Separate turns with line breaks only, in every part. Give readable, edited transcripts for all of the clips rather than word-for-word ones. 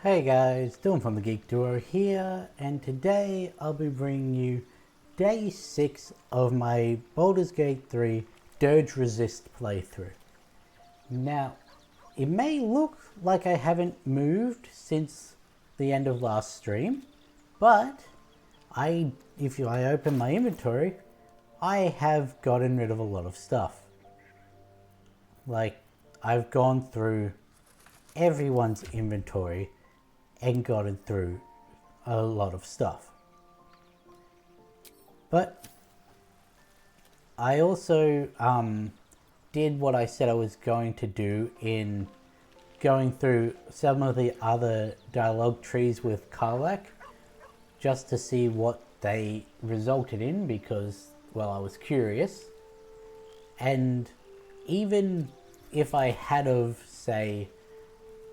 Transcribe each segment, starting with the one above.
Hey guys, Dylan from the Geek Duo here, and today I'll be bringing you day 6 of my Baldur's Gate 3 Durge Resist playthrough. Now, it may look like I haven't moved since the end of last stream, but if I open my inventory, I have gotten rid of a lot of stuff. Like, I've gone through everyone's inventory and gotten through a lot of stuff. But I also did what I said I was going to do in going through some of the other dialogue trees with Karlach, just to see what they resulted in, because, well, I was curious. And even if I had of, say,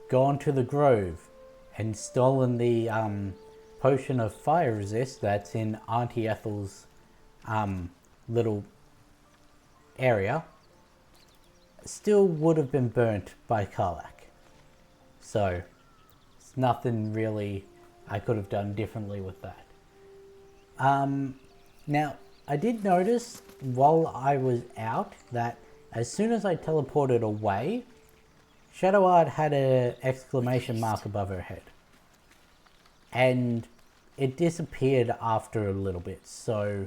gone to the Grove and stolen the potion of fire resist that's in Auntie Ethel's little area, still would have been burnt by Karlach. So it's nothing really I could have done differently with that. Now, I did notice while I was out that as soon as I teleported away, Shadowheart had an exclamation mark above her head. And it disappeared after a little bit, so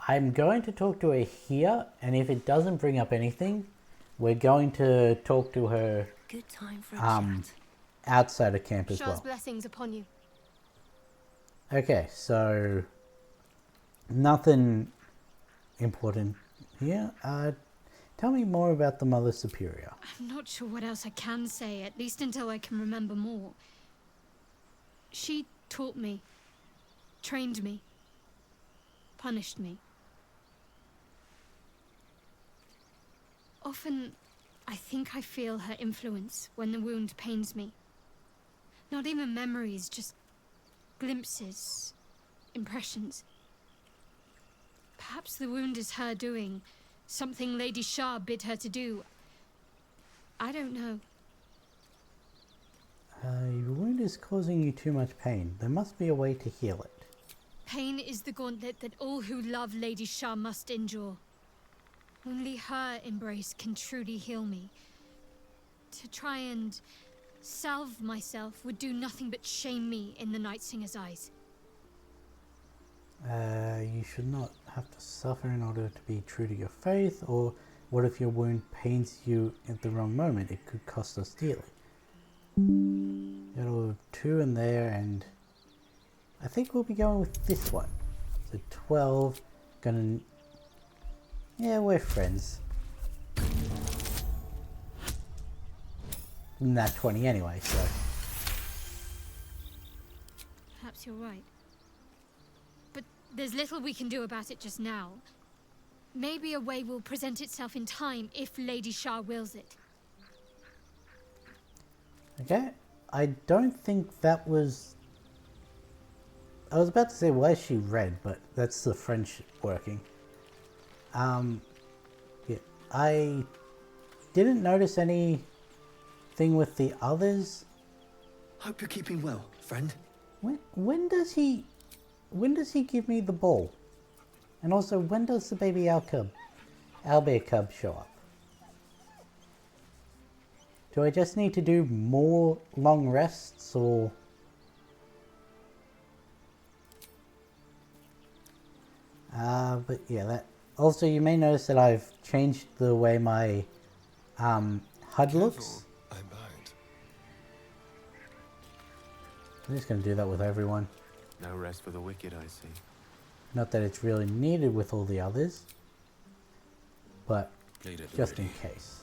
I'm going to talk to her here, and if it doesn't bring up anything, we're going to talk to her
Good time for a chat.
outside of camp as
Shah's
well.
blessings upon you.
Okay, so nothing important here. Tell me more about the Mother Superior.
I'm not sure what else I can say, at least until I can remember more. She taught me, trained me, punished me. Often, I think I feel her influence when the wound pains me. Not even memories, just glimpses, impressions. Perhaps the wound is her doing, something Lady Shah bid her to do. I don't know.
Your wound is causing you too much pain. There must be a way to heal it.
Pain is the gauntlet that all who love Lady Shah must endure. Only her embrace can truly heal me. To try and salve myself would do nothing but shame me in the Night Singer's eyes.
You should not have to suffer in order to be true to your faith, or what if your wound pains you at the wrong moment? It could cost us dearly. Got a 2 in there, and I think we'll be going with this one. So 12, yeah, we're friends. Not 20 anyway, so.
Perhaps you're right. But there's little we can do about it just now. Maybe a way will present itself in time if Lady Shah wills it.
Okay, I don't think that was... I was about to say, why is she red? But that's the French working. Yeah, I didn't notice anything with the others.
Hope you're keeping well, friend.
When does he give me the ball? And also, when does the baby owlbear cub show up? Do I just need to do more long rests, or... but yeah, that... Also, you may notice that I've changed the way my HUD looks.
I'm bound.
I'm just going to do that with everyone.
No rest for the wicked, I see.
Not that it's really needed with all the others, but
Bleed at the
just in
ready.
case.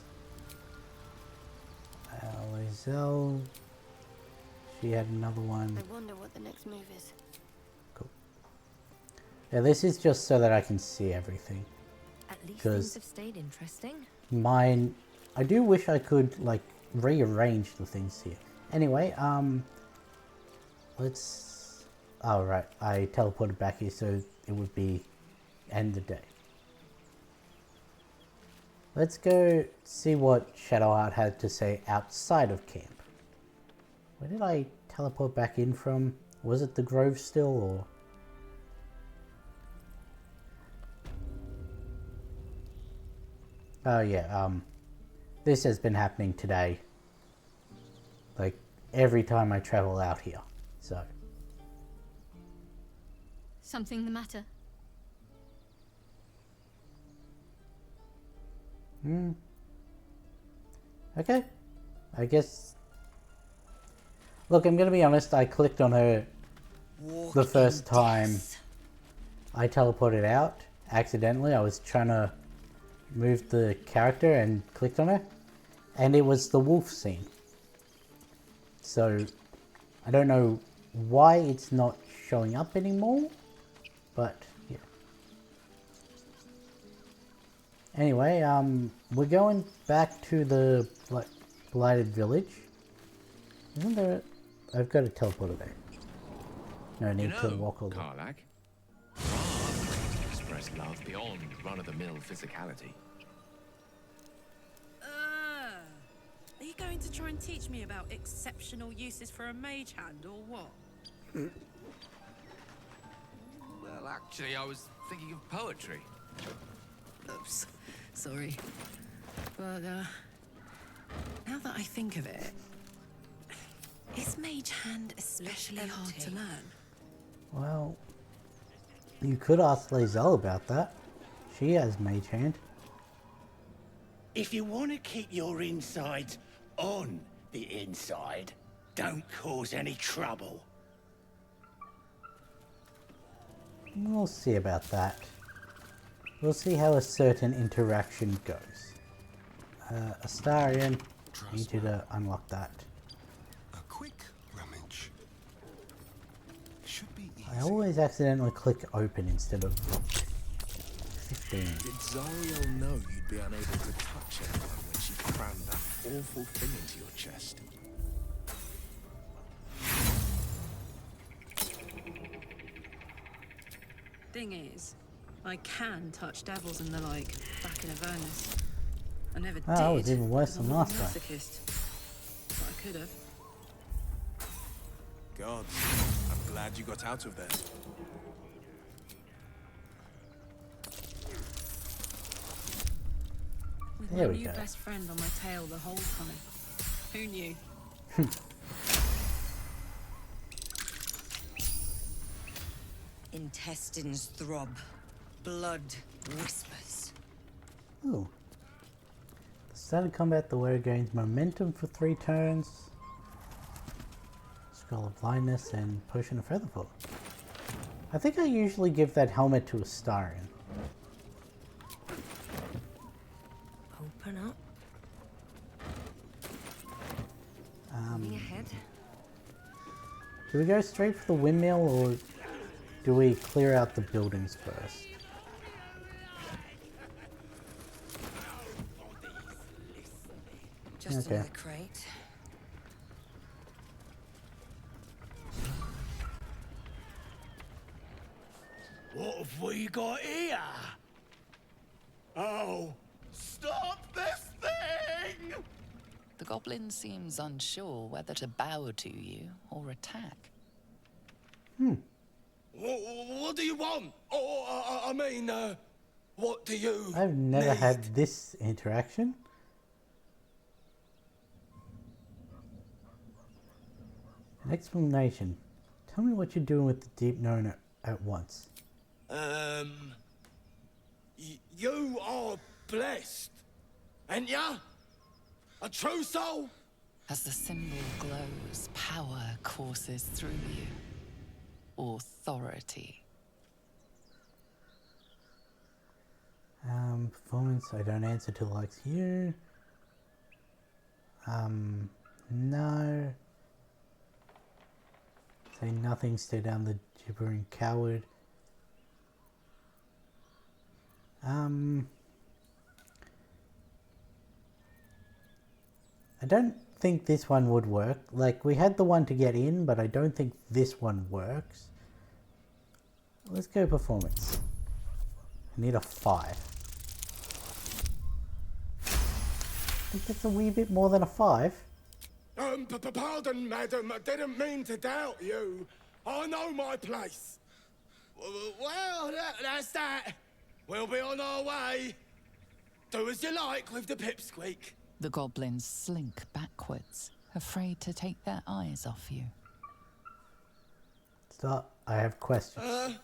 Lizelle, she had another one.
I wonder what the next move is.
Cool. Yeah, this is just so that I can see everything.
At least
'Cause
things have stayed interesting.
Mine, I do wish I could, like, rearrange the things here. Anyway, let's... Oh, right, I teleported back here so it would be end the day. Let's go see what Shadowheart had to say outside of camp. Where did I teleport back in from? Was it the Grove still, or? Oh yeah, this has been happening today. Like, every time I travel out here, so.
Something the matter?
Okay. I guess... Look, I'm gonna be honest, I clicked on her the first time I teleported out, accidentally. I was trying to move the character and clicked on her, and it was the wolf scene. So, I don't know why it's not showing up anymore, but yeah. Anyway, we're going back to the blighted village. Isn't there? I've got a teleporter there. No need to walk all the way.
Karlach, to express love beyond run-of-the-mill physicality.
Are you going to try and teach me about exceptional uses for a mage hand, or what?
Well, actually, I was thinking of poetry.
Oops, sorry. But, now that I think of it, is mage hand especially hard to learn?
Well, you could ask Lae'zel about that. She has mage hand.
If you want to keep your insides on the inside, don't cause any trouble.
We'll see about that. We'll see how a certain interaction goes. Astarion, I need you to unlock that.
A quick rummage. Should be easy.
I always accidentally click open instead of 15.
Did Zariel know you'd be unable to touch anyone when she crammed that awful thing into your chest?
Thing is, I can touch devils and the like back in Avernus. I never did.
That was even worse than last time.
Masochist. But I could have.
Gods, I'm glad you got out of there.
With
There
my
we
new
go.
best friend on my tail the whole time. Who knew?
Intestines throb. Blood whispers.
Ooh. The start of combat, the wearer gains momentum for 3 turns. Scroll of blindness and potion of featherfall. I think I usually give that helmet to Astarion.
Open up. Moving ahead.
Do we go straight for the windmill, or do we clear out the buildings first?
Just
Okay.
another crate.
What have we got here? Oh, stop this thing!
The goblin seems unsure whether to bow to you or attack.
What do you want? Oh, I mean, what do you
I've never
need?
had this interaction. An explanation. Tell me what you're doing with the deep known at once.
You are blessed, ain't ya? A true soul?
As the symbol glows, power courses through you. Authority.
Performance, I don't answer to likes you. No. Say nothing, stay down the gibbering coward. I don't think this one would work. Like, we had the one to get in, but I don't think this one works. Let's go performance. I need a 5. I think that's a wee bit more than a 5.
Pardon, madam. I didn't mean to doubt you. I know my place. Well, that's that. We'll be on our way. Do as you like with the pipsqueak.
The goblins slink backwards, afraid to take their eyes off you.
Stop. I have questions.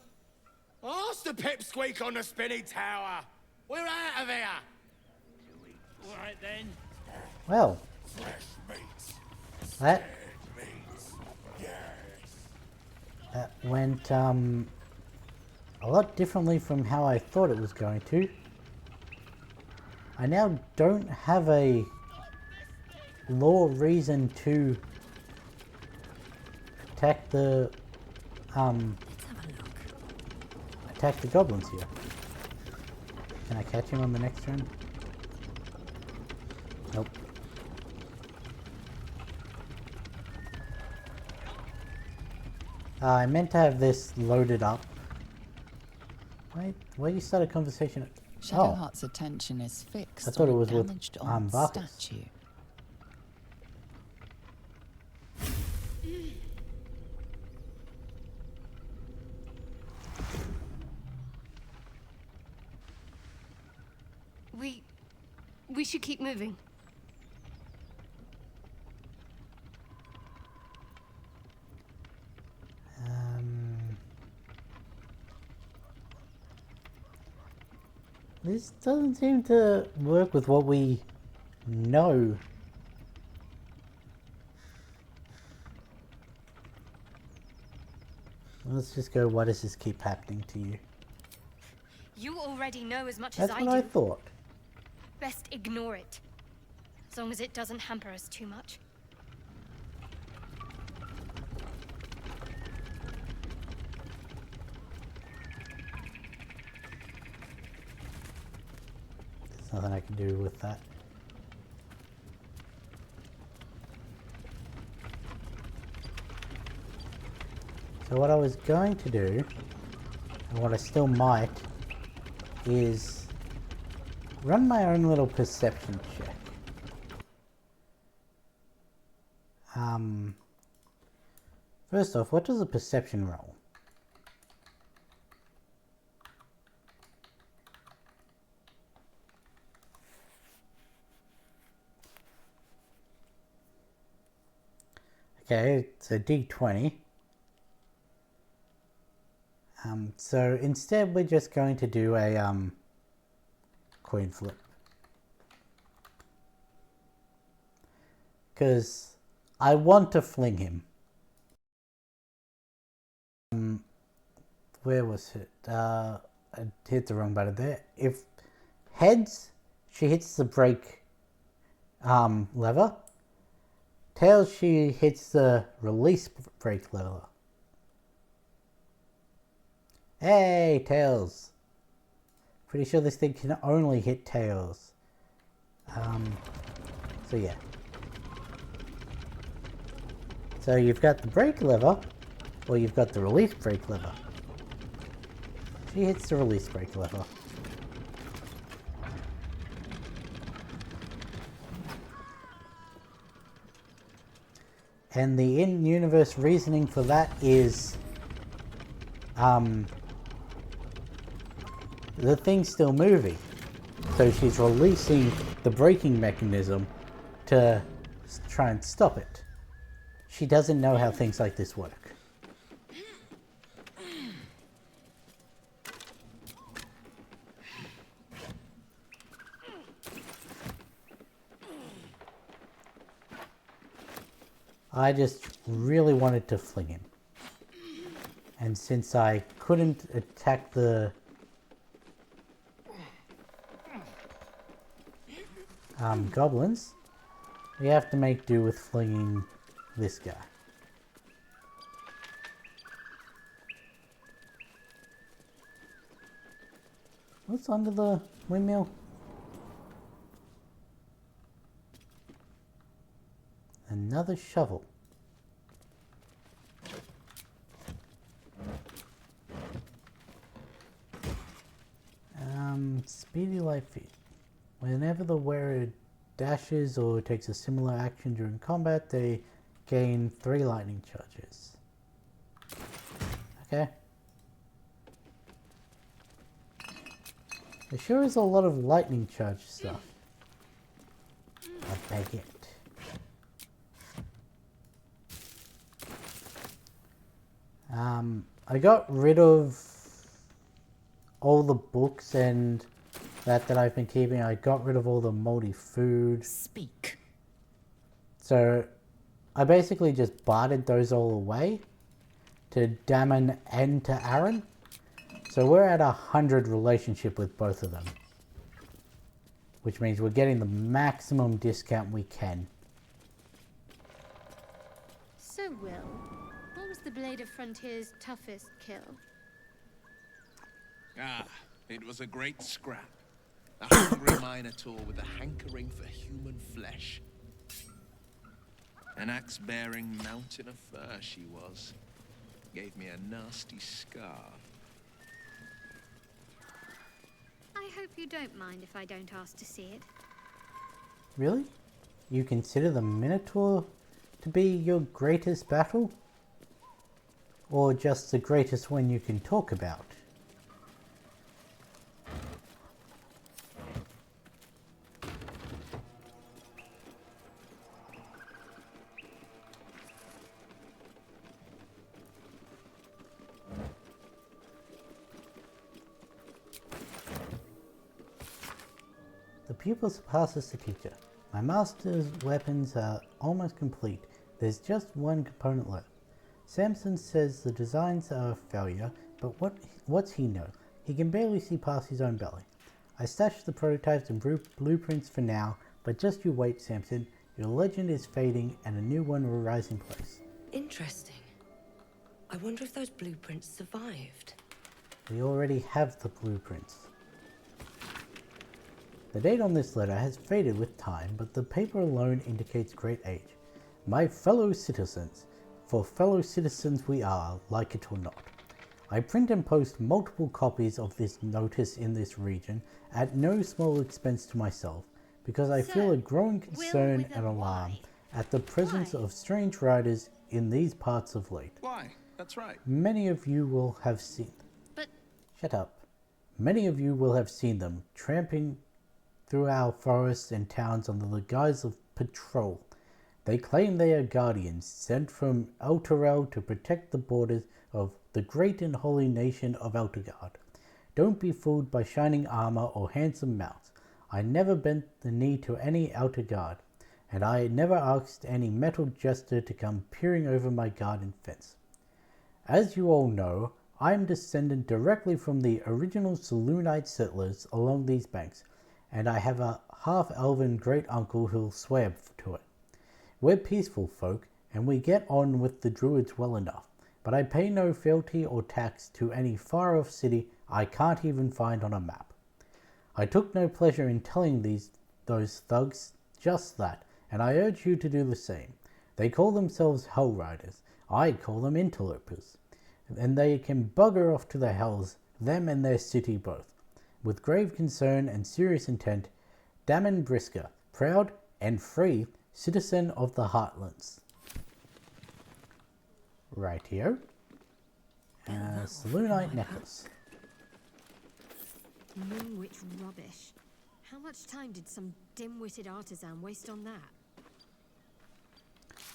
Ask the pipsqueak on the spinny tower. We're out of here.
All right then.
Well,
Fresh meats.
that
Meats. Yes.
that went a lot differently from how I thought it was going to. I now don't have a law reason to attack the attack the goblins here. Can I catch him on the next turn? Nope. I meant to have this loaded up. Wait, why you start a conversation?
Shadowheart's attention is fixed
I thought
on
it
a
was with,
damaged on
Barkus.
statue.
We should keep moving.
This doesn't seem to work with what we know. Let's just go, why does this keep happening to you?
You already know as much
That's
as
what
I
I
do.
thought.
Best ignore it. As long as it doesn't hamper us too much.
There's nothing I can do with that. So what I was going to do, and what I still might, is run my own little perception check. First off, what does a perception roll? Okay, it's a D20. So instead we're just going to do a coin flip. Because I want to fling him. Where was it? I hit the wrong button there. If heads, she hits the brake lever. Tails, she hits the release brake lever. Hey, Tails. Pretty sure this thing can only hit Tails. So yeah. So you've got the brake lever, or you've got the release brake lever. She hits the release brake lever. And the in-universe reasoning for that is, the thing's still moving. So she's releasing the braking mechanism to try and stop it. She doesn't know how things like this work. I just really wanted to fling him. And since I couldn't attack the goblins, we have to make do with flinging this guy. What's under the windmill? Another shovel. Speedy light feet. Whenever the wearer dashes or takes a similar action during combat, they gain 3 lightning charges. Okay. There sure is a lot of lightning charge stuff. I beg it. I got rid of all the books and that I've been keeping. I got rid of all the moldy food.
Speak.
So I basically just bartered those all away to Damon and to Aaron. So we're at 100 relationship with both of them. Which means we're getting the maximum discount we can.
So, Will, what was the Blade of Frontier's toughest kill?
Ah, it was a great scrap. A hungry minotaur with a hankering for human flesh. An axe-bearing mountain of fur she was. Gave me a nasty scar.
I hope you don't mind if I don't ask to see it.
Really? You consider the Minotaur to be your greatest battle? Or just the greatest one you can talk about? The pupil surpasses the teacher. My master's weapons are almost complete. There's just one component left. Samson says the designs are a failure, but what's he know? He can barely see past his own belly. I stashed the prototypes and blueprints for now, but just you wait, Samson. Your legend is fading and a new one will rise in place.
Interesting. I wonder if those blueprints survived.
We already have the blueprints. The date on this letter has faded with time, but the paper alone indicates great age. My fellow citizens, for fellow citizens we are, like it or not. I print and post multiple copies of this notice in this region at no small expense to myself, because I feel a growing concern and alarm at the presence of strange riders in these parts of late.
Why? That's right.
Many of you will have seen them.
But...
Shut up. Many of you will have seen them tramping through our forests and towns under the guise of patrol. They claim they are guardians sent from Elturel to protect the borders of the great and holy nation of Elturgard. Don't be fooled by shining armor or handsome mounts. I never bent the knee to any Elturgard, and I never asked any metal jester to come peering over my garden fence. As you all know, I am descended directly from the original Saloonite settlers along these banks, and I have a half-elven great-uncle who'll swear to it. We're peaceful folk, and we get on with the druids well enough, but I pay no fealty or tax to any far-off city I can't even find on a map. I took no pleasure in telling those thugs just that, and I urge you to do the same. They call themselves Hell Riders. I call them interlopers. And they can bugger off to the hells, them and their city both. With grave concern and serious intent, Damon Brisker, proud and free citizen of the Heartlands. Rightio. Saloonite necklace.
Moonwitch rubbish. How much time did some dim-witted artisan waste on that?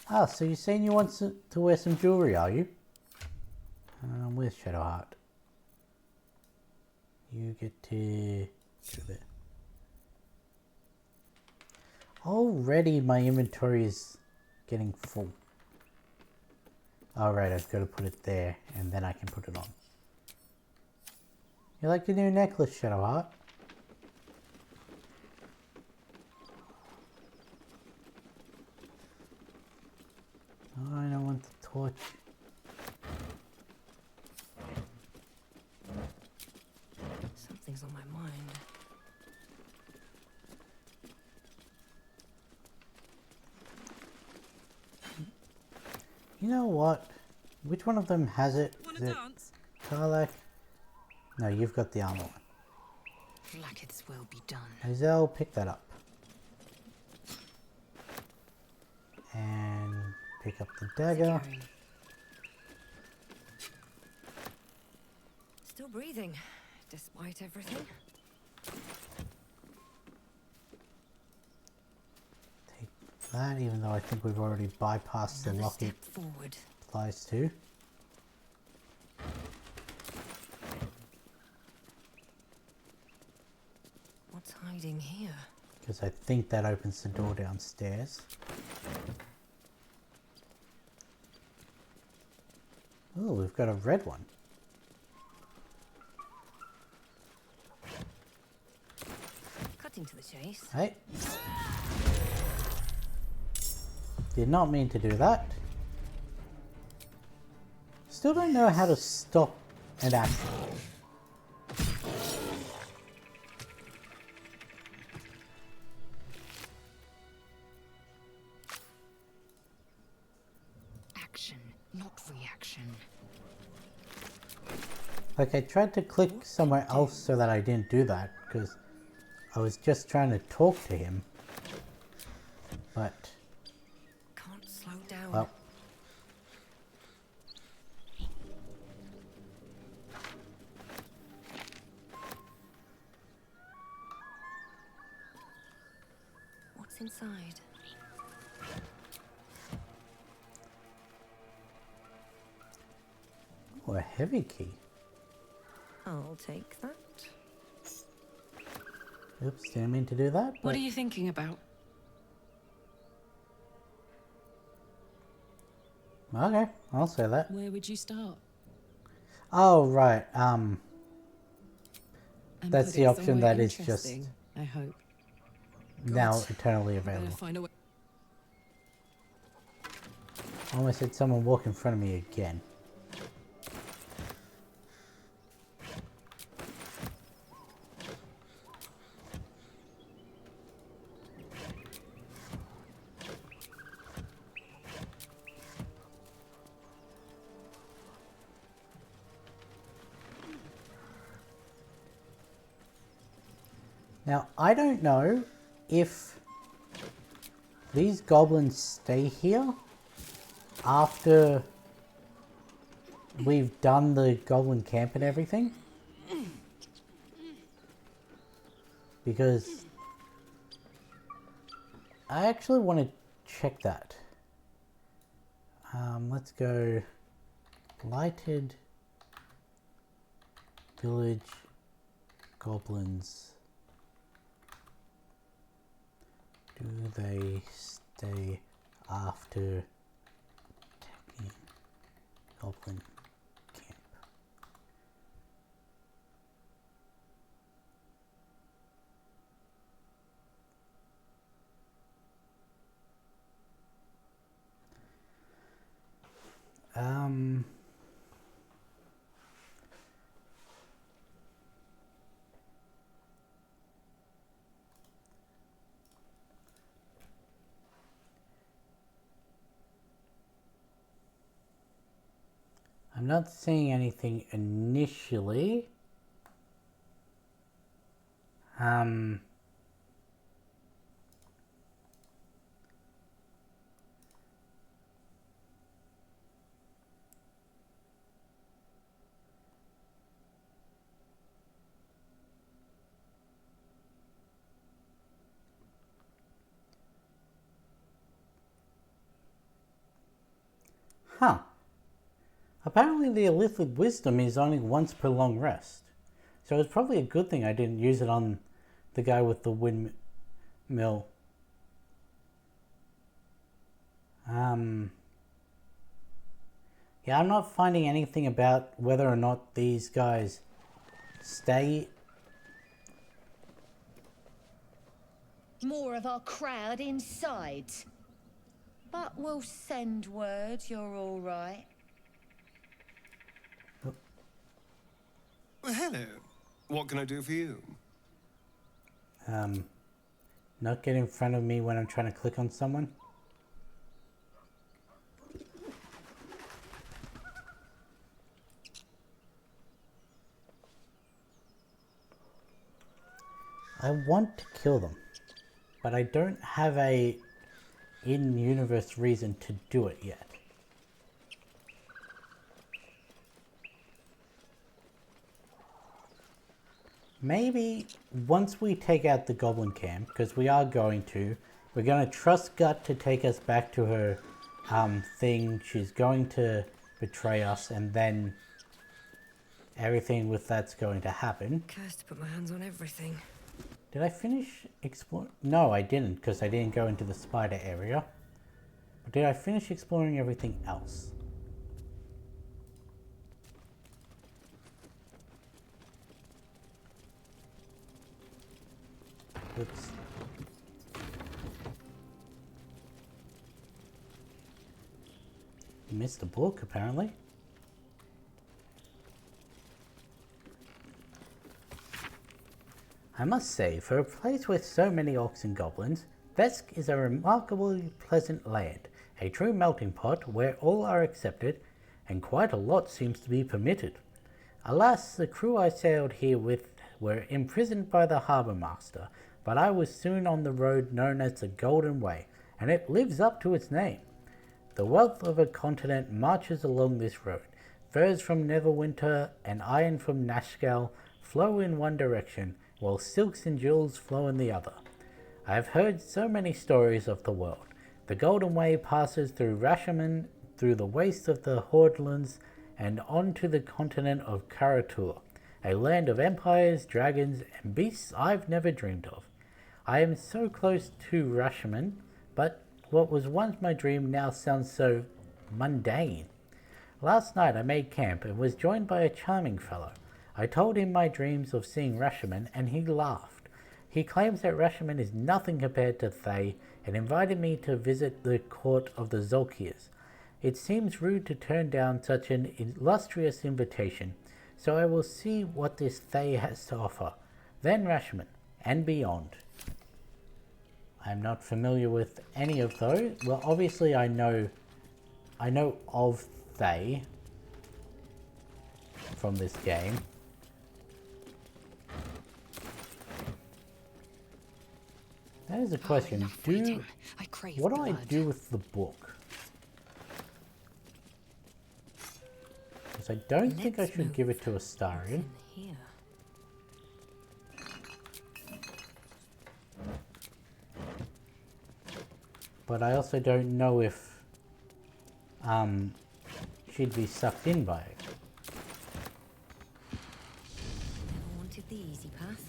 Ah, so you're saying you want to wear some jewelry, are you? Where's Shadowheart? You get to go there. Already my inventory is getting full. Alright, I've got to put it there and then I can put it on. You like the new necklace, Shadowheart? Oh, I don't want the torch.
Something's on my mind.
You know what? Which one of them has it?
Wanna
Is it
dance?
Karlak? No, you've got the armor one.
Blacketh's will be done.
Hazel, pick that up. Pick up the dagger.
Securing. Still breathing, despite everything.
Take that, even though I think we've already bypassed the
Another
lock it
step forward.
applies to.
What's hiding here?
Because I think that opens the door downstairs. Oh, we've got a red one.
Cutting to the chase.
Hey. Did not mean to do that. Still don't know how to stop an action.
Action, not reaction.
Like, I tried to click somewhere else so that I didn't do that, because I was just trying to talk to him. But,
Can't slow down.
well.
What's inside?
Oh, a heavy key.
I'll take that.
Oops, didn't mean to do that.
What are you thinking about?
Okay, I'll say that.
Where would you start?
Oh, right.
And
That's
put
the
it
option
somewhere
that is just
interesting, I hope.
now
God,
eternally
I better
available.
find a way.
Almost had someone walk in front of me again. Now, I don't know if these goblins stay here after we've done the goblin camp and everything. Because I actually want to check that. Let's go Blighted Village Goblins. Do they stay after attacking Goblin camp? I'm not seeing anything initially. Huh. Apparently the illicit wisdom is only once per long rest. So it's probably a good thing I didn't use it on the guy with the windmill. Yeah, I'm not finding anything about whether or not these guys stay.
More of our crowd inside. But we'll send word you're all right.
Well, hello. What can I do for you?
Not get in front of me when I'm trying to click on someone. I want to kill them, but I don't have a in-universe reason to do it yet. Maybe once we take out the goblin camp, because we are going to, we're going to trust Gut to take us back to her thing. She's going to betray us, and then everything with that's going to happen.
Cursed to put my hands on everything.
Did I finish exploring? No, I didn't, because I didn't go into the spider area. But did I finish exploring everything else? Oops. Missed a book, apparently. I must say, for a place with so many orcs and goblins, Vesk is a remarkably pleasant land, a true melting pot where all are accepted, and quite a lot seems to be permitted. Alas, the crew I sailed here with were imprisoned by the harbour master, but I was soon on the road known as the Golden Way, and it lives up to its name. The wealth of a continent marches along this road. Furs from Neverwinter and iron from Nashkel flow in one direction, while silks and jewels flow in the other. I have heard so many stories of the world. The Golden Way passes through Rashomon, through the wastes of the Hordlands, and on to the continent of Karatur, a land of empires, dragons, and beasts I've never dreamed of. I am so close to Rashomon, but what was once my dream now sounds so mundane. Last night I made camp and was joined by a charming fellow. I told him my dreams of seeing Rashomon, and he laughed. He claims that Rashomon is nothing compared to Thay, and invited me to visit the court of the Zolkirs. It seems rude to turn down such an illustrious invitation, so I will see what this Thay has to offer. Then Rashomon, and beyond. I'm not familiar with any of those. Well, obviously I know of Thay from this game. That is a question. What do I do with the book? Because I don't think I should give it to Astarion. But I also don't know if she'd be sucked in by it.
Never wanted the easy path.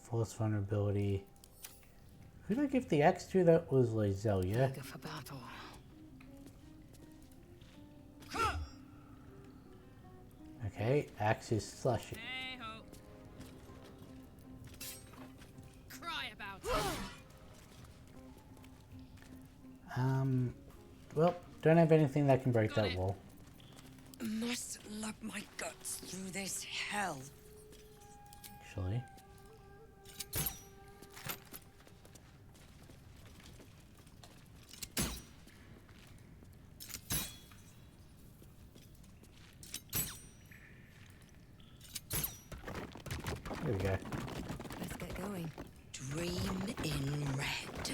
Force vulnerability. Who did I give the axe to? That was Lazelia.
For battle.
Okay, axe is slushy.
Cry about
it. Well, don't have anything that can break that wall.
Must lug my guts through this hell.
Actually. There we go.
Let's get going. Dream in red.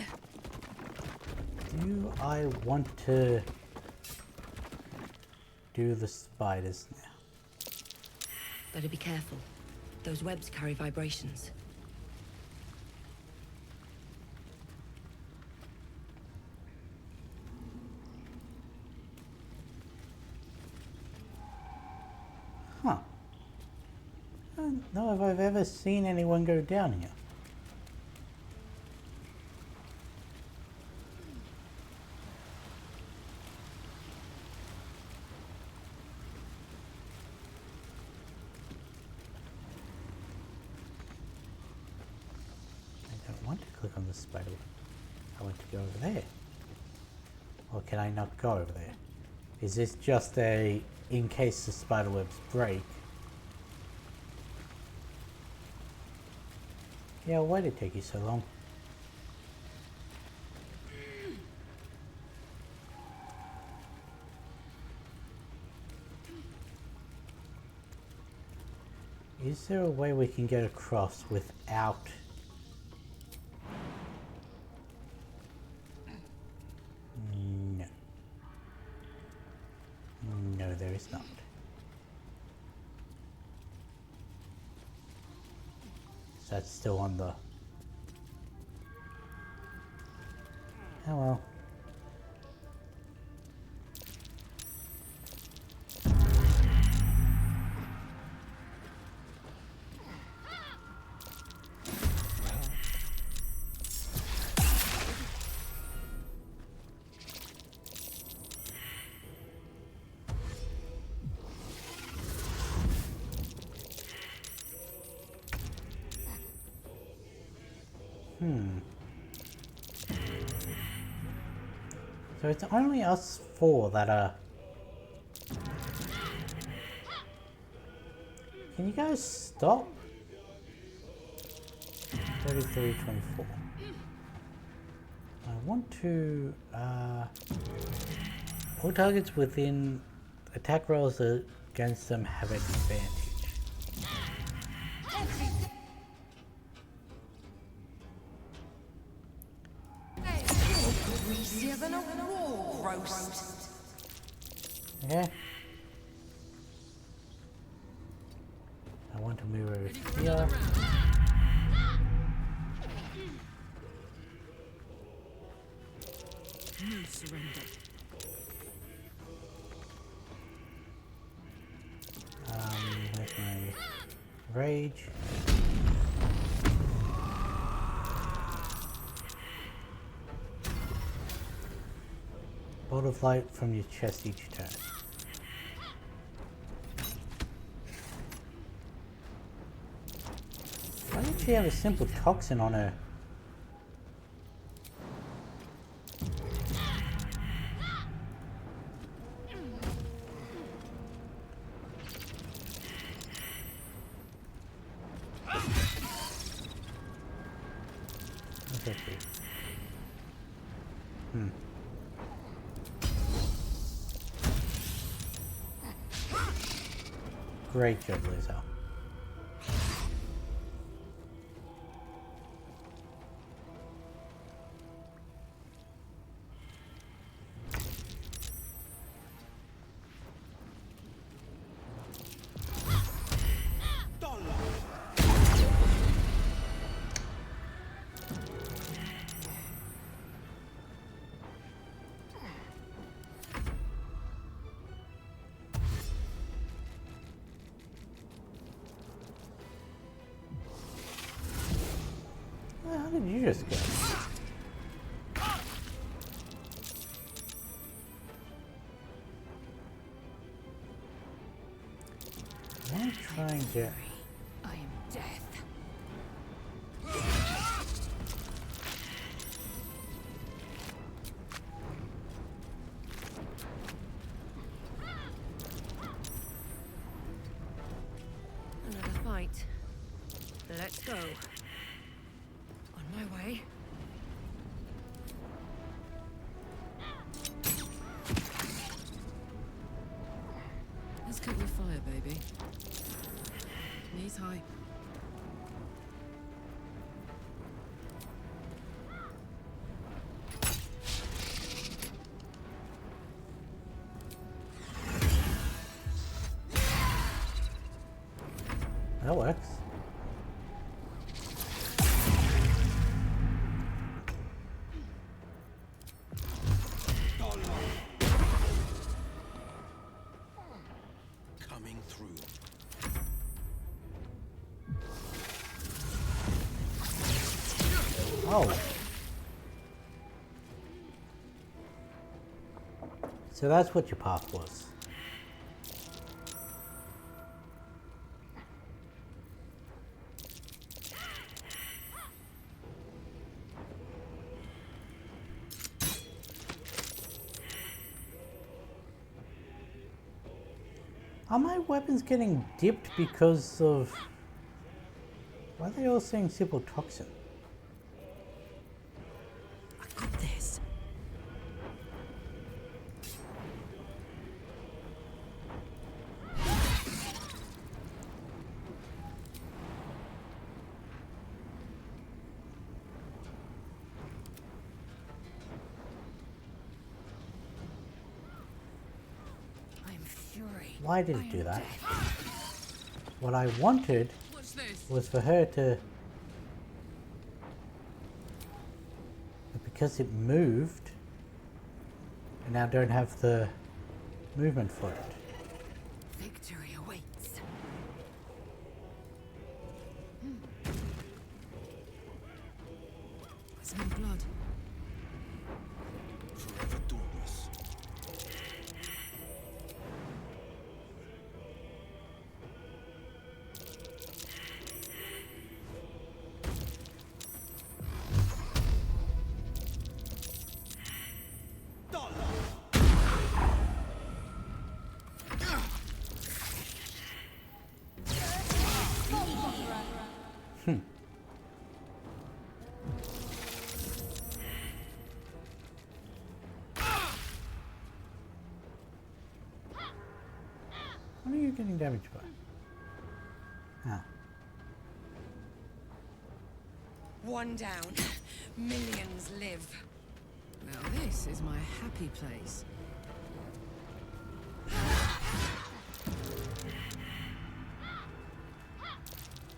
Do I want to do the spiders now?
Better be careful. Those webs carry vibrations.
Huh. I don't know if I've ever seen anyone go down here. I don't want to click on the spider web. I want to go over there. Or can I not go over there? Is this just a, in case the spider webs break? Yeah, why did it take you so long? Is there a way we can get across without... No. No, there is not. So that's still on the... Oh well. So it's only us four that are... Can you guys stop? 33, 24. I want to... all targets within attack rolls against them have advantage.
Greasier than a wall roast.
Okay. I want to move over here.
No surrender.
Where's my rage? Bolt of light from your chest each turn. Why did she have a simple toxin on her? Great job, Lizzo. How did you just go? I'm gonna try and get...
I am death.
Another fight. Let's go. On my way.
Let's cut your fire, baby. Knees high.
That works.
Coming through.
Oh. So that's what your path was. Are my weapons getting dipped because of... Why are they all saying simple toxin?
I got this.
Why did it do that? What I wanted was for her to... But because it moved, I now don't have the movement for it.
Victory awaits. I smell blood.
Forever dauntless.
What are you getting damaged by? Ah.
One down. Millions live. Now this is my happy place.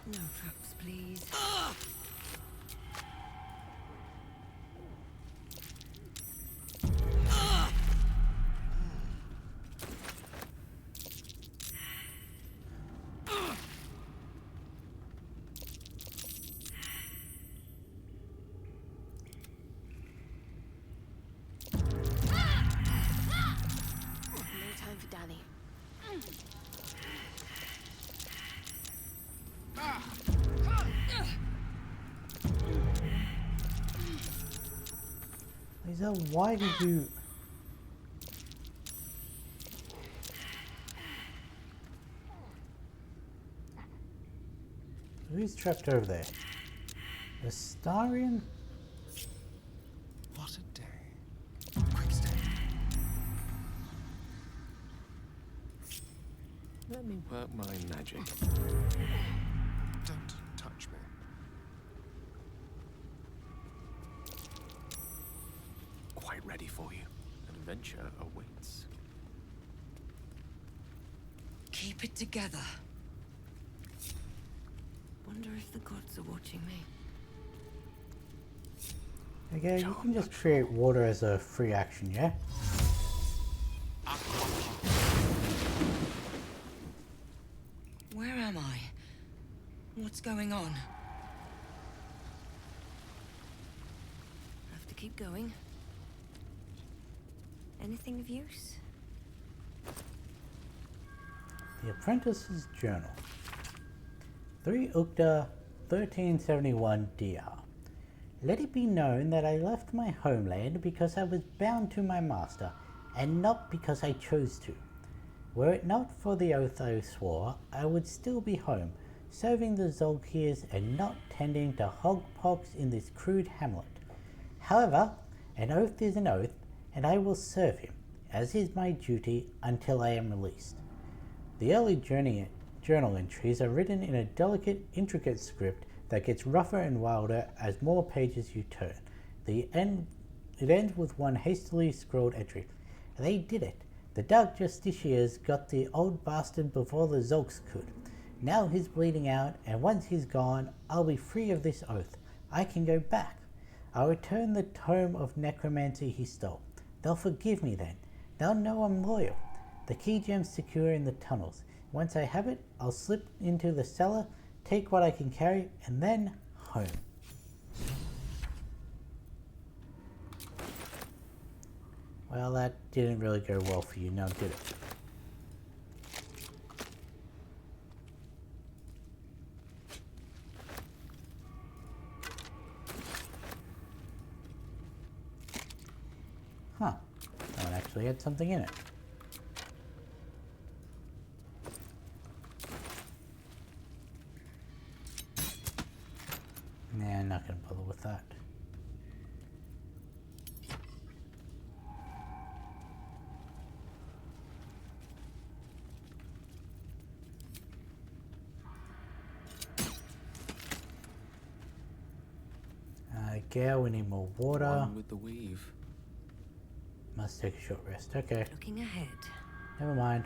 No traps, please.
No time for Danny.
Lisa, why did you... Who's trapped over there? Astarion?
What a day. Quick step. Let me work my magic. Don't touch me. Quite ready for you. Adventure awaits.
Keep it together. Wonder if the gods are watching me.
Okay, you can just create water as a free action, yeah?
Where am I? What's going on? Have to keep going. Anything of use?
The Apprentice's Journal. 3 Ukta 1371 DR. Let it be known that I left my homeland because I was bound to my master, and not because I chose to. Were it not for the oath I swore, I would still be home, serving the Zolkirs and not tending to hogpox in this crude hamlet. However, an oath is an oath, and I will serve him, as is my duty, until I am released. The early journal entries are written in a delicate, intricate script that gets rougher and wilder as more pages you turn. It ends with one hastily scrawled entry. They did it. The Dark Justiciars got the old bastard before the Zolks could. Now he's bleeding out, and once he's gone, I'll be free of this oath. I can go back. I'll return the tome of necromancy he stole. They'll forgive me then. They'll know I'm loyal. The key gem's secure in the tunnels. Once I have it, I'll slip into the cellar, take what I can carry, and then home. Well, that didn't really go well for you, now did it? Huh. That one actually had something in it. Nah, I'm not gonna bother with that. Gale, we need more water.
One with the weave.
Must take a short rest. Okay.
Looking ahead.
Never mind.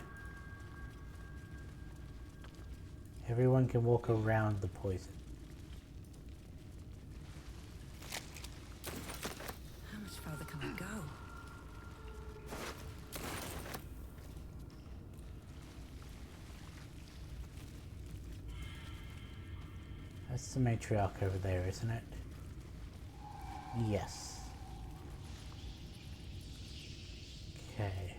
Everyone can walk around the poison.
How much further can I go?
That's the matriarch over there, isn't it? Yes. Okay.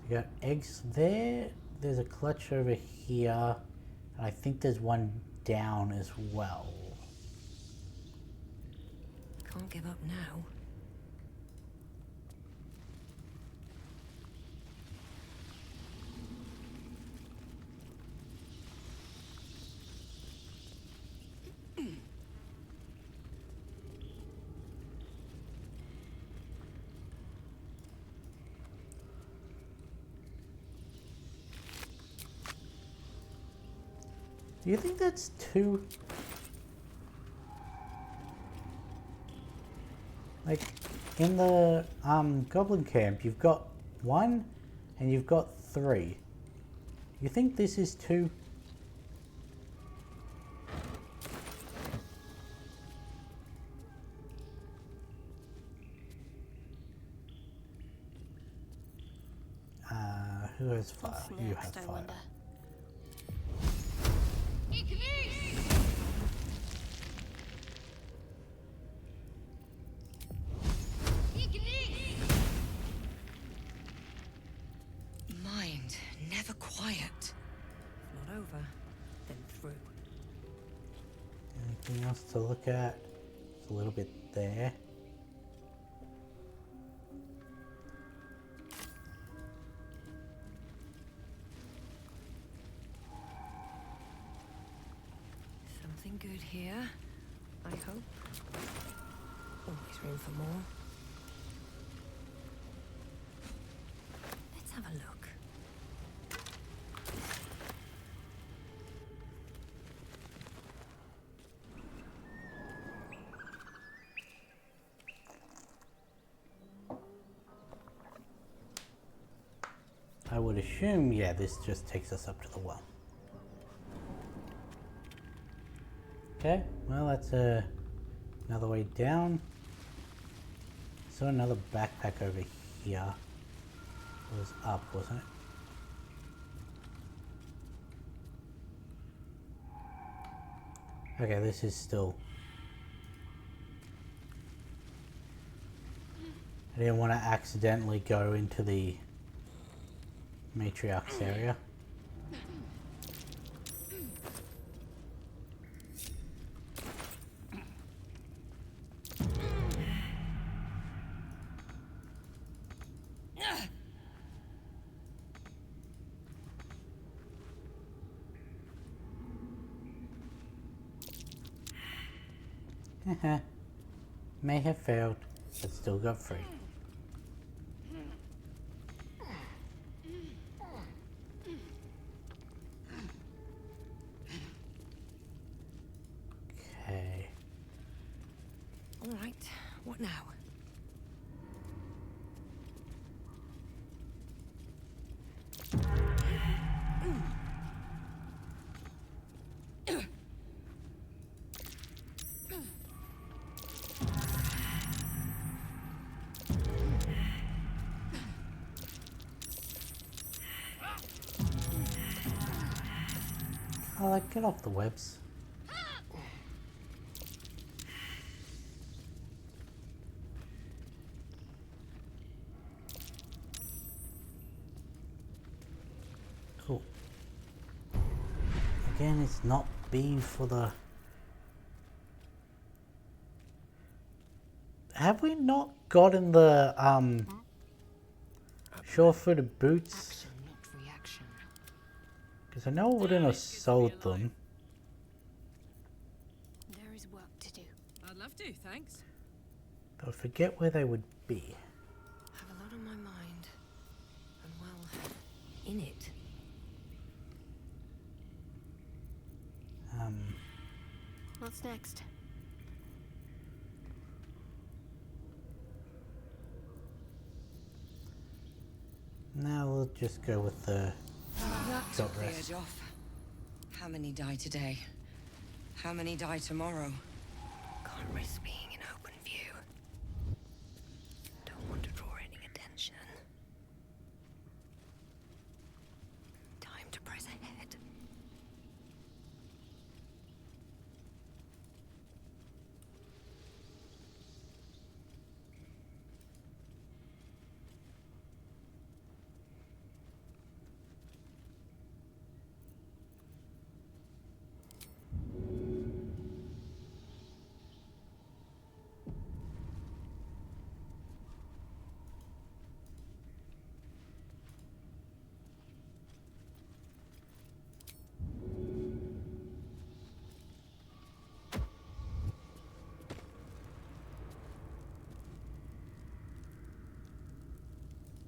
You got eggs there. There's a clutch over here. And I think there's one down as well.
Can't give up now.
Do you think that's two? Like, in the goblin camp, you've got one and you've got three. You think this is two? Who has fire? You have fire.
Mind, never quiet. If not over, then through.
Anything else to look at? It's a little bit there.
Something good here, I hope. Always room for more. Let's have a look.
I would assume, yeah, this just takes us up to the well. Okay, well that's another way down. So another backpack over here. It was up, wasn't it? Okay, this is still... I didn't want to accidentally go into the matriarch's area. May have failed, but still got free. Okay.
All right, what now?
Oh, like, get off the webs. Cool. Again, it's not B for the... Have we not gotten the, sure-footed boots?
Action, not reaction.
Because I know I wouldn't have sold them.
There is work to do.
I'd love to, thanks.
But I forget where they would be.
Have a lot on my mind. And well, in it.
What's next?
Now we'll just go with the
That
short
cleared
rest.
off.
How many die today? How many die tomorrow? Can't risk being in open view. Don't want to draw any attention. Time to press ahead.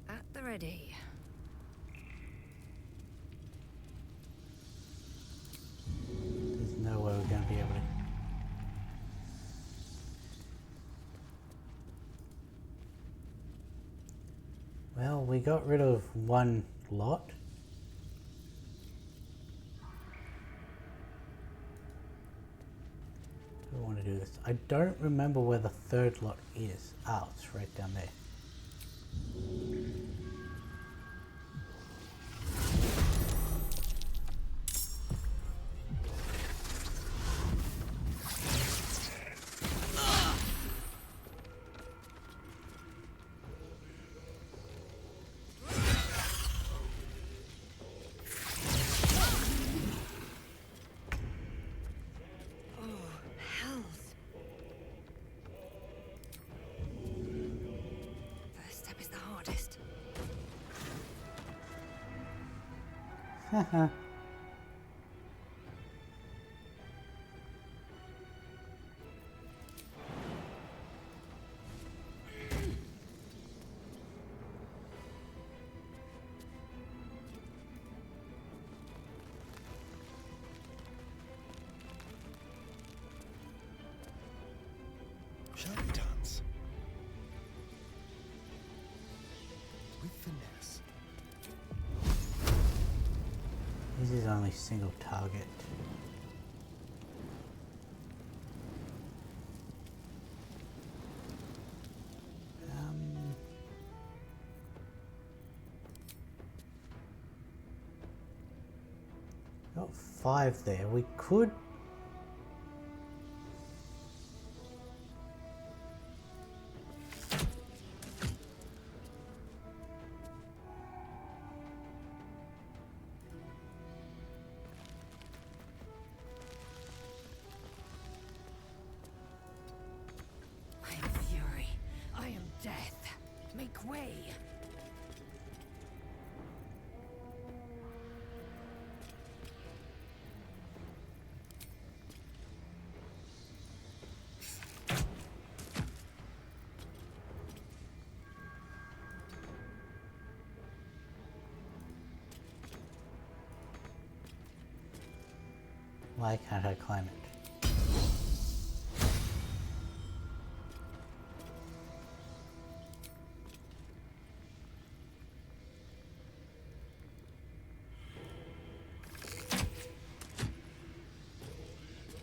At the ready.
There's no way we're going to be able to. Well, we got rid of one lot. Do I want to do this? I don't remember where the third lot is. Oh, it's right down there.
First step is the hardest.
Haha.
Shall we dance? With finesse.
This is only single target. Got 5 there. We could.
I am fury. I am death. Make way.
Why can't I climb it?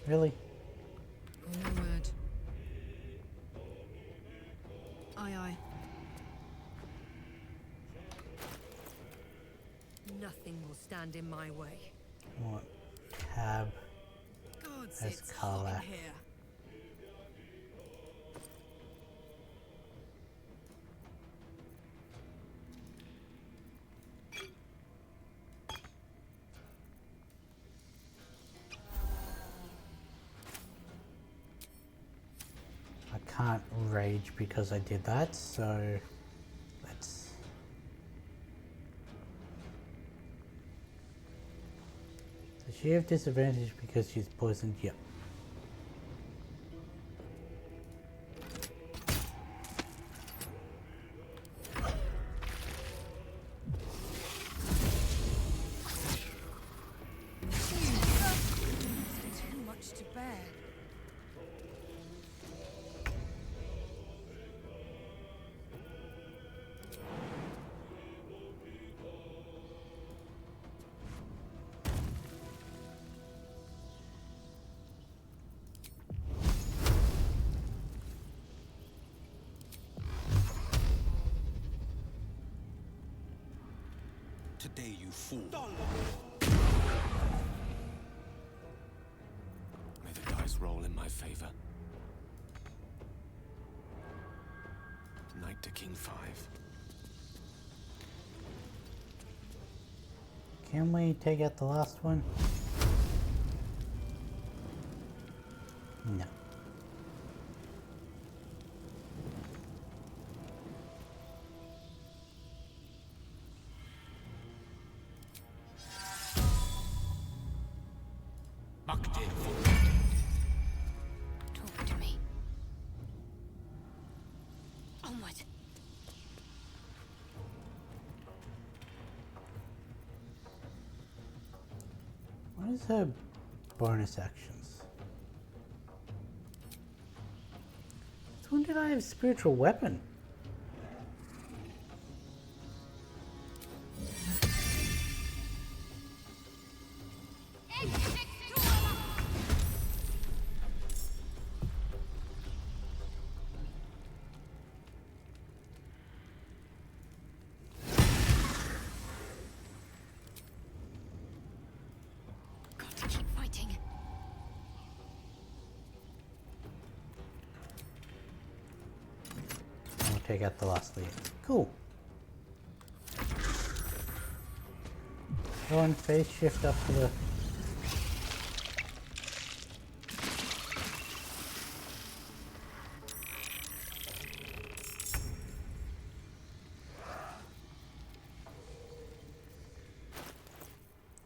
Really?
No word. Aye, aye.
Nothing will stand in my way.
What? Tab
Gods,
as
it's hot in
Karlach.
here.
I can't rage because I did that, so let's. Does she have disadvantage because she's poisoned? Yep.
Too much to bear.
today, you fool. May the dice roll in my favor. Knight to King 5.
Can we take out the last one? No.
Talk to me. Onward.
What is her bonus actions? When did I have spiritual weapon?
Got to keep fighting.
We'll take out the last lead. Cool. Go on, phase shift up to the...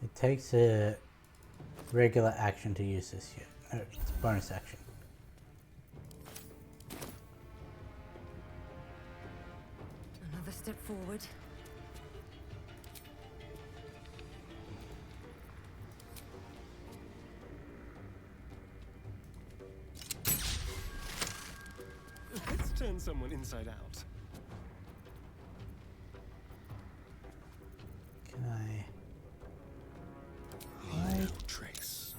It takes a regular action to use this here. No, it's a bonus action.
Another step forward.
Let's turn someone inside out.
Can I...
Tricks.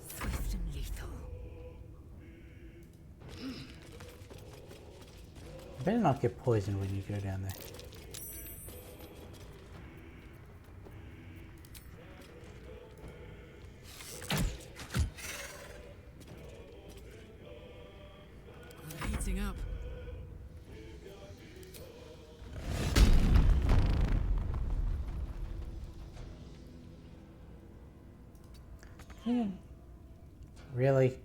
Swift and lethal.
You better not get poisoned when you go down there.
I'm heating up.
Really?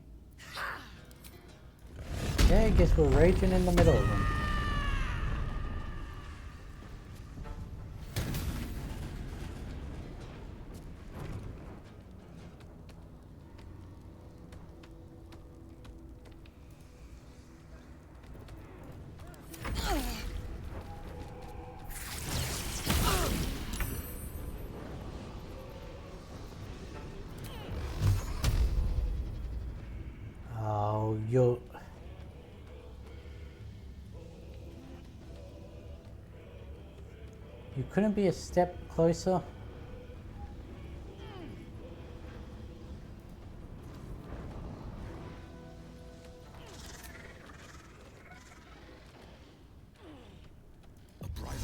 Yeah, I guess we're raging in the middle of them. Oh, you're... You couldn't be a step closer?
A bright idea.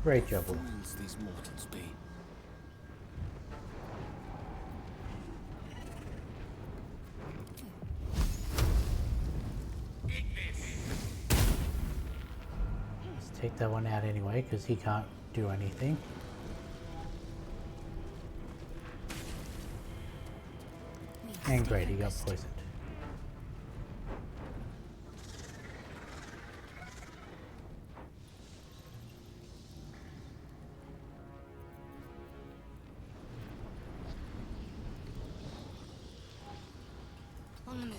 Great job, Will.
Fools these mortals be.
Let's take that one out anyway, because he can't do anything. And great, he got poisoned.
On the move.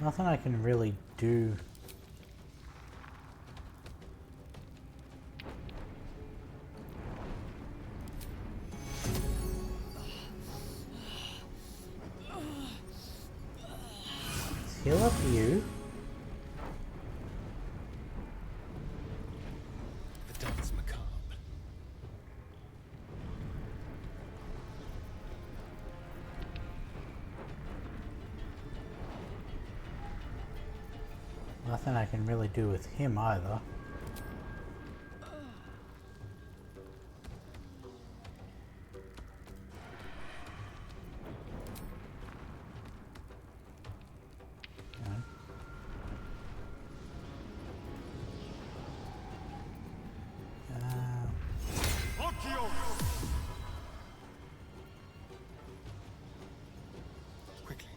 Nothing I can really do. Let's heal up you.
The dance macabre.
Nothing I can really do with him either.
Quickly.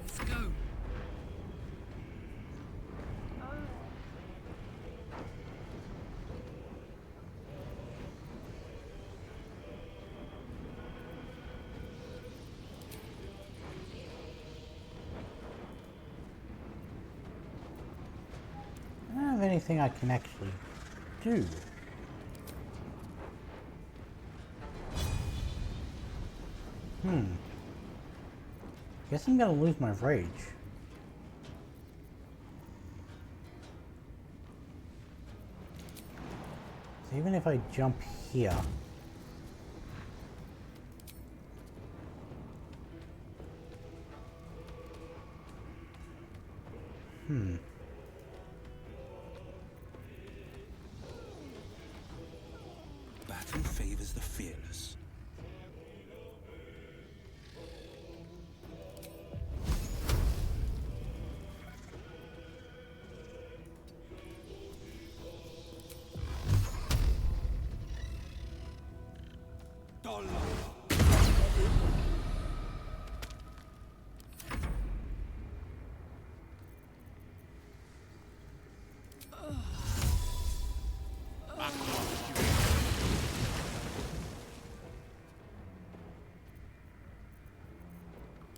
Let's go.
I don't have anything I can actually do. Guess I'm gonna lose my rage. So even if I jump here,
Battle favors the fearless.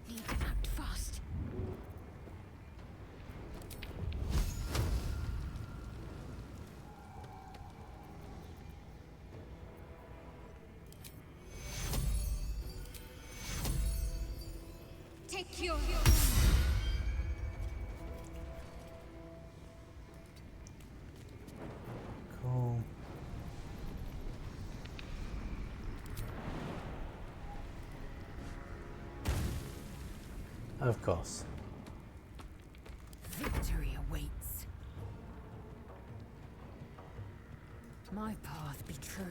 Need to act fast. Take your...
cool. Of course.
Victory awaits. My path be true.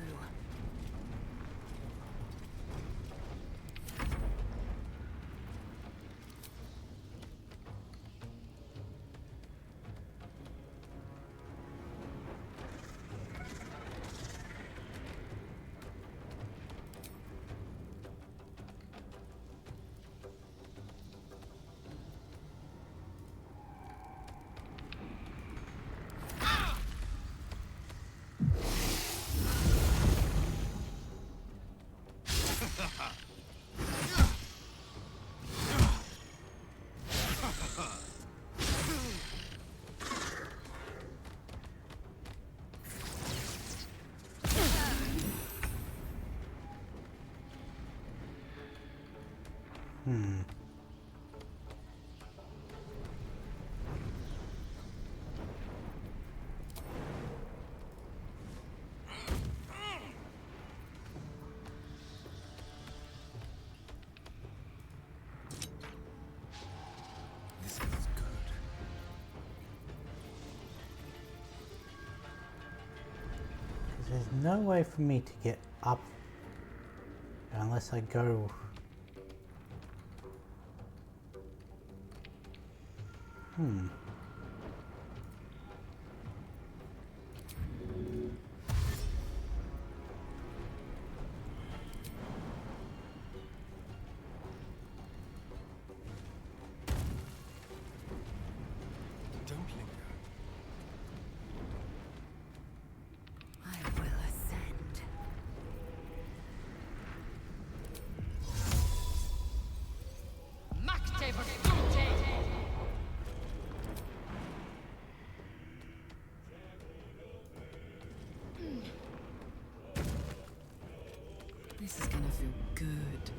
This feels good.
There's no way for me to get up unless I go...
Don't linger.
This is gonna feel good.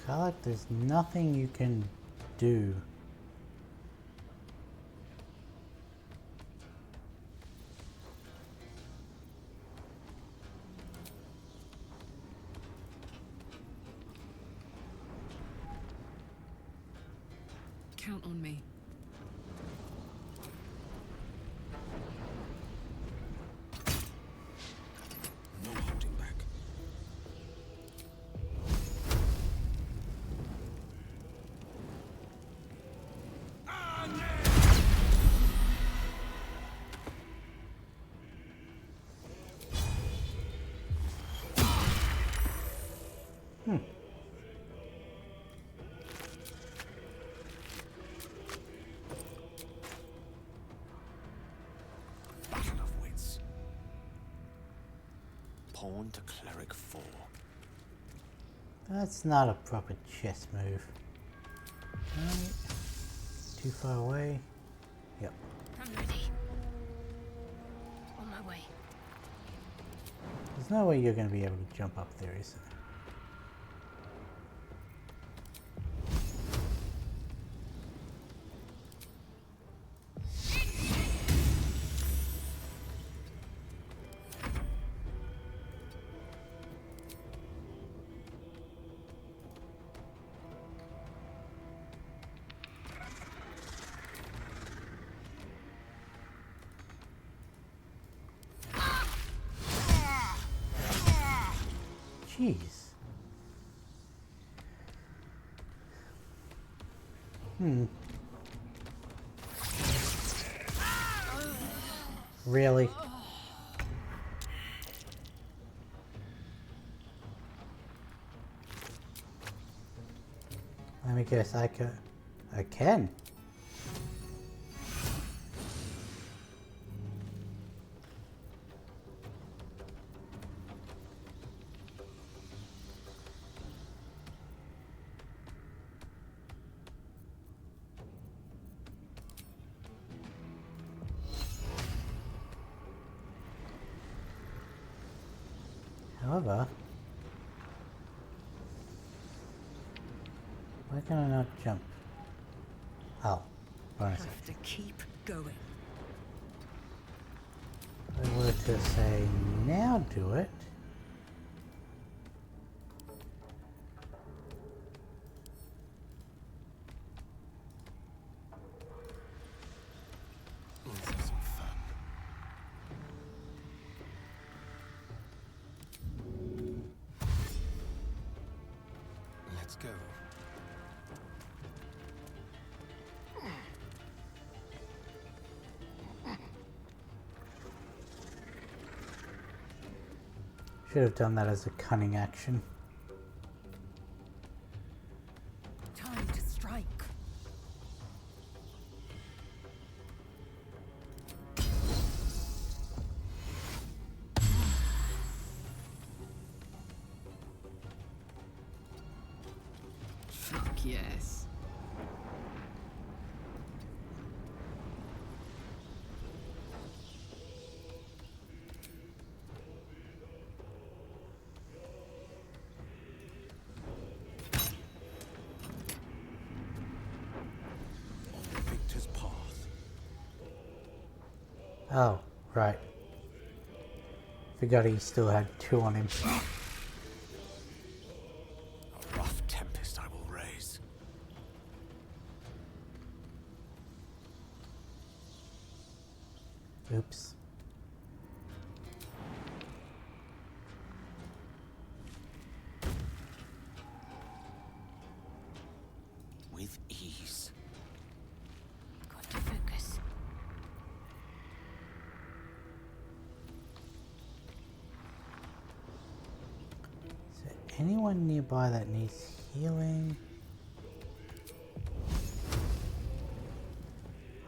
Karlach, there's nothing you can do.
Count on me.
No holding back. Battle of wits. Pawn to cleric 4.
That's not a proper chess move. Right. Too far away. Yep.
I'm ready. On my way.
There's no way you're going to be able to jump up there, is there? Jeez. Really? Let me guess, I can. However, why can I not jump? Oh, bonus.
Have to keep going.
If I were to say now do it.
Let's have some fun. Let's go.
Should have done that as a cunning action.
Time to strike.
Fuck yes.
On the victor's path.
Oh, right. Forgot he still had 2 on him.
A rough tempest I will raise.
Oops.
With ease.
Got to focus.
Is there anyone nearby that needs healing?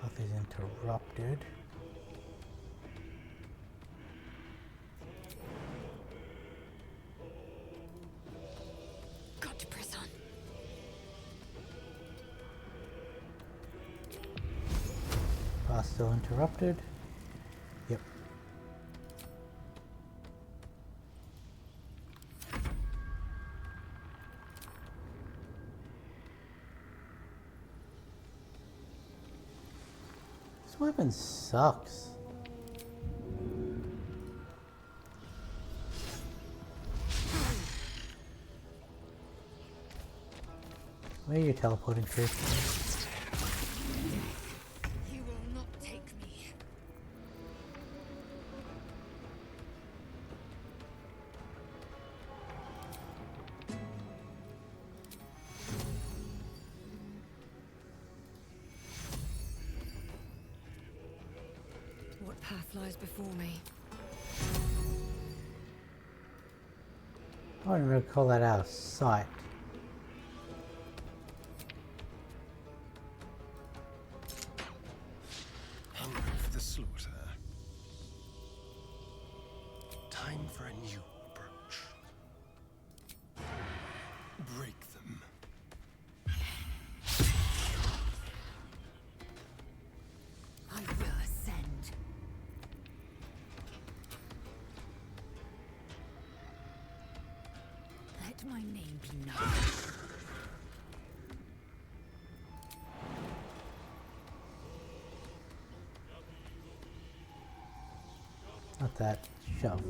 Path is interrupted.
Got to press on.
Path still interrupted. Yep. This weapon sucks. Where are you teleporting to?
You will not take me.
What path lies before me?
I wouldn't really call that out of sight.
Hungry for the slaughter. Time for a new approach. Break them.
I will ascend. Let my name be known.
Not that. Shove.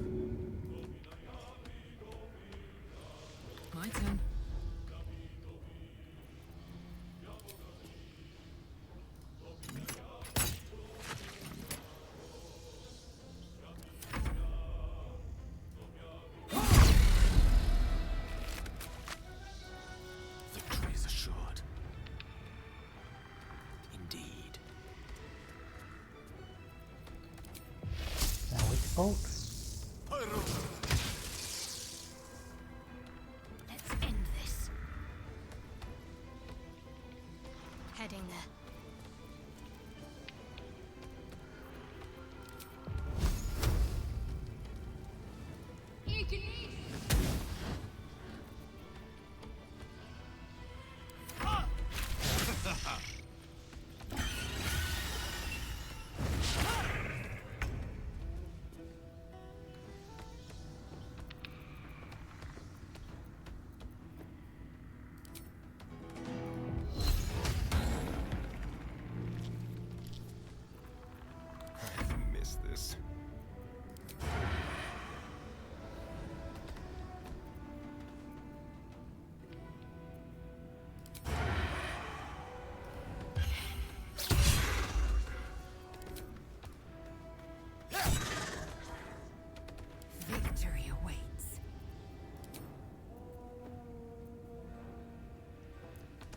My turn.
Victory is assured. Indeed.
Now which bolt?
Let's end this. Heading there.
I miss this.
Victory awaits.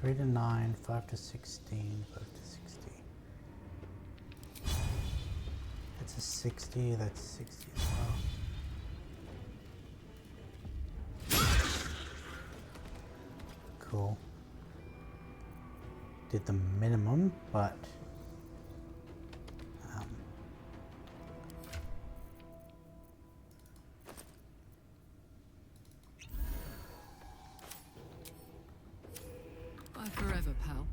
3 to 9, 5 to 16, 5 to 16. That's a 60, that's 60 as well. Cool. Did the minimum, but
Bye forever, pal.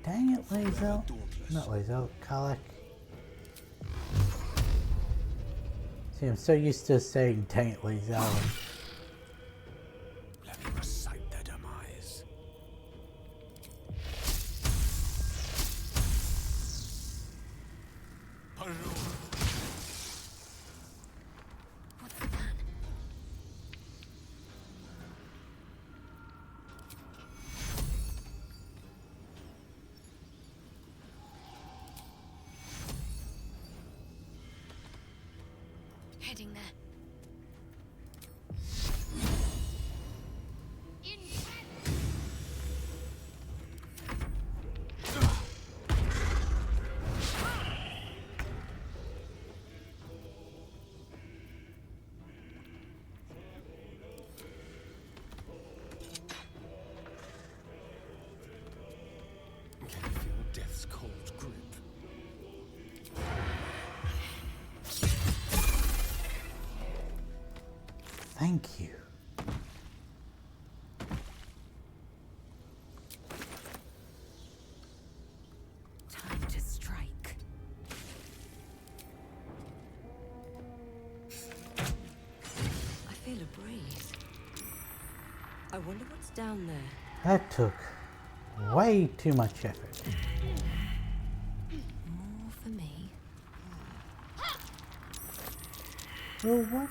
dang it, Lazel. Not Lazel, Karlach. See, I'm so used to saying dang it, Lazel.
Let me recite their demise.
What's the plan?
Heading there.
Can you feel death's cold grip?
Thank you.
Time to strike. I feel a breeze.
I wonder what's down there.
That took way too much effort.
More for me.
Well, what?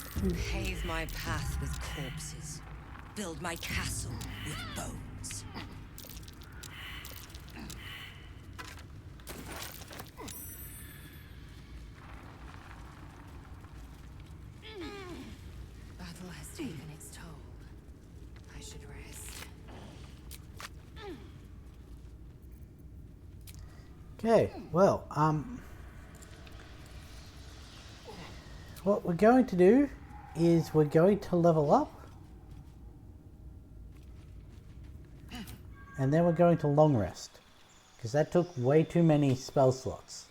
Pave my path with corpses. Build my castle with bones.
Battle has taken its toll. I should rest.
Okay, well, what we're going to do is we're going to level up. And then we're going to long rest. Because that took way too many spell slots.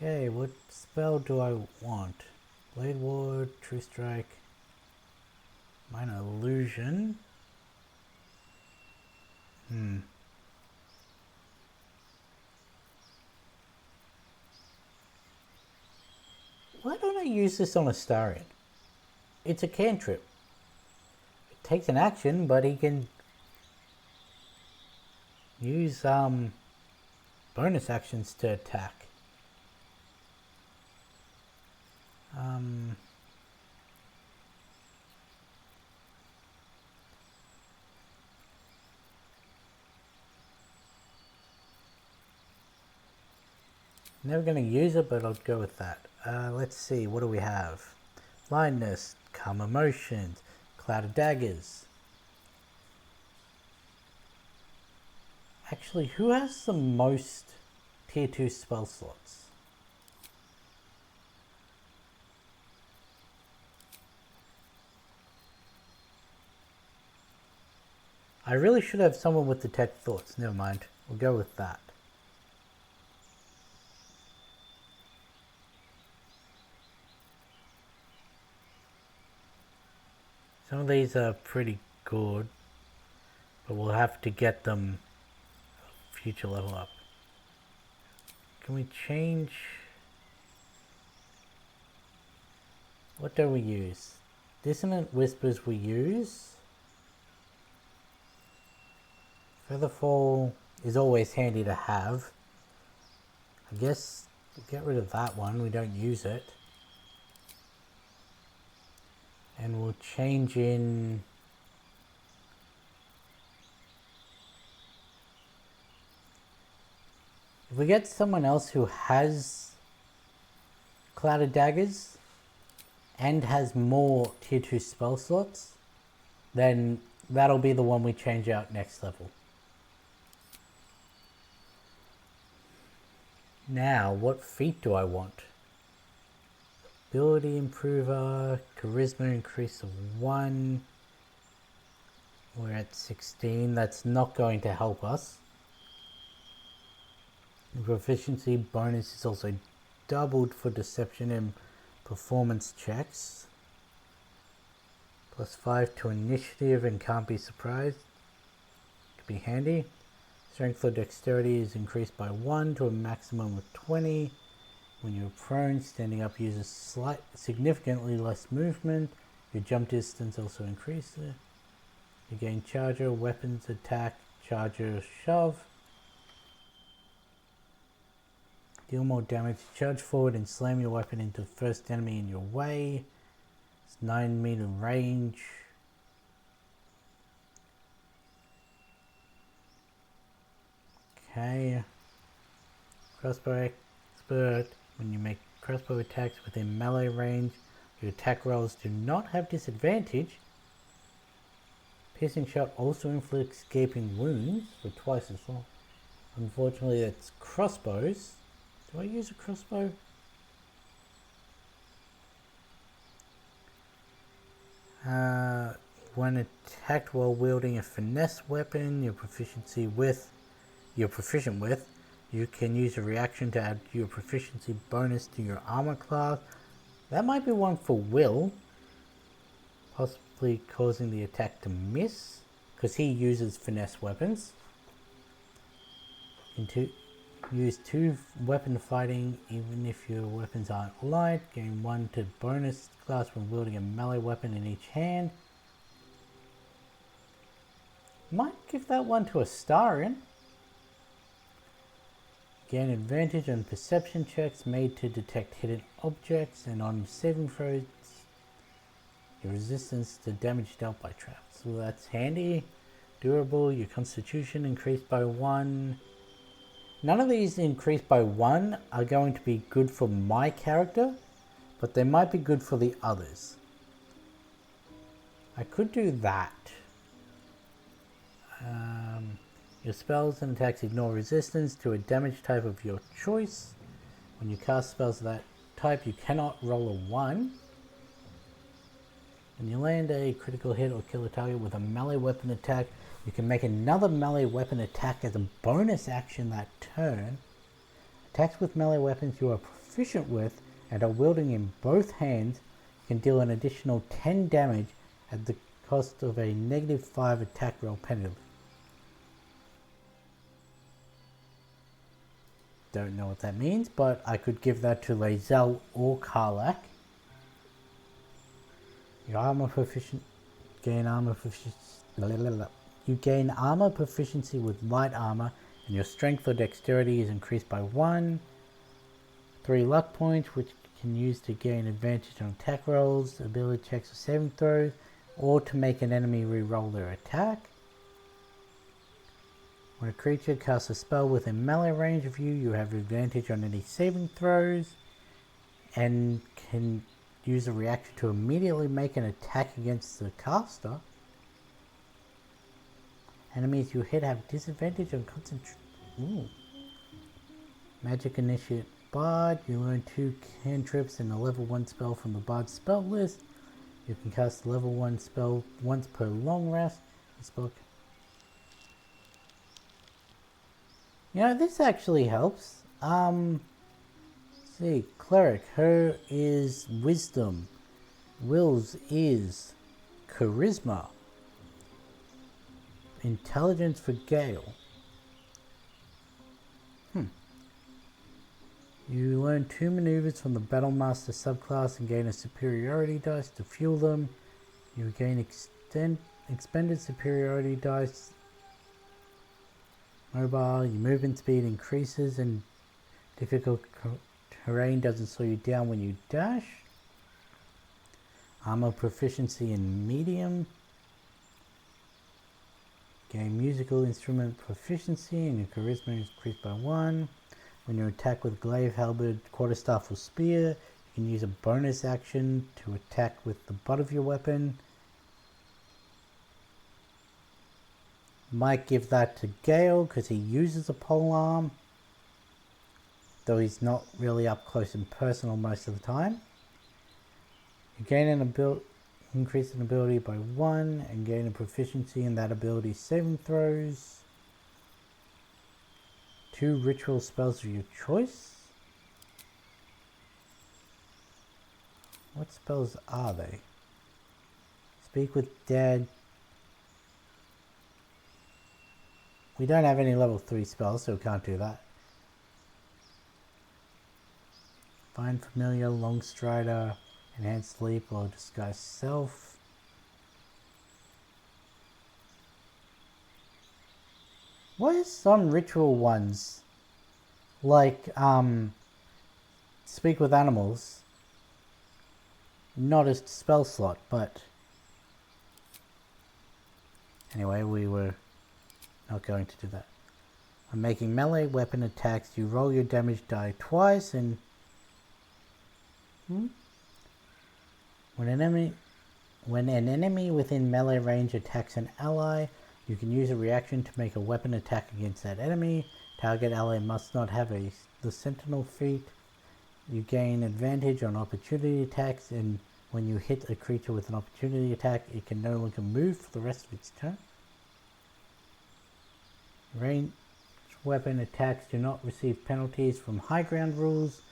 Okay, what spell do I want? Blade Ward, True Strike, Minor Illusion. Why don't I use this on Astarion? It's a cantrip. It takes an action, but he can use bonus actions to attack. Never going to use it, but I'll go with that. Let's see, what do we have? Blindness, Calm Emotions, Cloud of Daggers. Actually, who has the most tier 2 spell slots? I really should have someone with Detect Thoughts. Never mind. We'll go with that. Some of these are pretty good, but we'll have to get them future level up. Can we change? What do we use? Dissonant Whispers we use. Featherfall is always handy to have. I guess we'll get rid of that one, we don't use it. And we'll change in if we get someone else who has Cloud of Daggers and has more tier 2 spell slots, then that'll be the one we change out next level. Now, what feat do I want? Ability Improver, Charisma increase of 1. We're at 16, that's not going to help us. Proficiency bonus is also doubled for Deception and Performance checks. +5 to Initiative and Can't Be Surprised. Could be handy. Strength or Dexterity is increased by 1 to a maximum of 20. When you're prone, standing up uses significantly less movement. Your jump distance also increases. You gain Charger, Weapons, Attack, Charger, Shove. Deal more damage. Charge forward and slam your weapon into the first enemy in your way. It's 9-meter range. Okay. Crossbow Expert. When you make crossbow attacks within melee range, your attack rolls do not have disadvantage. Piercing shot also inflicts gaping wounds for twice as long. Unfortunately, it's crossbows. Do I use a crossbow? When attacked while wielding a finesse weapon you're proficient with, you can use a reaction to add your proficiency bonus to your armor class. That might be one for Will, possibly causing the attack to miss. because he uses finesse weapons. Use 2 weapon fighting even if your weapons aren't light. Gain 1 to bonus class when wielding a melee weapon in each hand. Might give that one to a Starian. Gain advantage on perception checks made to detect hidden objects and on saving throws. Your resistance to damage dealt by traps. So that's handy. Durable. Your constitution increased by 1. None of these increased by 1 are going to be good for my character, but they might be good for the others. I could do that. Your spells and attacks ignore resistance to a damage type of your choice. When you cast spells of that type, you cannot roll a 1. When you land a critical hit or kill a target with a melee weapon attack, you can make another melee weapon attack as a bonus action that turn. Attacks with melee weapons you are proficient with and are wielding in both hands can deal an additional 10 damage at the cost of a -5 attack roll penalty. Don't know what that means, but I could give that to Lae'zel or Karlach. Your armor proficiency gain armor proficiency. You gain armor proficiency with light armor, and your strength or dexterity is increased by 1. 3 luck points, which you can use to gain advantage on attack rolls, ability checks, or saving throws, or to make an enemy re-roll their attack. When a creature casts a spell within melee range of you, you have advantage on any saving throws, and can use a reaction to immediately make an attack against the caster. Enemies you hit have disadvantage on concentration. Magic Initiate Bard. You learn 2 cantrips and a level 1 spell from the Bard's spell list. You can cast a level 1 spell once per long rest. You know, this actually helps. Let's see, Cleric. Her is Wisdom. Will's is Charisma. Intelligence for Gale. You learn 2 maneuvers from the Battlemaster subclass and gain a superiority dice to fuel them. You gain expended superiority dice. Mobile, your movement speed increases and difficult terrain doesn't slow you down when you dash. Armor proficiency in medium. Gain musical instrument proficiency and your charisma is increased by 1. When you attack with glaive, halberd, quarterstaff or spear, you can use a bonus action to attack with the butt of your weapon. Might give that to Gale because he uses a polearm, though he's not really up close and personal most of the time. You gain an increase in ability by 1 and gain a proficiency in that ability's saving throws. 2 ritual spells of your choice. What spells are they? Speak with Dead. We don't have any level 3 spells, so we can't do that. Find Familiar, Long Strider, Enhanced Sleep, or Disguise Self. What are some ritual ones? Like, Speak with Animals. Not a spell slot, but... Anyway, we were not going to do that. I'm making melee weapon attacks. You roll your damage die twice and... When an enemy within melee range attacks an ally, you can use a reaction to make a weapon attack against that enemy. Target ally must not have the Sentinel feat. You gain advantage on opportunity attacks, and when you hit a creature with an opportunity attack, it can no longer move for the rest of its turn. Ranged weapon attacks do not receive penalties from high ground rules.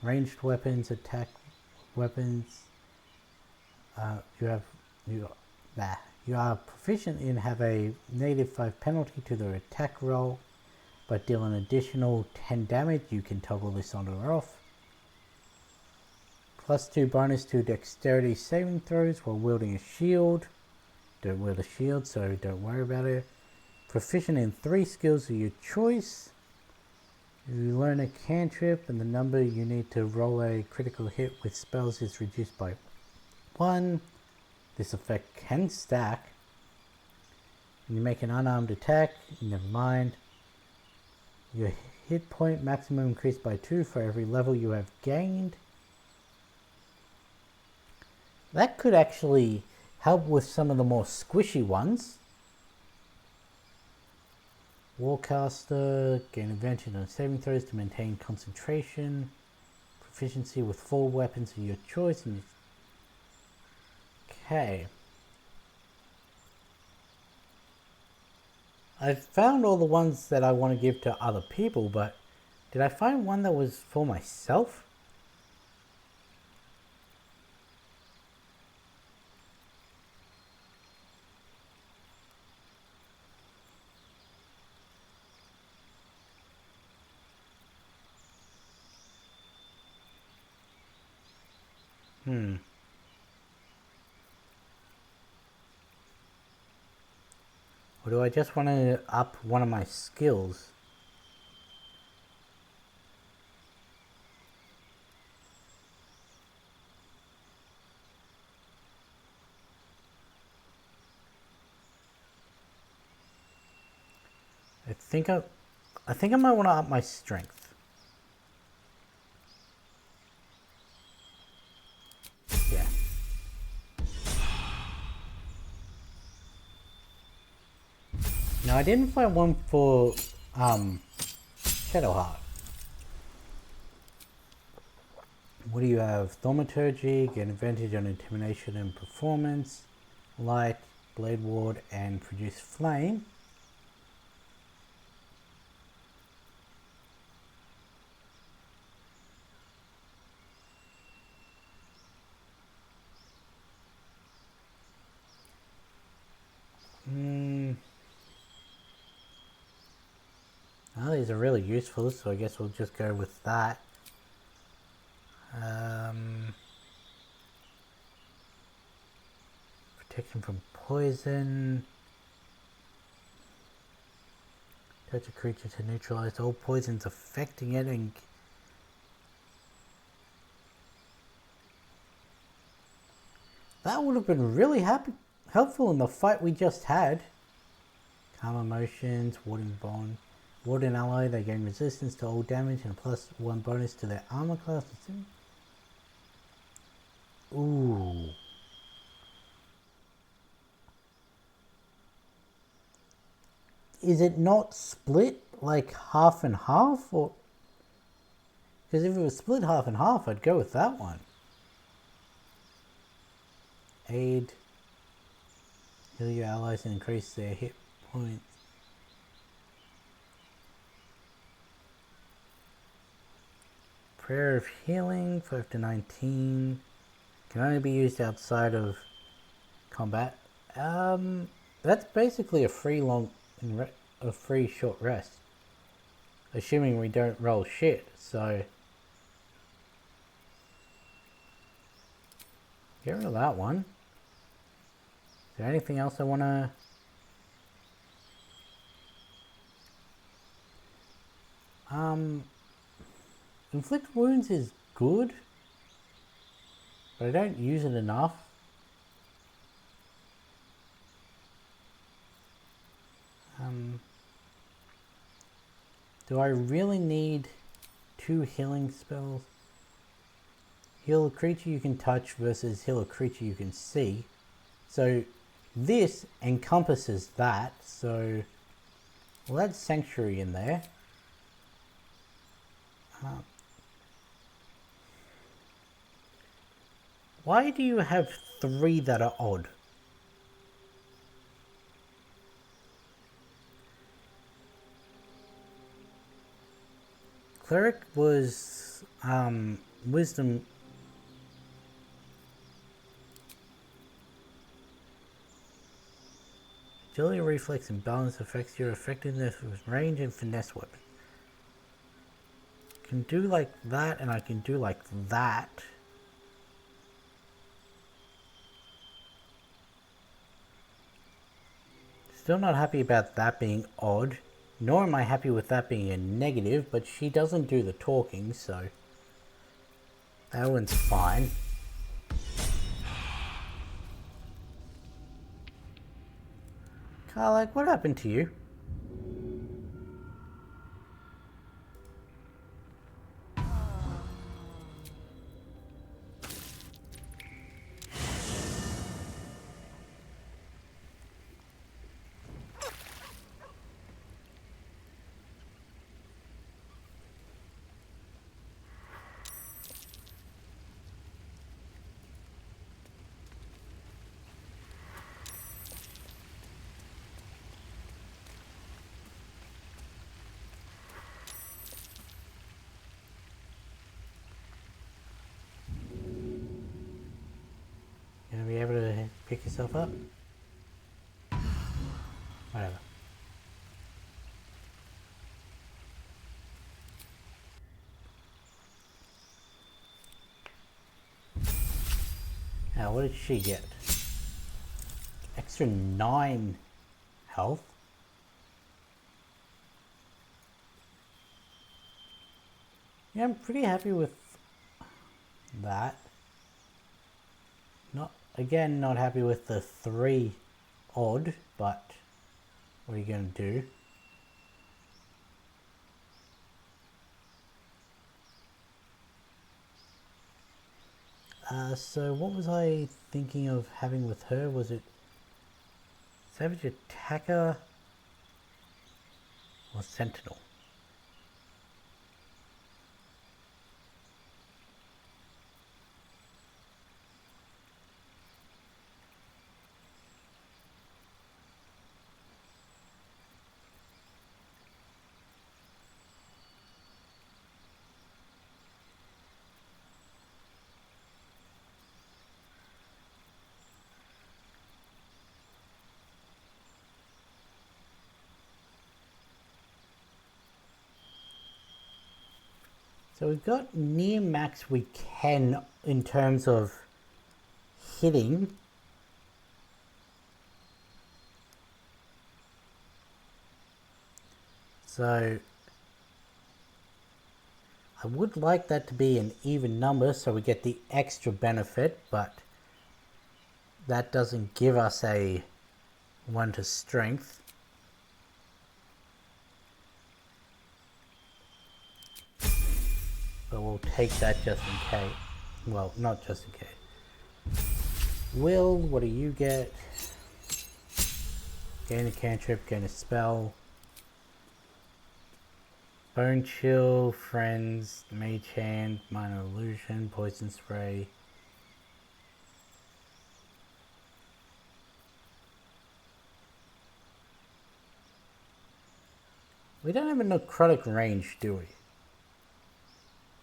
Ranged weapons attack weapons. You are proficient in have a -5 penalty to their attack roll, but deal an additional 10 damage. You can toggle this on or off. +2 bonus to dexterity saving throws while wielding a shield. Don't wield a shield, so don't worry about it. Proficient in 3 skills of your choice. You learn a cantrip and the number you need to roll a critical hit with spells is reduced by 1. This effect can stack. When you make an unarmed attack, never mind. Your hit point maximum increased by 2 for every level you have gained. That could actually help with some of the more squishy ones. Warcaster, gain advantage on saving throws to maintain concentration. Proficiency with 4 weapons of your choice. Okay. I've found all the ones that I want to give to other people, but did I find one that was for myself? Or do I just want to up one of my skills? I think I might want to up my strength. Yeah. Now I didn't find one for Shadowheart. What do you have? Thaumaturgy, get advantage on intimidation and performance, light, blade ward, and produce flame. Oh, these are really useful, so I guess we'll just go with that. Protection from poison. Touch a creature to neutralize all poisons affecting it and that would have been really helpful in the fight we just had. Calm emotions, warding bond. Ward an ally, they gain resistance to all damage and a +1 bonus to their armor class. Ooh. Is it not split like half and half? Or because if it was split half and half, I'd go with that one. Aid. Heal your allies and increase their hit points. Prayer of Healing, 5 to 19. Can only be used outside of combat. That's basically a free short rest. Assuming we don't roll shit, so get rid of that one. Is there anything else I wanna? Inflict wounds is good, but I don't use it enough. Do I really need 2 healing spells? Heal a creature you can touch versus heal a creature you can see. So this encompasses that, so we'll add Sanctuary in there. Why do you have 3 that are odd? Cleric was wisdom. Agility, reflex, and balance affects your effectiveness with range and finesse weapons. I can do like that, and I can do like that. Still not happy about that being odd, nor am I happy with that being a negative, but she doesn't do the talking, so that one's fine. Karlach, what happened to you? Gonna be able to pick yourself up? Whatever. Now, what did she get? Extra 9 health. Yeah, I'm pretty happy with that. Again, not happy with the 3 odd, but what are you going to do? So what was I thinking of having with her? Was it Savage Attacker or Sentinel? So we've got near max we can in terms of hitting. So I would like that to be an even number so we get the extra benefit, but that doesn't give us a 1 to strength. But we'll take that just in case. Well, not just in case. Will, what do you get? Gain a cantrip, gain a spell. Bone Chill, Friends, Mage Hand, Minor Illusion, Poison Spray. We don't have a necrotic range, do we?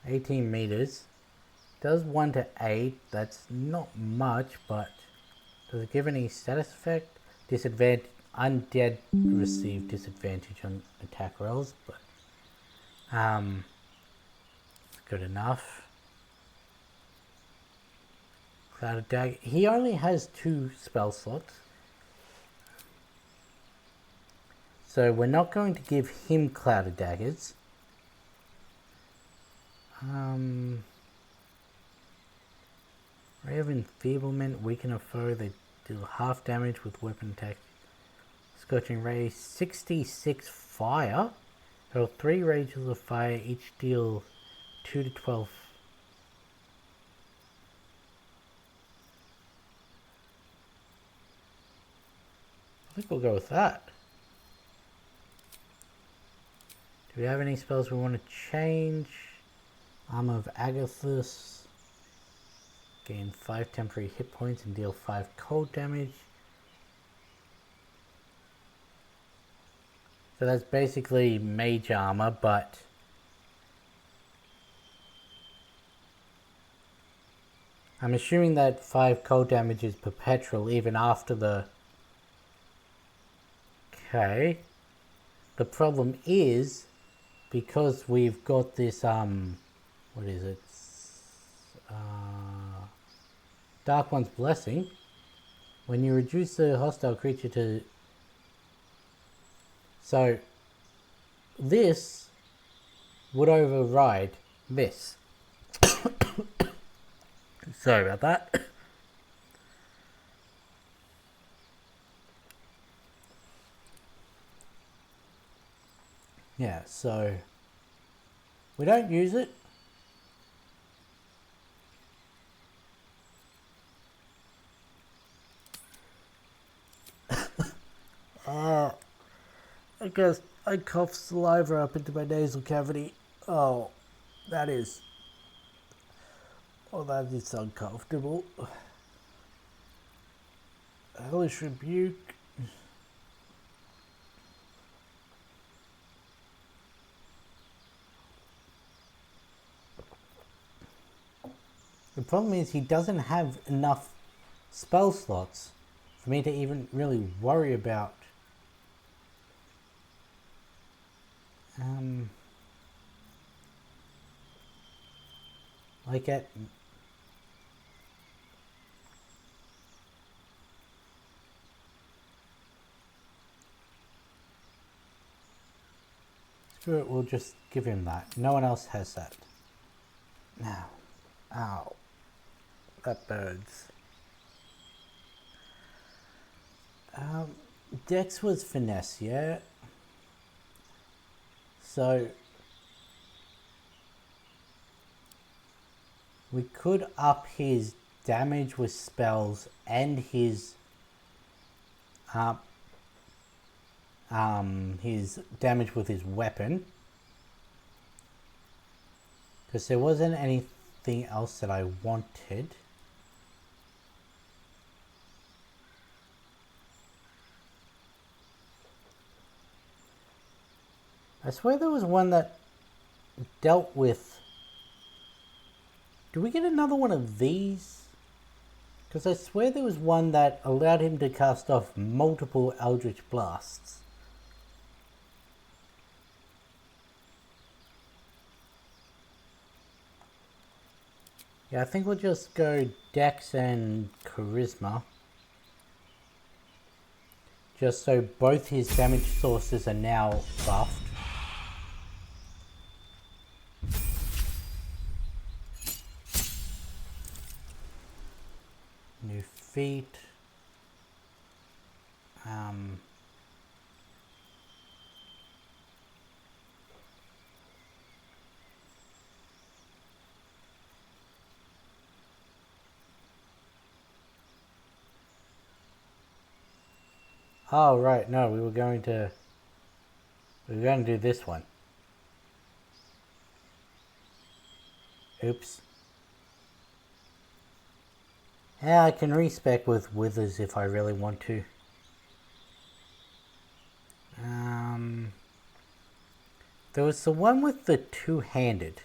18 meters. Does 1 to 8. That's not much, but does it give any status effect? Disadvantage. Undead receive disadvantage on attack rolls, but it's good enough. Cloud of Dagger. He only has 2 spell slots. So we're not going to give him Cloud of Daggers. Ray of Enfeeblement, weaken a foe, they deal half damage with weapon attack. Scorching Ray, 66 fire. Hurl 3 rages of fire, each deal 2 to 12. I think we'll go with that. Do we have any spells we want to change? Armor of Agathis. Gain 5 temporary hit points and deal 5 cold damage. So that's basically mage armor, but I'm assuming that 5 cold damage is perpetual even after the Okay. The problem is, because we've got this, what is it? Dark One's Blessing. When you reduce the hostile creature to... So, this would override this. Sorry about that. Yeah, so we don't use it. I guess I coughed saliva up into my nasal cavity. Oh, that is uncomfortable. Hellish Rebuke. The problem is he doesn't have enough spell slots for me to even really worry about. Like at... Screw it, we'll just give him that. No one else has that. Now. Ow. That burns. Dex was finesse, yeah? So... we could up his damage with spells and his damage with his weapon, because there wasn't anything else that I wanted. I swear there was one that dealt with... Do we get another one of these? Because I swear there was one that allowed him to cast off multiple Eldritch Blasts. Yeah, I think we'll just go Dex and Charisma. Just so both his damage sources are now buffed. New feat. Oh right, no, we were going to do this one. Oops. Yeah, I can respec with withers if I really want to. There was the one with the two-handed.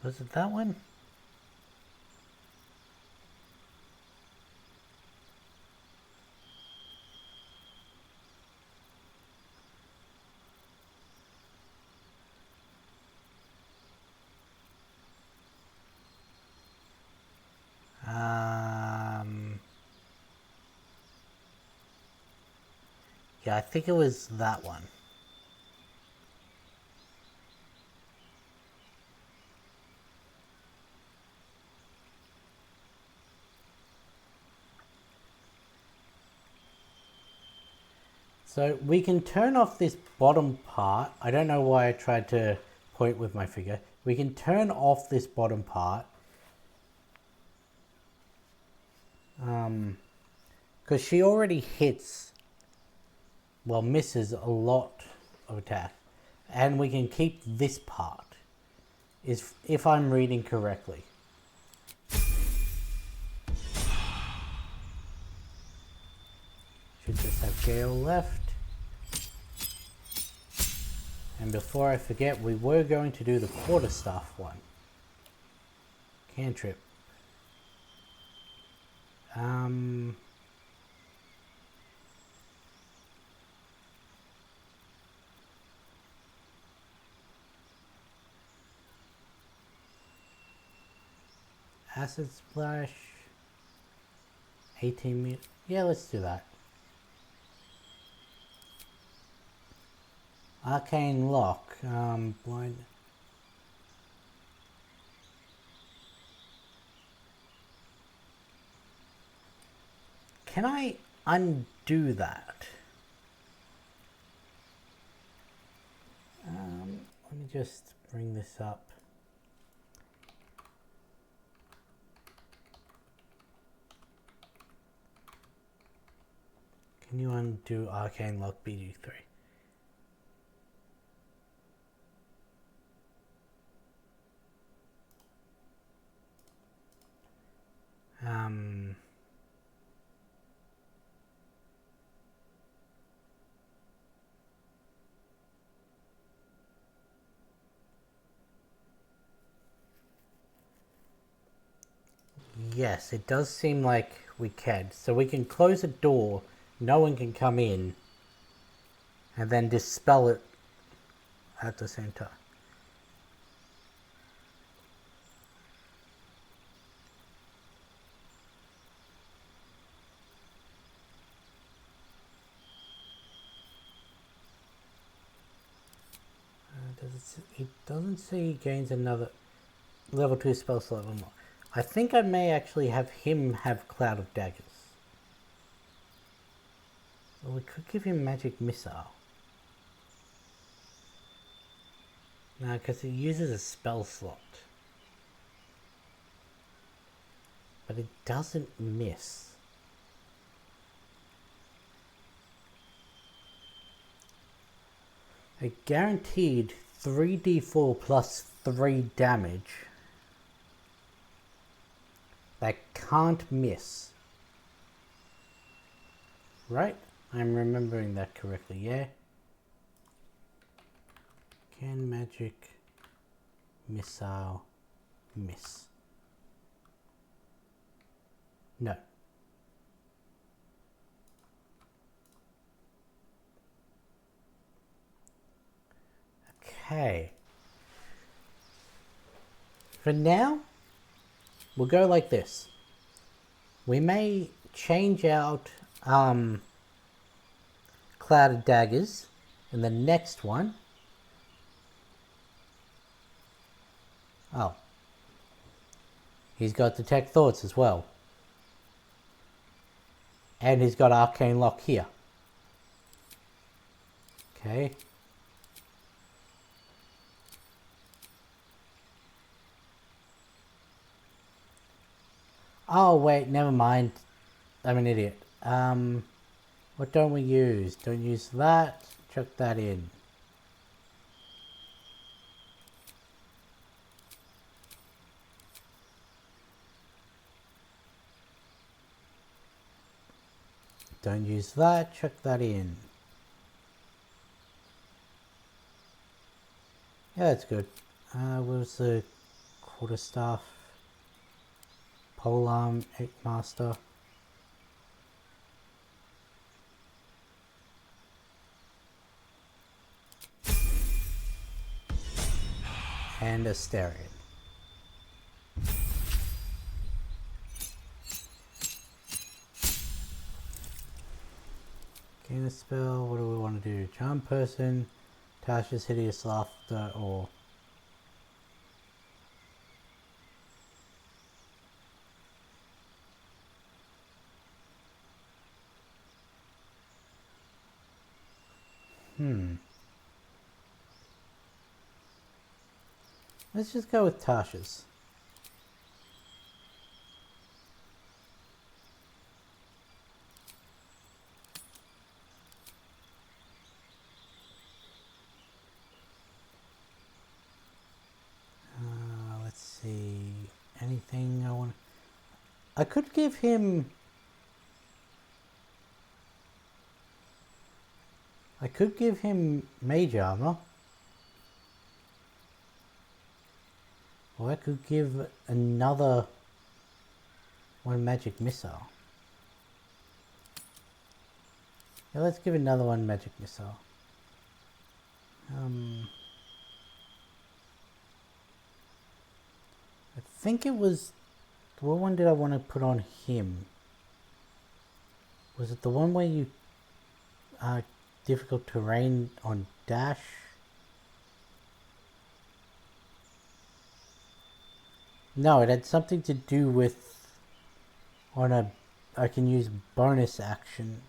Was it that one? Yeah, I think it was that one. So we can turn off this bottom part. I don't know why I tried to point with my finger. We can turn off this bottom part. Because she already hits, well, misses a lot of attack. And we can keep this part, if I'm reading correctly. We just have Gale left. And before I forget, we were going to do the quarterstaff one. Cantrip. Acid splash. 18 meters. Yeah, let's do that. Arcane lock. Blind. Can I undo that? Let me just bring this up. Can you undo Arcane Lock BD3? Yes, it does seem like we can. So we can close a door, no one can come in, and then dispel it at the same time. It doesn't say he gains another level 2 spell slot or more. I think I may actually have him have Cloud of Daggers. Well, we could give him Magic Missile. No, because it uses a spell slot. But it doesn't miss. A guaranteed 3d4 plus 3 damage. That can't miss. Right? I'm remembering that correctly, yeah? Can Magic Missile miss? No. Okay. For now, we'll go like this. We may change out Cloud of Daggers in the next one. Oh. He's got Detect Thoughts as well. And he's got Arcane Lock here. Okay. Oh wait, never mind. I'm an idiot. What don't we use? Don't use that. Chuck that in. Don't use that. Chuck that in. Yeah, that's good. What was the quarterstaff? Polearm, Eight Master. And Asterion. Gain a spell, what do we want to do? Charm Person, Tasha's Hideous Laughter, or... Let's just go with Tasha's. Let's see. Anything I want... I could give him... I could give him mage armor. Or I could give another one magic missile. Yeah, let's give another one magic missile. I think it was... What one did I want to put on him? Was it the one where you... difficult terrain on dash? No, it had something to do with... On a... I can use bonus action.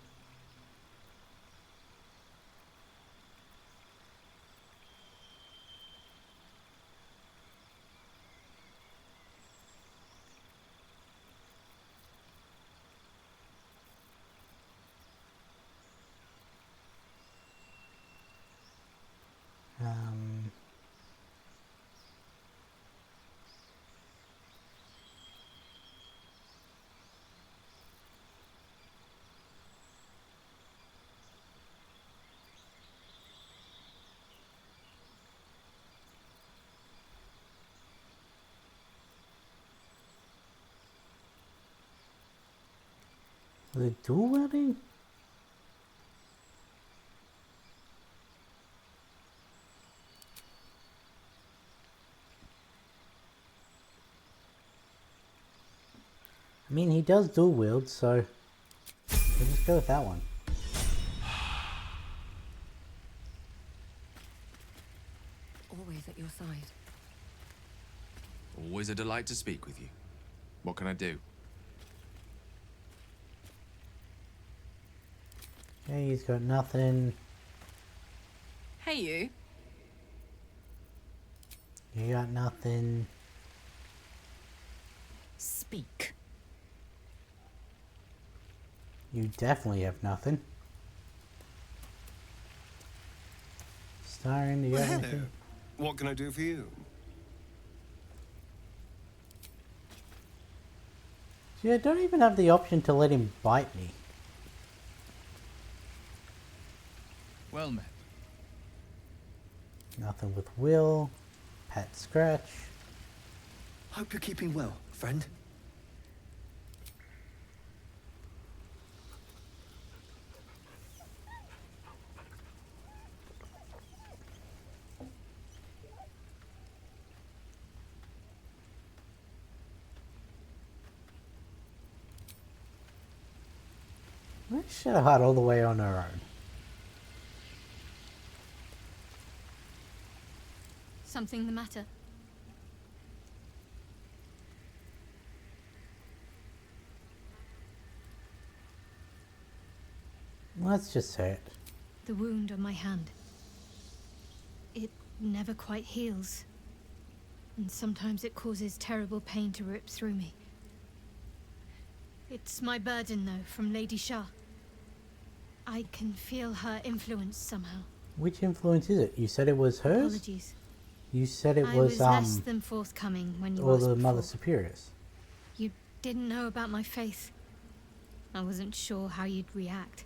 Was it dual wielding? I mean, he does dual wield, so we'll just go with that one.
Always at your side.
Always a delight to speak with you. What can I do?
Okay, he's got nothing.
Hey, you.
You got nothing.
Speak.
You definitely have nothing. Starring, do you have anything?
What can I do for you?
See, I don't even have the option to let him bite me.
Well met.
Nothing with will. Pat scratch.
Hope you're keeping well, friend.
Let's Shadowheart all the way on her own.
Something the matter?
Let's just say it.
The wound on my hand. It never quite heals. And sometimes it causes terrible pain to rip through me. It's my burden, though, from Lady Shah. I can feel her influence somehow.
Which influence is it? You said it was hers?
Apologies.
You said it
I
was
less than forthcoming when you
or
asked
the
before.
Mother Superiors.
You didn't know about my faith. I wasn't sure how you'd react.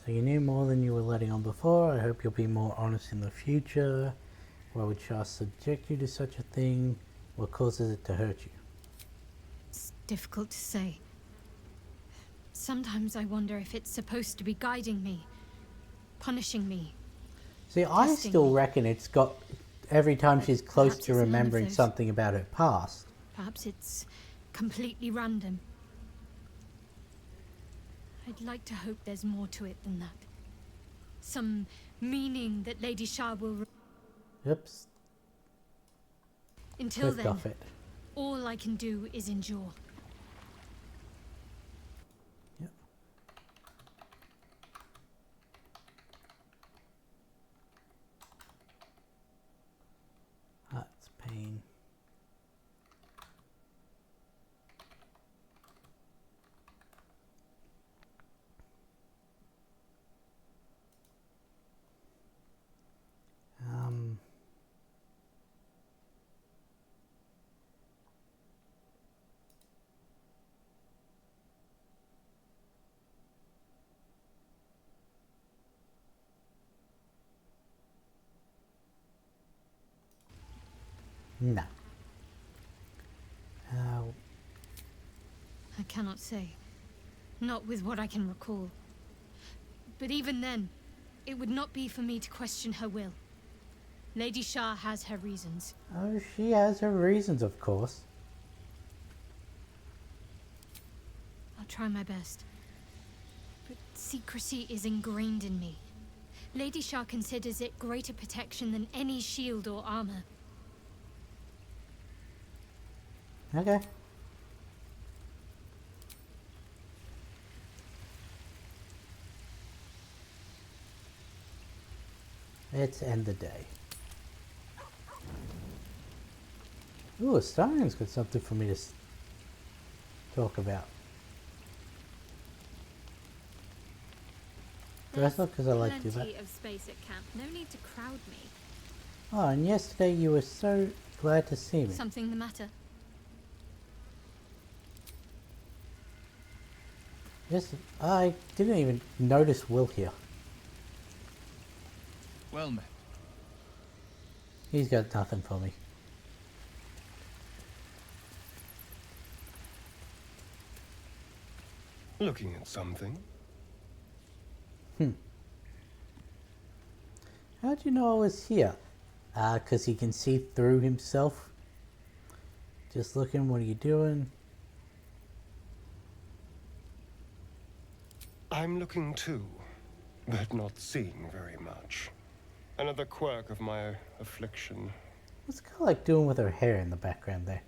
So you knew more than you were letting on before. I hope you'll be more honest in the future. Why would Shah subject you to such a thing? What causes it to hurt you?
It's difficult to say. Sometimes I wonder if it's supposed to be guiding me, punishing me.
See, I
Testing
still
me.
reckon it's got every time she's close
Perhaps
to
it's none of
remembering
those.
something about her past.
Perhaps it's completely random. I'd like to hope there's more to it than that. Some meaning that Lady Shah will...
Oops.
Until
Clicked
then,
off it.
all I can do is endure.
Yep. That's pain. No.
I cannot say. Not with what I can recall. But even then, it would not be for me to question her will. Lady Shah has her reasons.
Oh, she has her reasons, of course.
I'll try my best. But secrecy is ingrained in me. Lady Shah considers it greater protection than any shield or armor.
Okay. Let's end the day. Ooh, Starion's got something for me to talk about. Dress up because I like to do that.
Plenty of space at camp. No need to crowd me.
Oh, and yesterday you were so glad to see me.
Something the matter?
Yes, I didn't even notice Will here.
Well met.
He's got nothing for me.
Looking at something?
How'd you know I was here? 'Cause he can see through himself. Just looking, what are you doing?
I'm looking too, but not seeing very much. Another quirk of my affliction.
What's kind of like doing with her hair in the background there?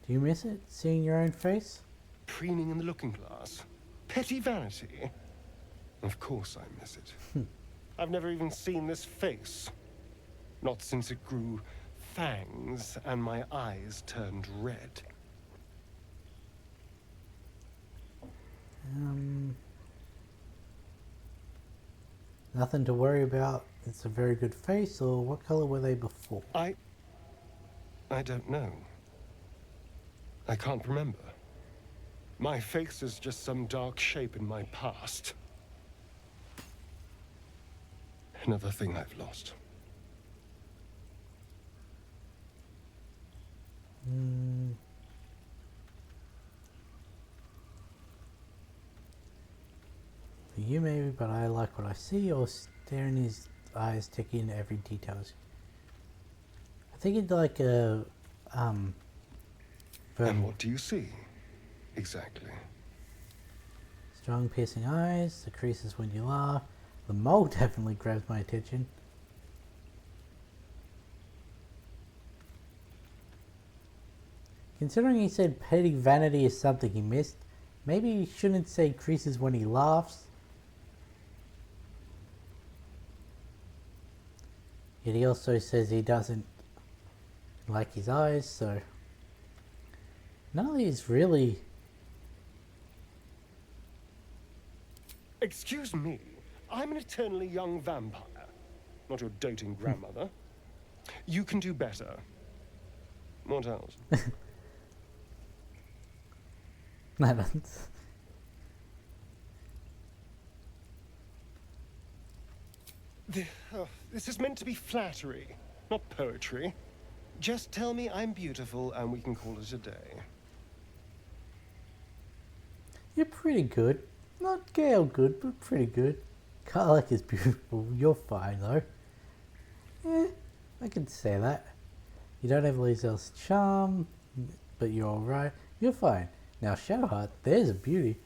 Do you miss it, seeing your own face?
Preening in the looking glass. Petty vanity. Of course I miss it. I've never even seen this face. Not since it grew fangs and my eyes turned red.
Nothing to worry about. It's a very good face, or what color were they before?
I don't know. I can't remember. My face is just some dark shape in my past. Another thing I've lost.
For you maybe, but I like what I see, or staring his eyes, taking in every details. I think it's like a
And what do you see? Exactly.
Strong piercing eyes, the creases when you laugh. The mole definitely grabs my attention. Considering he said petty vanity is something he missed, maybe he shouldn't say creases when he laughs. Yet he also says he doesn't like his eyes, so none of these really.
Excuse me, I'm an eternally young vampire, not your doting grandmother. You can do better. What else? This is meant to be flattery, not poetry. Just tell me I'm beautiful and we can call it a day.
You're pretty good. Not Gale good, but pretty good. Karlach is beautiful. You're fine though. Yeah, I can say that. You don't have Lizel's charm, but you're alright. You're fine. Now Shadowheart, there's a beauty.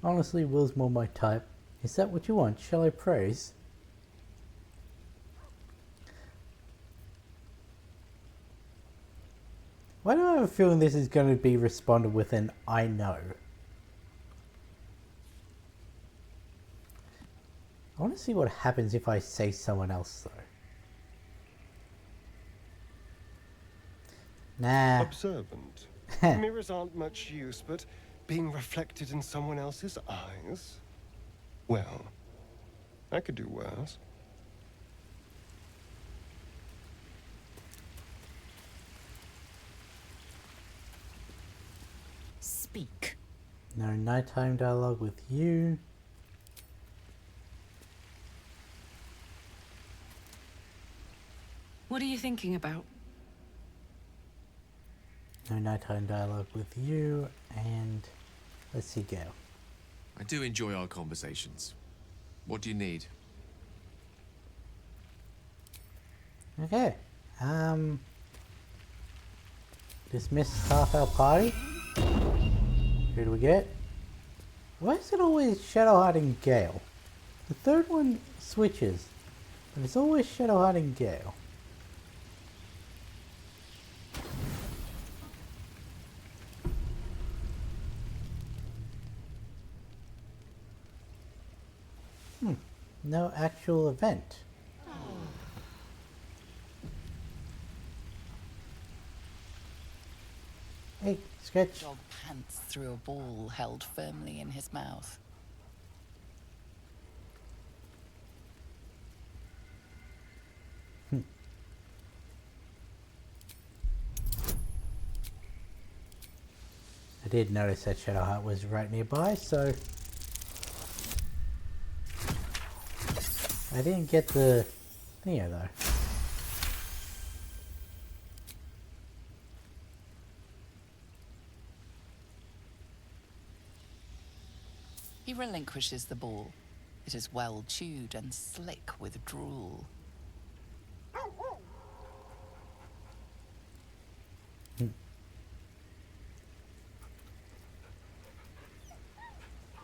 Honestly, Will's more my type. Is that what you want? Shall I praise? Why do I have a feeling this is going to be responded with an I know? I want to see what happens if I say someone else though. Nah.
Observant. Mirrors aren't much use, but being reflected in someone else's eyes? Well, I could do worse.
Speak.
No nighttime dialogue with you.
you thinking about?
No nighttime dialogue with you, and let's see, Gale.
I do enjoy our conversations. What do you need?
Okay. Dismiss half our party. Who do we get? Why is it always Shadow hiding Gale? The third one switches, but it's always Shadow hiding Gale. No actual event. Hey, Sketch.
Dog pants through a ball held firmly in his mouth.
I did notice that Shadowheart was right nearby, so I didn't get the thingo though.
He relinquishes the ball. It is well chewed and slick with drool.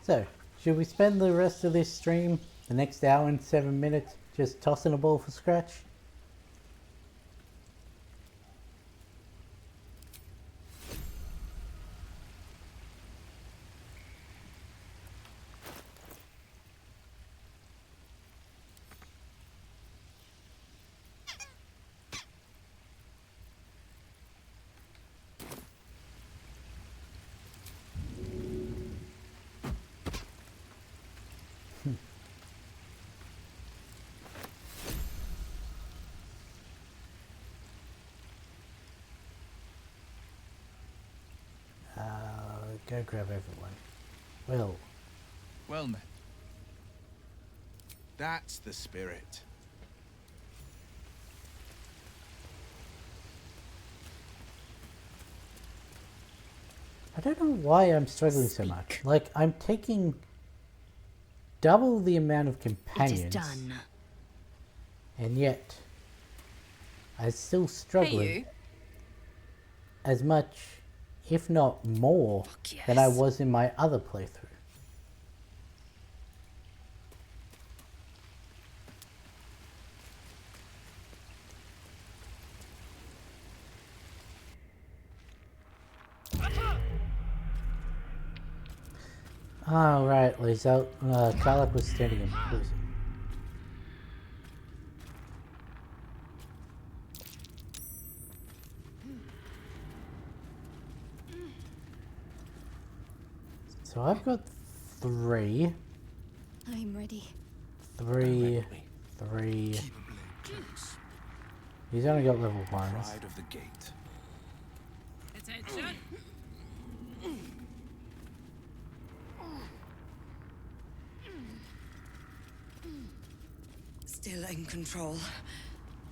So, should we spend the rest of this stream, the next hour and 7 minutes, just tossing a ball for Scratch? Go grab everyone. Well.
Well met. That's the spirit.
I don't know why I'm struggling so much. Like, I'm taking double the amount of companions.
It is done.
And yet, I'm still struggling as much, if not more, than I was in my other playthrough. Oh, right, Lisa. Karlach was standing in prison. So I've got 3.
I'm ready.
3. He's only got level 1.
Pride of the gate.
Attention!
Still in control.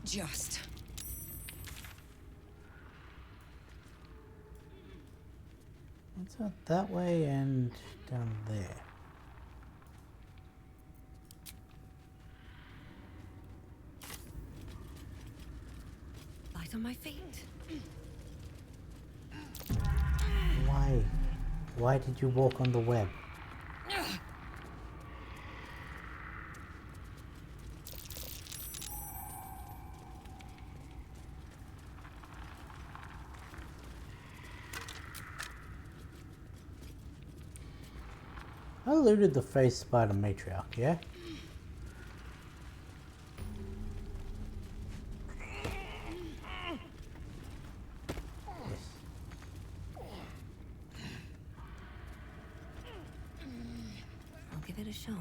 Just.
It's out that way and down there.
Light on my feet.
Why? Why did you walk on the web? I looted the face spider matriarch, yeah?
I'll give it a shot.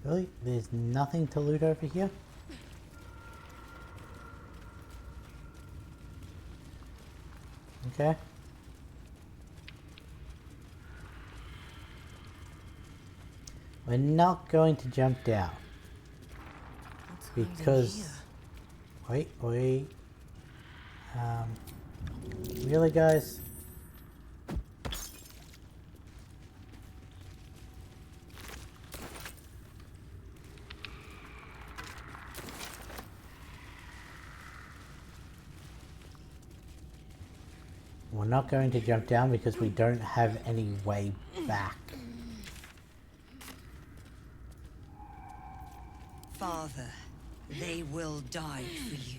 Really? There's nothing to loot over here? Okay. We're not going to jump down. Because... Wait. Really, guys? We're not going to jump down because we don't have any way back.
Father, they will die for you.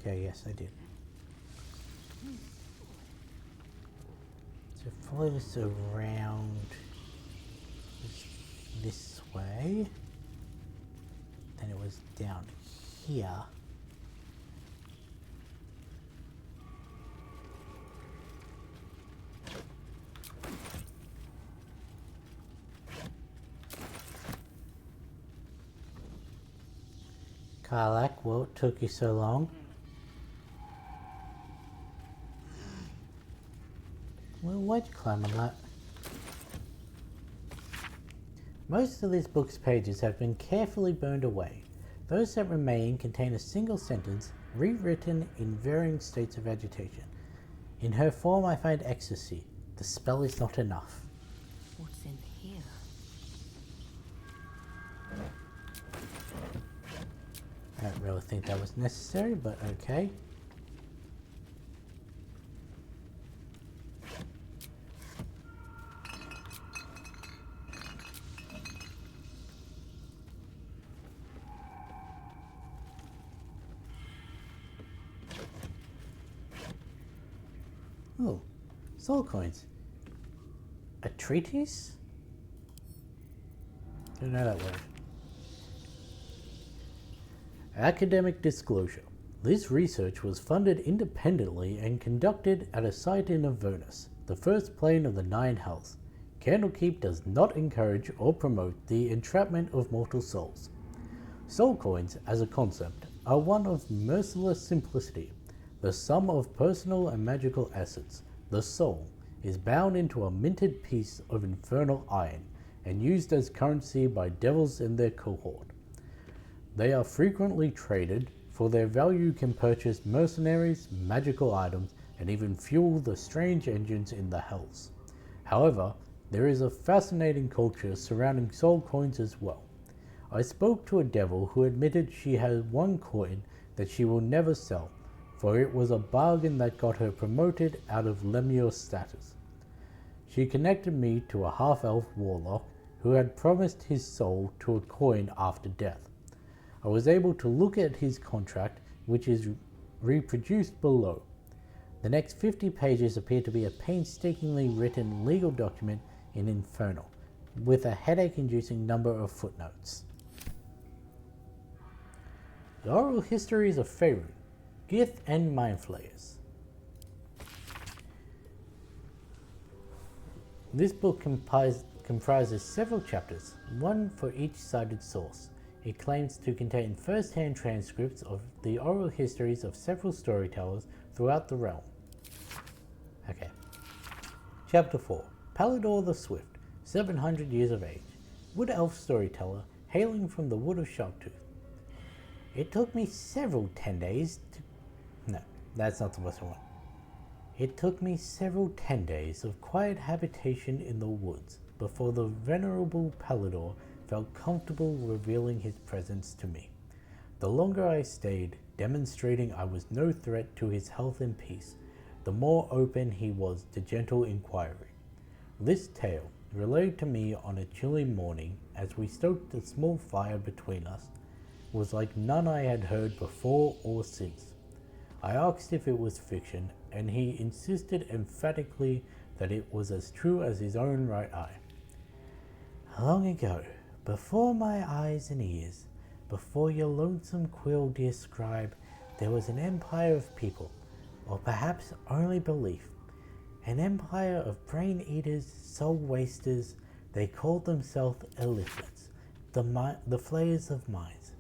Okay, yes, I did. So follow this around this way. Then it was down here. Karlak, what took you so long? Well, why'd you climb on that? Most of this book's pages have been carefully burned away. Those that remain contain a single sentence, rewritten in varying states of agitation. In her form I find ecstasy. The spell is not enough.
What's in here?
I don't really think that was necessary, but okay. Oh, soul coins. A treatise? Don't know that word. Academic disclosure. This research was funded independently and conducted at a site in Avernus, the first plane of the Nine Hells. Candlekeep does not encourage or promote the entrapment of mortal souls. Soul coins, as a concept, are one of merciless simplicity. The sum of personal and magical assets, the soul, is bound into a minted piece of infernal iron and used as currency by devils in their cohort. They are frequently traded, for their value can purchase mercenaries, magical items, and even fuel the strange engines in the hells. However, there is a fascinating culture surrounding soul coins as well. I spoke to a devil who admitted she had one coin that she will never sell, for it was a bargain that got her promoted out of Lemure status. She connected me to a half-elf warlock who had promised his soul to a coin after death. I was able to look at his contract, which is reproduced below. The next 50 pages appear to be a painstakingly written legal document in Infernal, with a headache-inducing number of footnotes. The oral histories of Faerun, Gith, and Mind Flayers. This book comprises several chapters, one for each cited source. It claims to contain first-hand transcripts of the oral histories of several storytellers throughout the realm. Okay. Chapter 4. Palador the Swift, 700 years of age. Wood elf storyteller, hailing from the wood of Sharktooth. It took me several 10 days to... No, that's not the Western one. It took me several 10 days of quiet habitation in the woods before the venerable Palador felt comfortable revealing his presence to me. The longer I stayed, demonstrating I was no threat to his health and peace, the more open he was to gentle inquiry. This tale, relayed to me on a chilly morning as we stoked a small fire between us, was like none I had heard before or since. I asked if it was fiction, and he insisted emphatically that it was as true as his own right eye. Long ago, before my eyes and ears, before your lonesome quill, dear scribe, there was an empire of people, or perhaps only belief, an empire of brain-eaters, soul-wasters. They called themselves Elithids, the flayers of minds.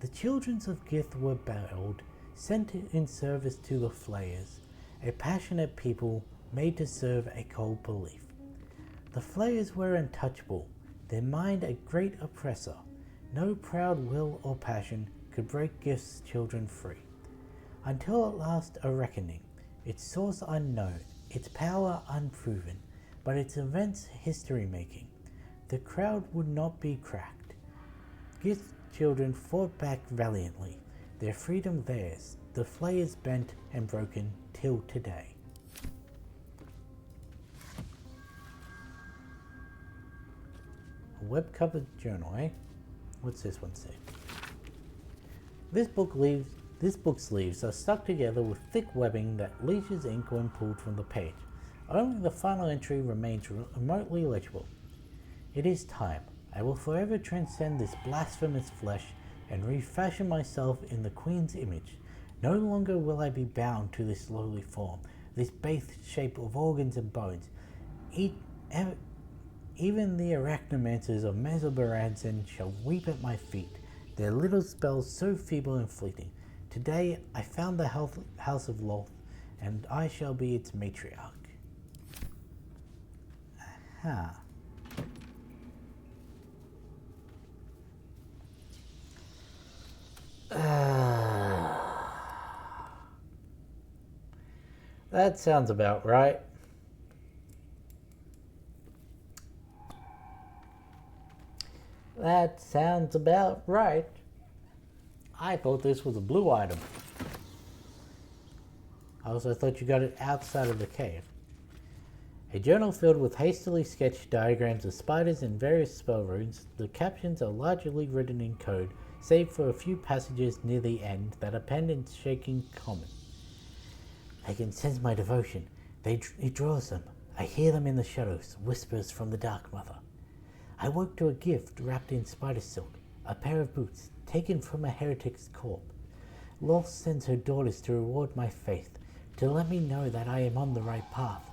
The children of Gith were bailed, sent in service to the Flayers, a passionate people made to serve a cold belief. The Flayers were untouchable, their mind a great oppressor. No proud will or passion could break Gith's children free. Until at last a reckoning, its source unknown, its power unproven, but its events history-making. The crowd would not be cracked. Gith's children fought back valiantly, their freedom theirs, the Flayers bent and broken till today. A web-covered journal, eh? What's this one say? This book's leaves are stuck together with thick webbing that leaches ink when pulled from the page. Only the final entry remains remotely legible. It is time. I will forever transcend this blasphemous flesh and refashion myself in the Queen's image. No longer will I be bound to this lowly form, this base shape of organs and bones. Even the arachnomancers of Mesobaranzan shall weep at my feet, their little spells so feeble and fleeting. Today I found the house of Loth, and I shall be its matriarch. Aha. That sounds about right. That sounds about right. I thought this was a blue item. I also thought you got it outside of the cave. A journal filled with hastily sketched diagrams of spiders and various spell runes. The captions are largely written in code, save for a few passages near the end that are penned in shaking common. I can sense my devotion. It draws them. I hear them in the shadows, whispers from the Dark Mother. I woke to a gift wrapped in spider silk, a pair of boots taken from a heretic's corpse. Loth sends her daughters to reward my faith, to let me know that I am on the right path.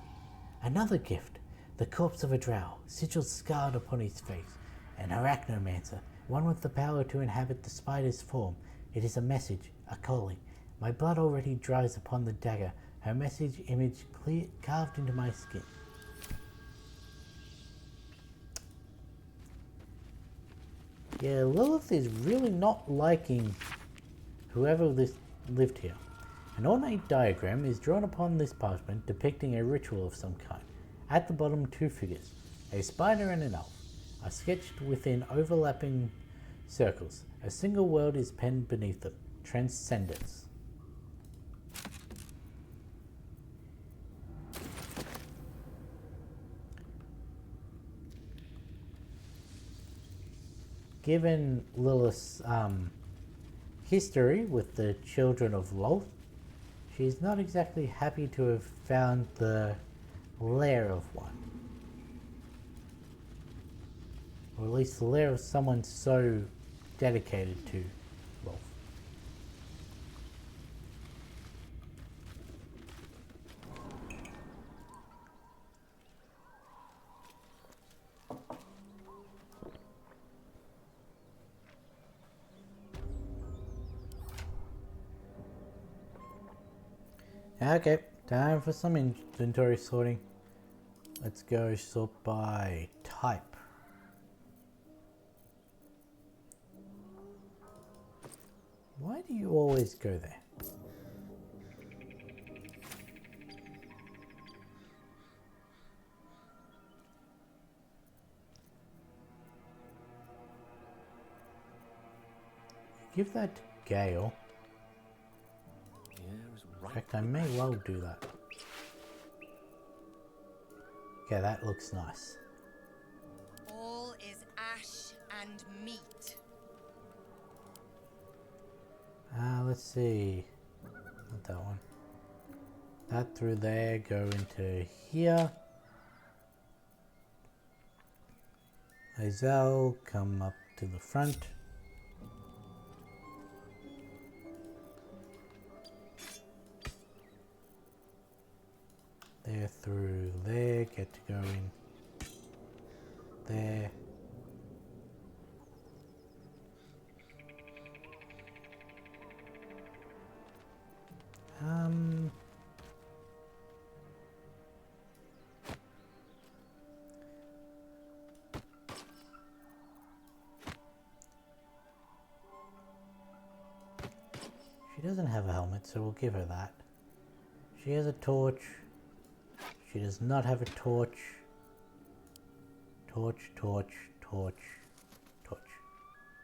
Another gift, the corpse of a drow, sigil scarred upon his face, an arachnomancer, one with the power to inhabit the spider's form. It is a message, a calling. My blood already dries upon the dagger, her message image carved into my skin. Yeah, Lilith is really not liking whoever lived here. An ornate diagram is drawn upon this parchment depicting a ritual of some kind. At the bottom, two figures, a spider and an elf, are sketched within overlapping circles. A single word is penned beneath them, transcendence. Given Lilith's history with the children of Loth, she's not exactly happy to have found the lair of one. Or at least the lair of someone so dedicated to Loth. Okay, time for some inventory sorting. Let's go sort by type. Why do you always go there? Give that to Gale. In fact, I may well do that. Okay, that looks nice.
All is ash and meat.
Let's see. Not that one. That through there, go into here. Hazel, come up to the front. There through there, get to go in there. She doesn't have a helmet, so we'll give her that. She has a torch. She does not have a torch. Torch, torch, torch, torch.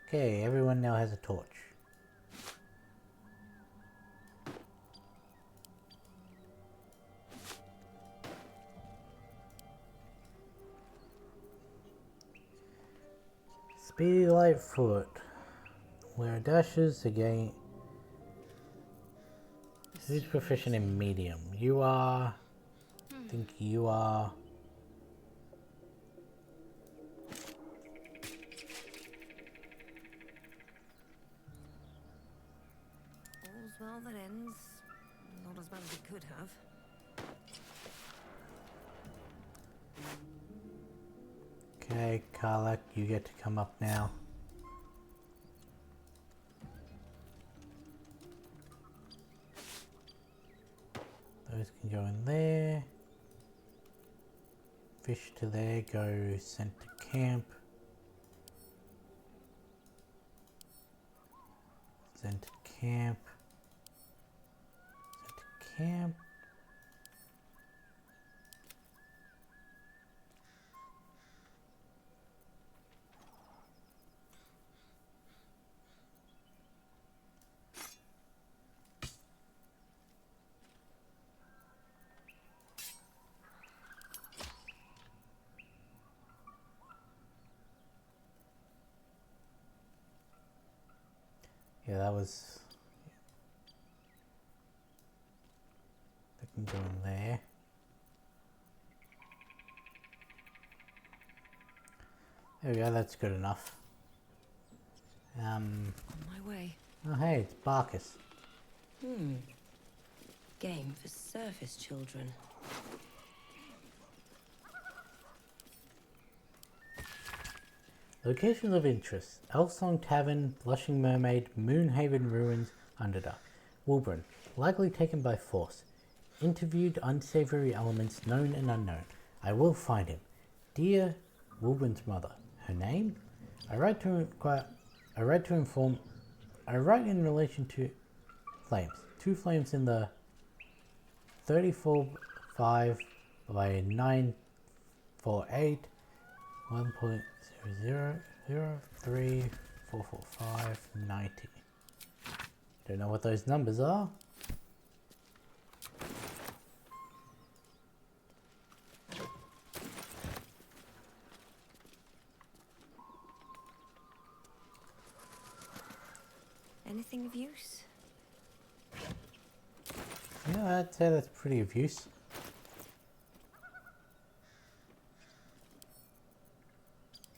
Okay, everyone now has a torch. Speedy Lightfoot. Where dashes again. Who's proficient in medium? You are. I think you are.
All's well that ends. Not as bad as it could have.
Okay, Karlak, you get to come up now. Those can go in there. Fish to there, go sent to camp. Sent to camp. Sent to camp. Yeah, that was... They can go in there. There we go, that's good enough.
On my way.
Oh hey, it's Barkus.
Game for surface children.
Locations of interest: Elfsong Tavern, Blushing Mermaid, Moonhaven Ruins, Underdark. Wilburn, likely taken by force. Interviewed unsavory elements known and unknown. I will find him. Dear Wilburn's mother. Her name? I write in relation to flames. 2 flames in the 34.5 by 948 1.000344590. Don't know what those numbers are.
Anything of use?
Yeah, I'd say that's pretty of use.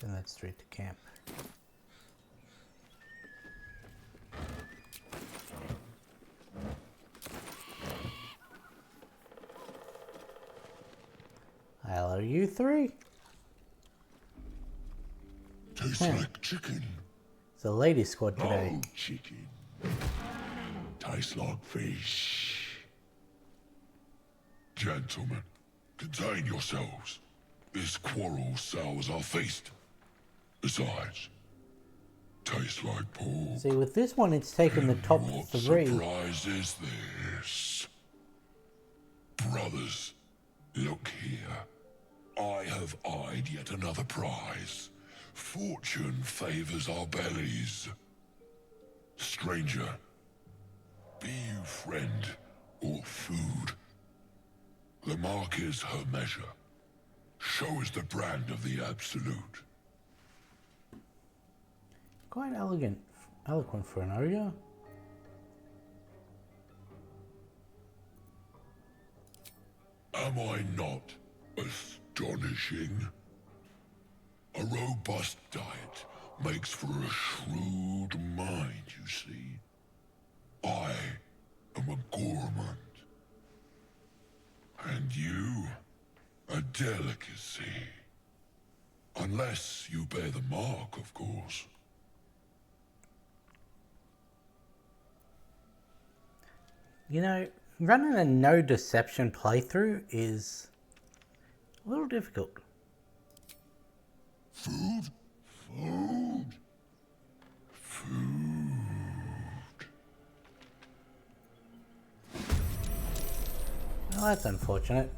Then that's straight to camp. Hello, you 3.
Tastes like chicken.
It's a lady squad today.
No chicken. Tastes like fish. Gentlemen, contain yourselves. This quarrel sours our feast. Besides, tastes like pork.
See, with this one, it's taken the top
What
3.
surprise is this? Brothers, look here. I have eyed yet another prize. Fortune favors our bellies. Stranger, be you friend or food. The mark is her measure. Show us the brand of the absolute.
Quite eloquent for an ogre.
Am I not astonishing? A robust diet makes for a shrewd mind, you see. I am a gourmand. And you, a delicacy. Unless you bear the mark, of course.
You know, Running a no deception playthrough is a little difficult.
Food? Food? Food.
Well, that's unfortunate.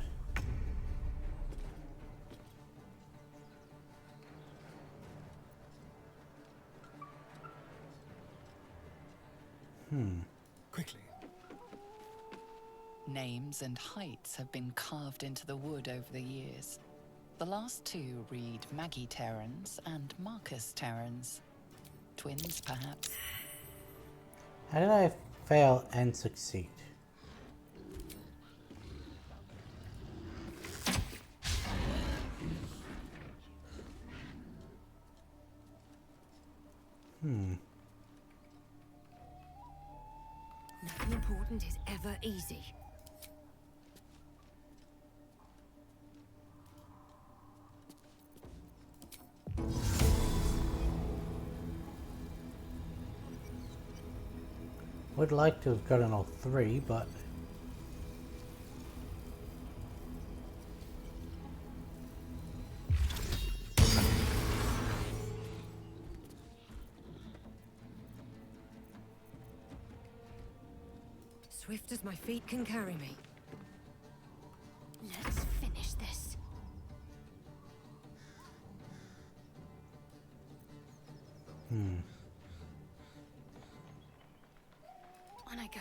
Quickly.
Names and heights have been carved into the wood over the years. The last two read Maggie Terrans and Marcus Terrans. Twins, perhaps?
How did I fail and succeed?
Nothing important is ever easy.
Would like to have gotten all three, but
Swift as my feet can carry me. Let's finish this. On I go.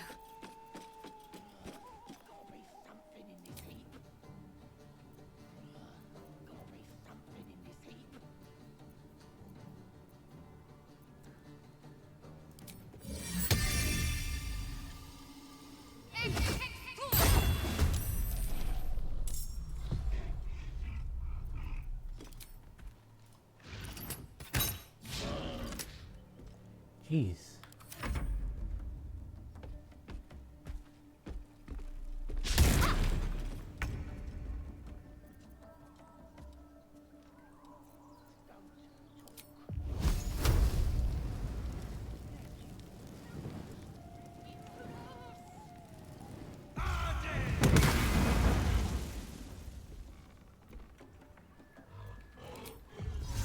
jeez.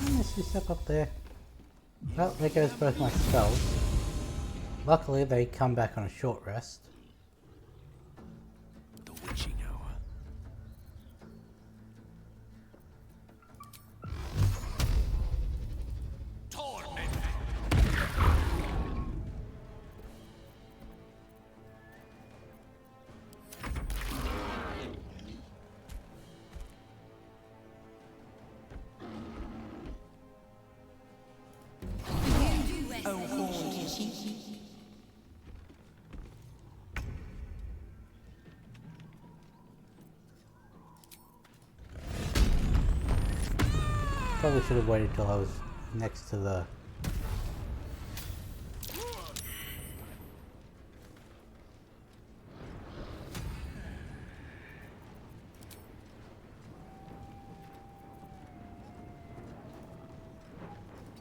I missed you step up there. Well, there goes both my spells. Luckily, they come back on a short rest.
The witching hour.
Torment!
Probably should have waited till I was next to the...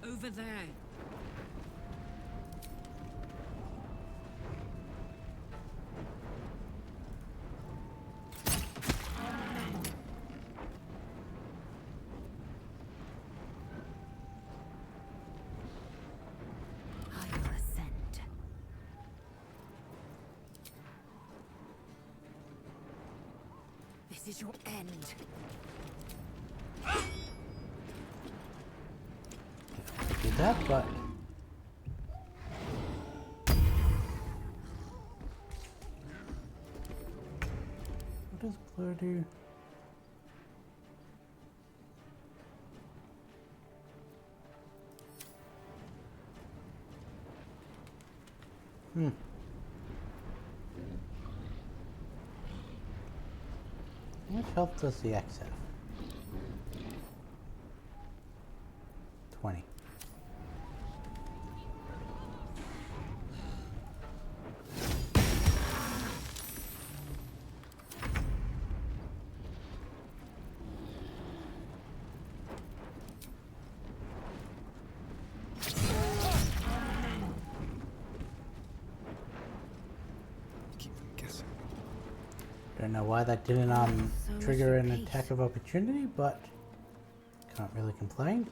Over there. I will ascend. This is your end.
did that, but... What does Blur do? How much health does the X have? 20.
Keep them guessing.
Don't know why that didn't
So much
trigger
for
an
peace.
attack of opportunity, but can't really complain.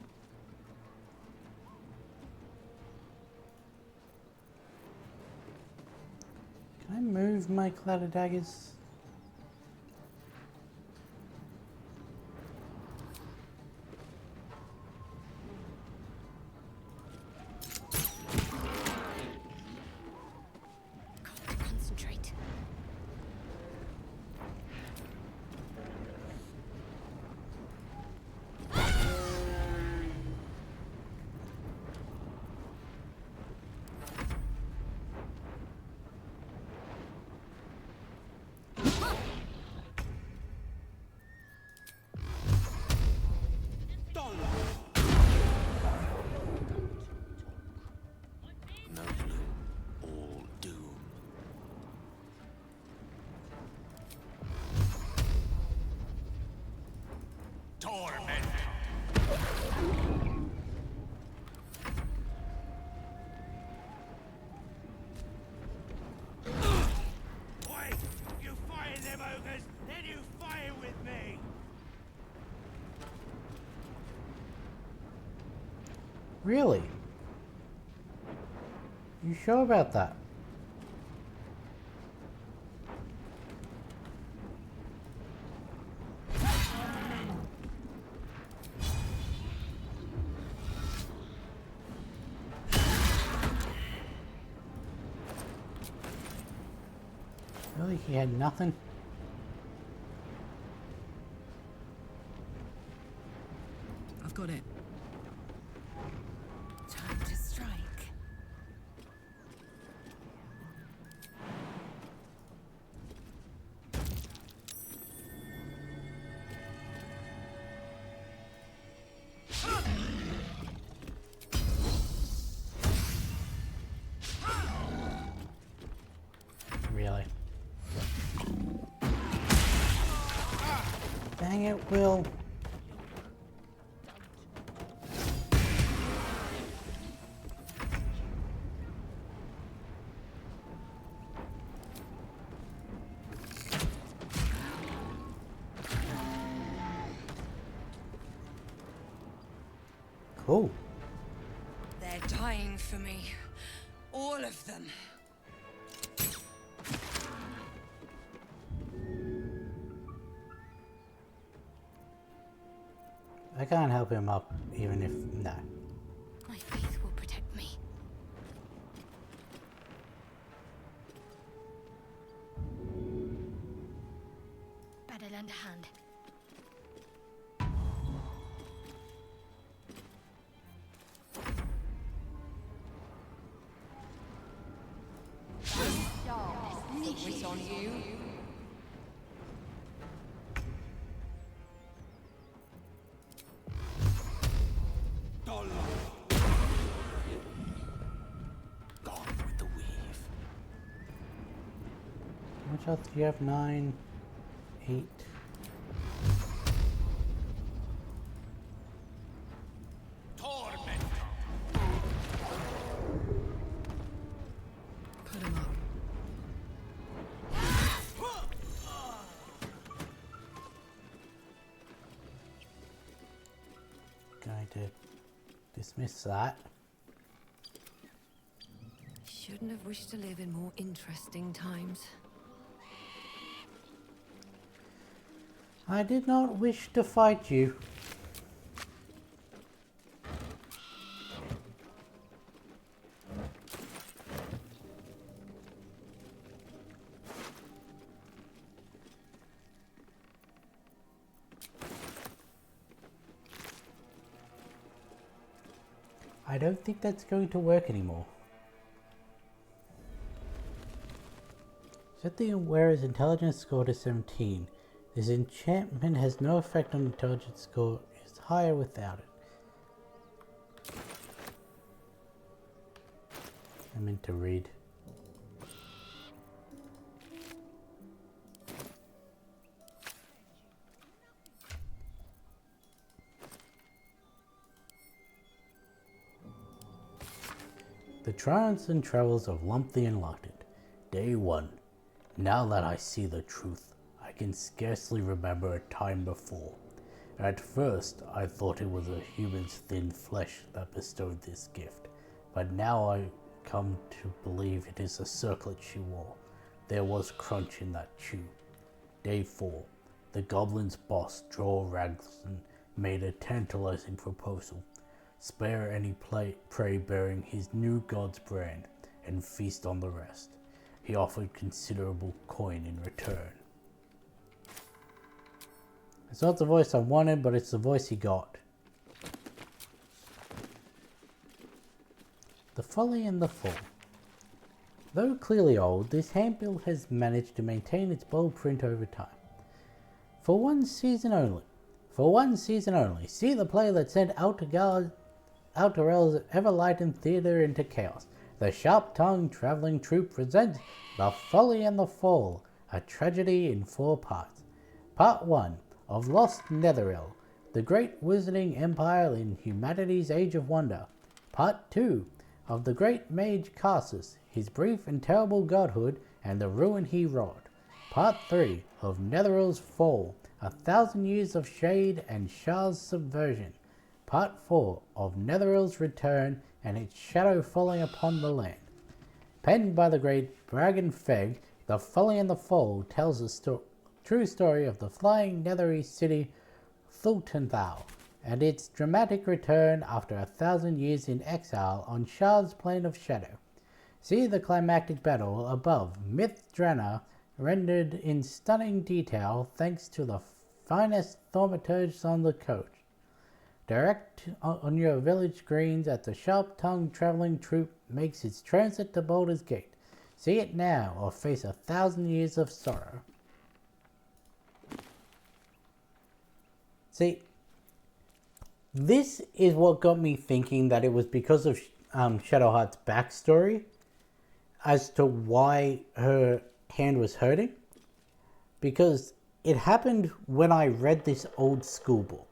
Can I move my cloud of daggers?
Got to concentrate.
No clue. All doom. Torment.
Wait! You fire them ogres, then you fire with me!
Really? You sure about that? Really? He had nothing?
I've got it. Time to strike.
Really? Dang it, Will. Cool.
They're dying for me. All of them.
I can't help him up, even if... no.
My faith will protect me. Better lend a hand.
Wait on you.
Gone with the weave.
How much health do you have? 9, 8.
Torment!
Put him up.
Going to dismiss that.
Shouldn't have wished to live in more interesting times.
I did not wish to fight you. I don't think that's going to work anymore. Set the wearer's intelligence score to 17. This enchantment has no effect on intelligence score. It is higher without it. I meant to read. The Triumphs and Travels of Lump the Enlightened. Day 1. Now that I see the truth, can scarcely remember a time before. At first, I thought it was a human's thin flesh that bestowed this gift, but now I come to believe it is a circlet she wore. There was crunch in that chew. Day 4. The goblin's boss, Droll Raglan, made a tantalizing proposal. Spare any prey bearing his new god's brand, and feast on the rest. He offered considerable coin in return. It's not the voice I wanted, but it's the voice he got. The Folly and the Fall. Though clearly old, this handbill has managed to maintain its bold print over time. For one season only, see the play that sent Outerell's ever-lightened theatre into chaos. The sharp-tongued travelling troupe presents The Folly and the Fall, a tragedy in 4 parts. Part 1 of Lost Netherell, the great wizarding empire in humanity's age of wonder. Part 2 of the great mage Carsus, his brief and terrible godhood, and the ruin he wrought. Part 3 of Netherell's Fall, 1,000 years of shade and Shah's subversion. Part 4 of Netherell's return and its shadow falling upon the land. Penned by the great Bragan Feg, The Folly and the Fall tells the true story of the flying nethery city Thultenthal and its dramatic return after 1,000 years in exile on Shah's Plane of Shadow. See the climactic battle above Myth Drana, rendered in stunning detail thanks to the finest thaumaturgs on the coast. Direct on your village greens as the sharp-tongued travelling troupe makes its transit to Baldur's Gate. See it now or face 1,000 years of sorrow. See, this is what got me thinking that it was because of Shadowheart's backstory as to why her hand was hurting. Because it happened when I read this old school book.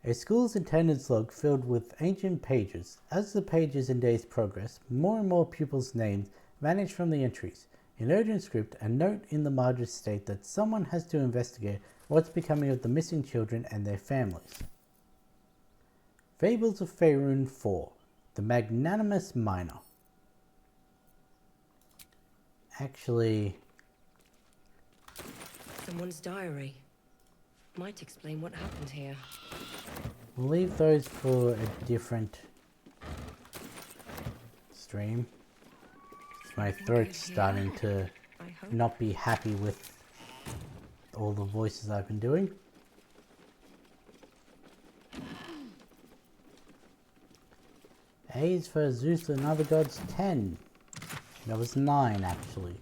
A school's attendance log filled with ancient pages. As the pages and days progress, more and more pupils' names vanish from the entries. In urgent script, a note in the margins state that someone has to investigate what's becoming of the missing children and their families. Fables of Faerun 4. The Magnanimous Miner. Actually...
Someone's diary. Might explain what happened here.
We'll leave those for a different stream. My throat's starting to not be happy with all the voices I've been doing. A's for Zeus and other gods 10. That was 9 actually.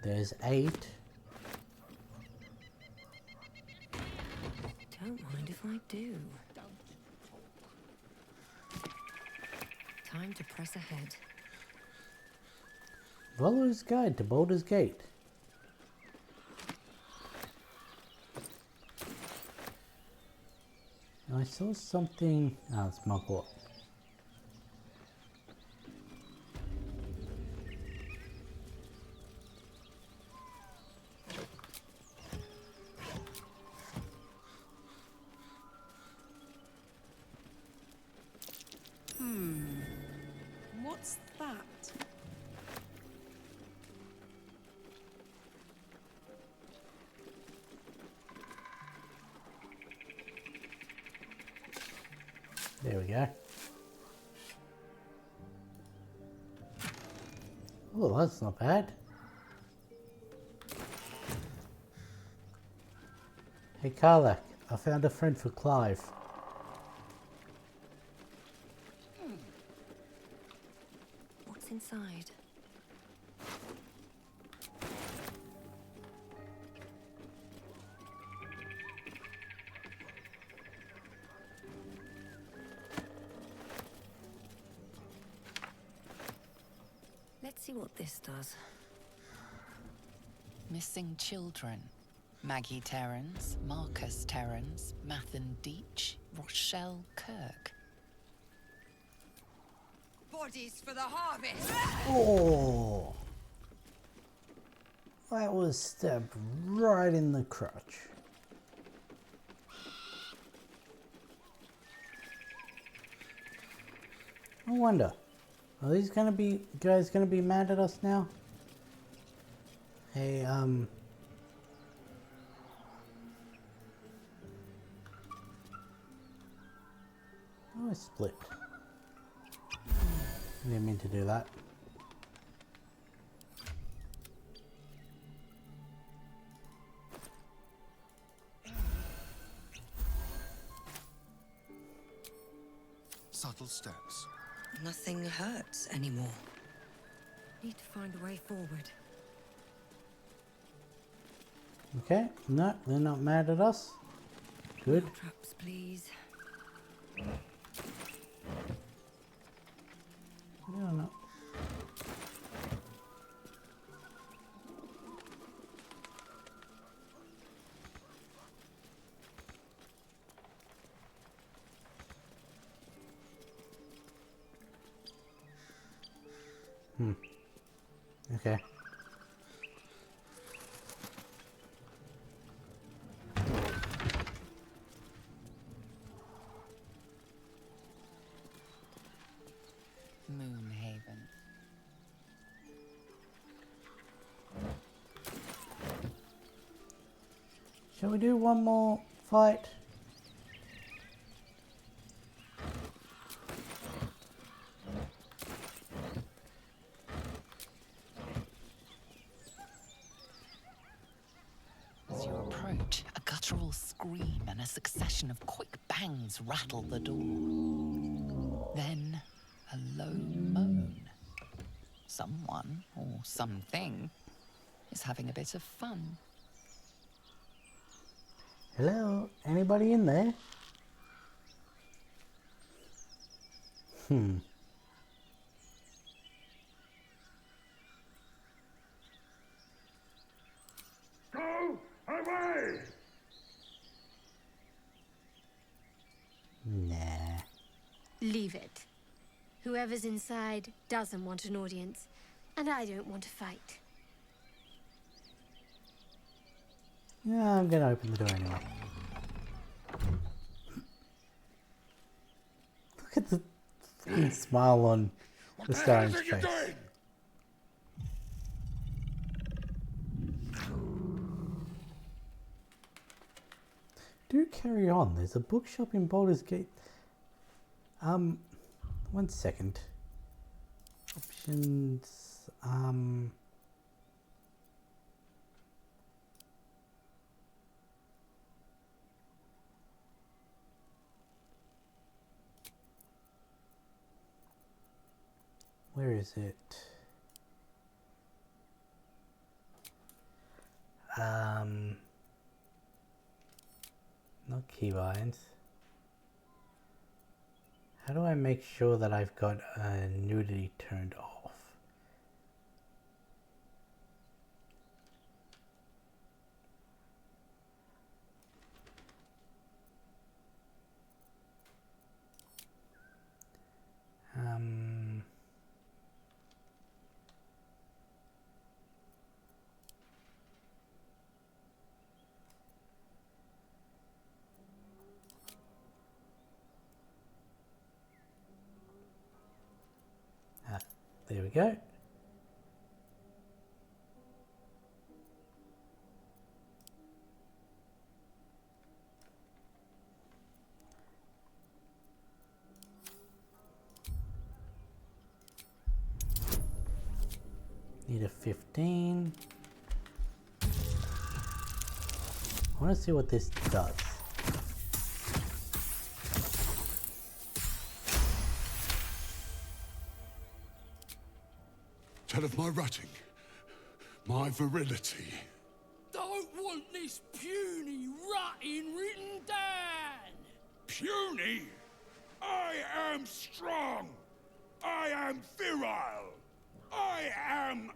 There's 8.
Don't mind if I do. Time to press ahead.
Volo's Guide to Baldur's Gate. I saw something... Oh, it's Mugwort.
What's that?
There we go. Oh, that's not bad. Hey Karlak, I found a friend for Clive.
What's inside? Let's see what this does.
Missing children. Maggie Terrans, Marcus Terrans, Mathan Deach, Rochelle Kirk.
Bodies for the harvest!
Oh! That was stabbed right in the crotch. I wonder, are these guys gonna be mad at us now? Hey, oh, I split. I didn't mean to do that.
Subtle steps.
Nothing hurts anymore. Need to find a way forward.
Okay, no, they're not mad at us. Good.
No traps, please.
No, no. Okay.
Moonhaven.
Shall we do one more fight?
As you approach, a guttural scream and a succession of quick bangs rattle the door. Then, a low moan. Someone, or something, is having a bit of fun.
Hello? Anybody in there?
Go away!
Nah.
Leave it. Whoever's inside doesn't want an audience, and I don't want to fight.
Yeah, I'm gonna open the door anyway. Look at the fucking smile on the Star's face. Do carry on. There's a bookshop in Baldur's Gate. 1 second. Options. Where is it? Not keybinds. How do I make sure that I've got nudity turned off? There we go. Need a 15. I want to see what this does.
Tell of my rutting, my virility.
Don't want this puny rutting written down.
Puny? I am strong. I am virile. I am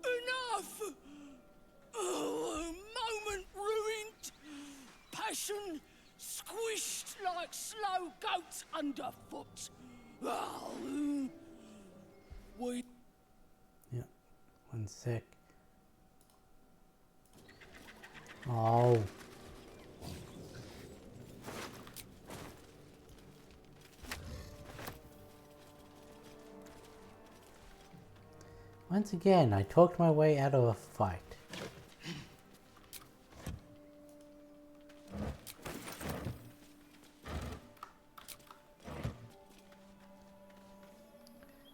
Enough! Oh, a moment ruined. Passion squished.
crunch like slow goats underfoot. We...
Yeah, one sec. Oh. Once again, I talked my way out of a fight.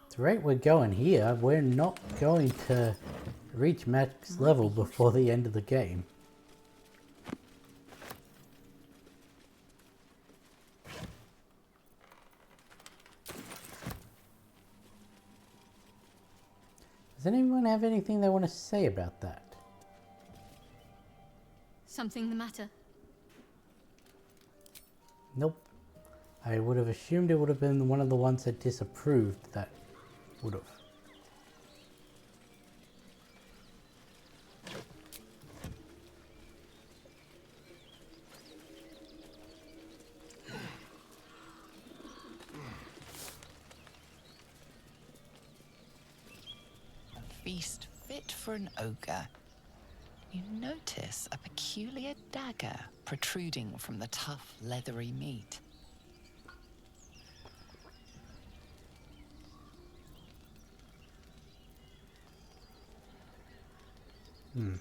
At the rate we're going here, we're not going to reach max level before the end of the game. Does anyone have anything they want to say about that?
Something the matter?
Nope. I would have assumed it would have been one of the ones that disapproved that would have.
Feast fit for an ogre. You notice a peculiar dagger protruding from the tough, leathery meat.
Hmm.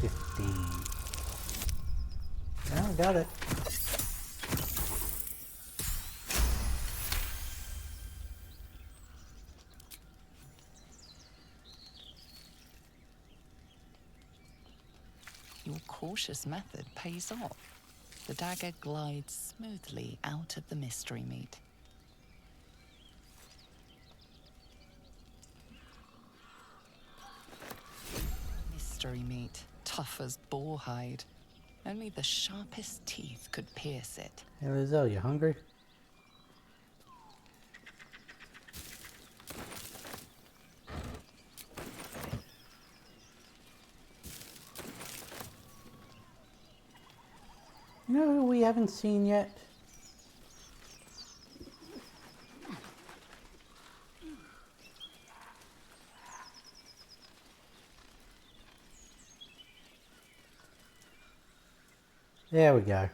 15. Yeah, I got it.
Your cautious method pays off. The dagger glides smoothly out of the mystery meat. Mystery meat, tough as boar hide. Only the sharpest teeth could pierce it.
Hey Lizelle, you hungry? You know who we haven't seen yet? There we go.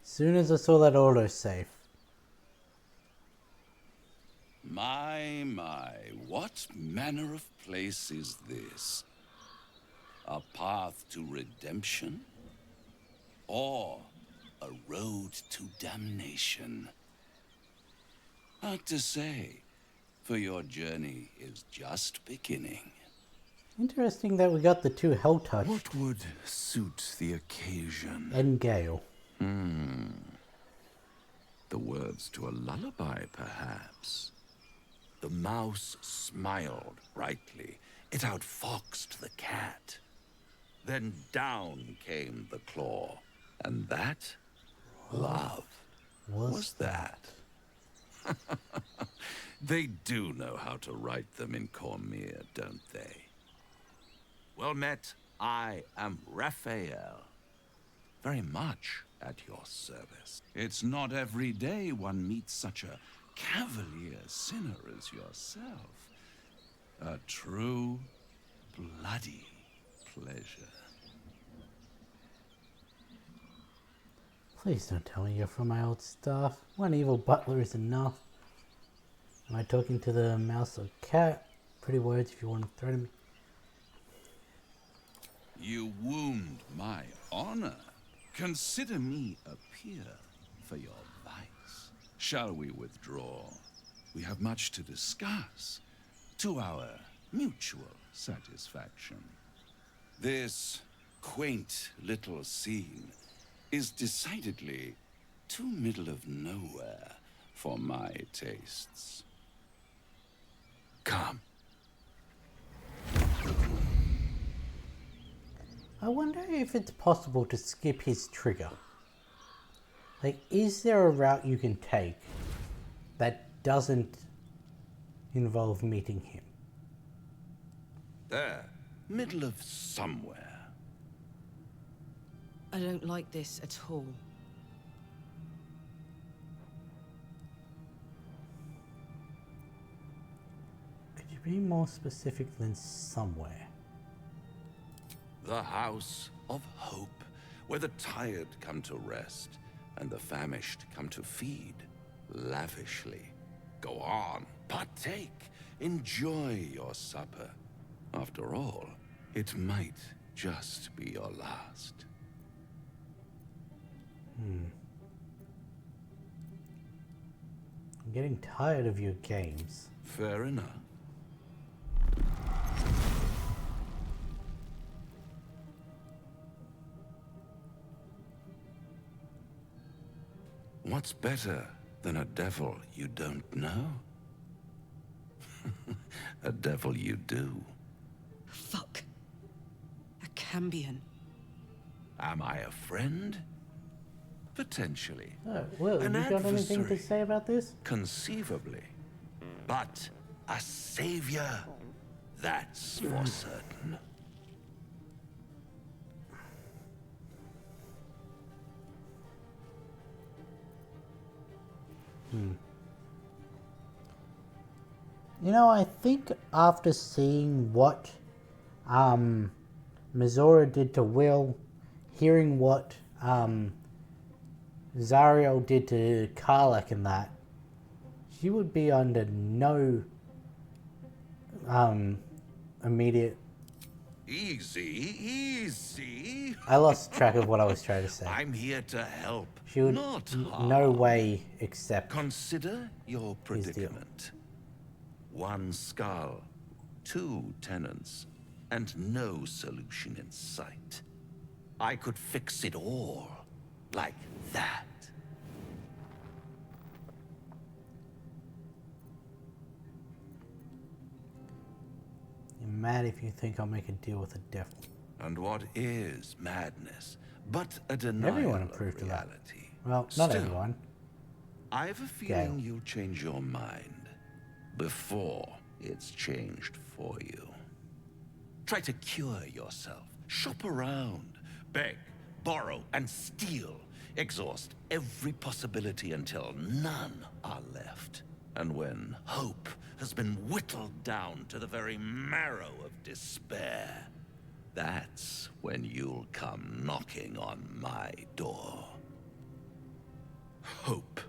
Soon as I saw that autosave.
My, what manner of place is this? A path to redemption? Or a road to damnation? Hard to say, for your journey is just beginning.
Interesting that we got the two Hell Touch.
What would suit the occasion?
And Gale.
The words to a lullaby, perhaps. The mouse smiled brightly. It outfoxed the cat. Then down came the claw. And that, love, was that. They do know how to write them in Cormier, don't they? Well met, I am Raphael. Very much at your service. It's not every day one meets such a cavalier sinner as yourself. A true, bloody pleasure.
Please don't tell me you're from my old staff. One evil butler is enough. Am I talking to the mouse or cat? Pretty words if you want to threaten me.
You wound my honor. Consider me a peer for your vice. Shall we withdraw? We have much to discuss, to our mutual satisfaction. This quaint little scene is decidedly too middle of nowhere for my tastes. Come.
I wonder if it's possible to skip his trigger. Like, is there a route you can take that doesn't involve meeting him.
There, middle of somewhere.
I don't like this at all.
Could you be more specific than somewhere?
The House of Hope, where the tired come to rest and the famished come to feed lavishly. Go on, partake, enjoy your supper. After all, it might just be your last.
I'm getting tired of your games.
Fair enough. What's better than a devil you don't know? A devil you do.
Fuck. A Cambion.
Am I a friend? Potentially.
Oh, Will,
An
you got anything to
adversary?
say about this?
Conceivably. But a savior? That's for certain.
You know, I think after seeing what Mizora did to Will, hearing what Zariel did to Karlak and that, she would be under no immediate...
Easy, easy.
I lost track of what I was trying to say.
I'm here to help.
She would
not
no
harm.
way accept.
Consider your
his deal.
predicament. One skull, two tenants, and no solution in sight. I could fix it all, like that.
You're mad if you think I'll make a deal with the devil.
And what is madness but a denial
Everyone
of
approved of that.
reality?
Well, not
Still,
everyone.
I have a feeling you'll change your mind before it's changed for you. Try to cure yourself. Shop around. Beg, borrow, and steal. Exhaust every possibility until none are left. And when hope has been whittled down to the very marrow of despair, that's when you'll come knocking on my door. Hope.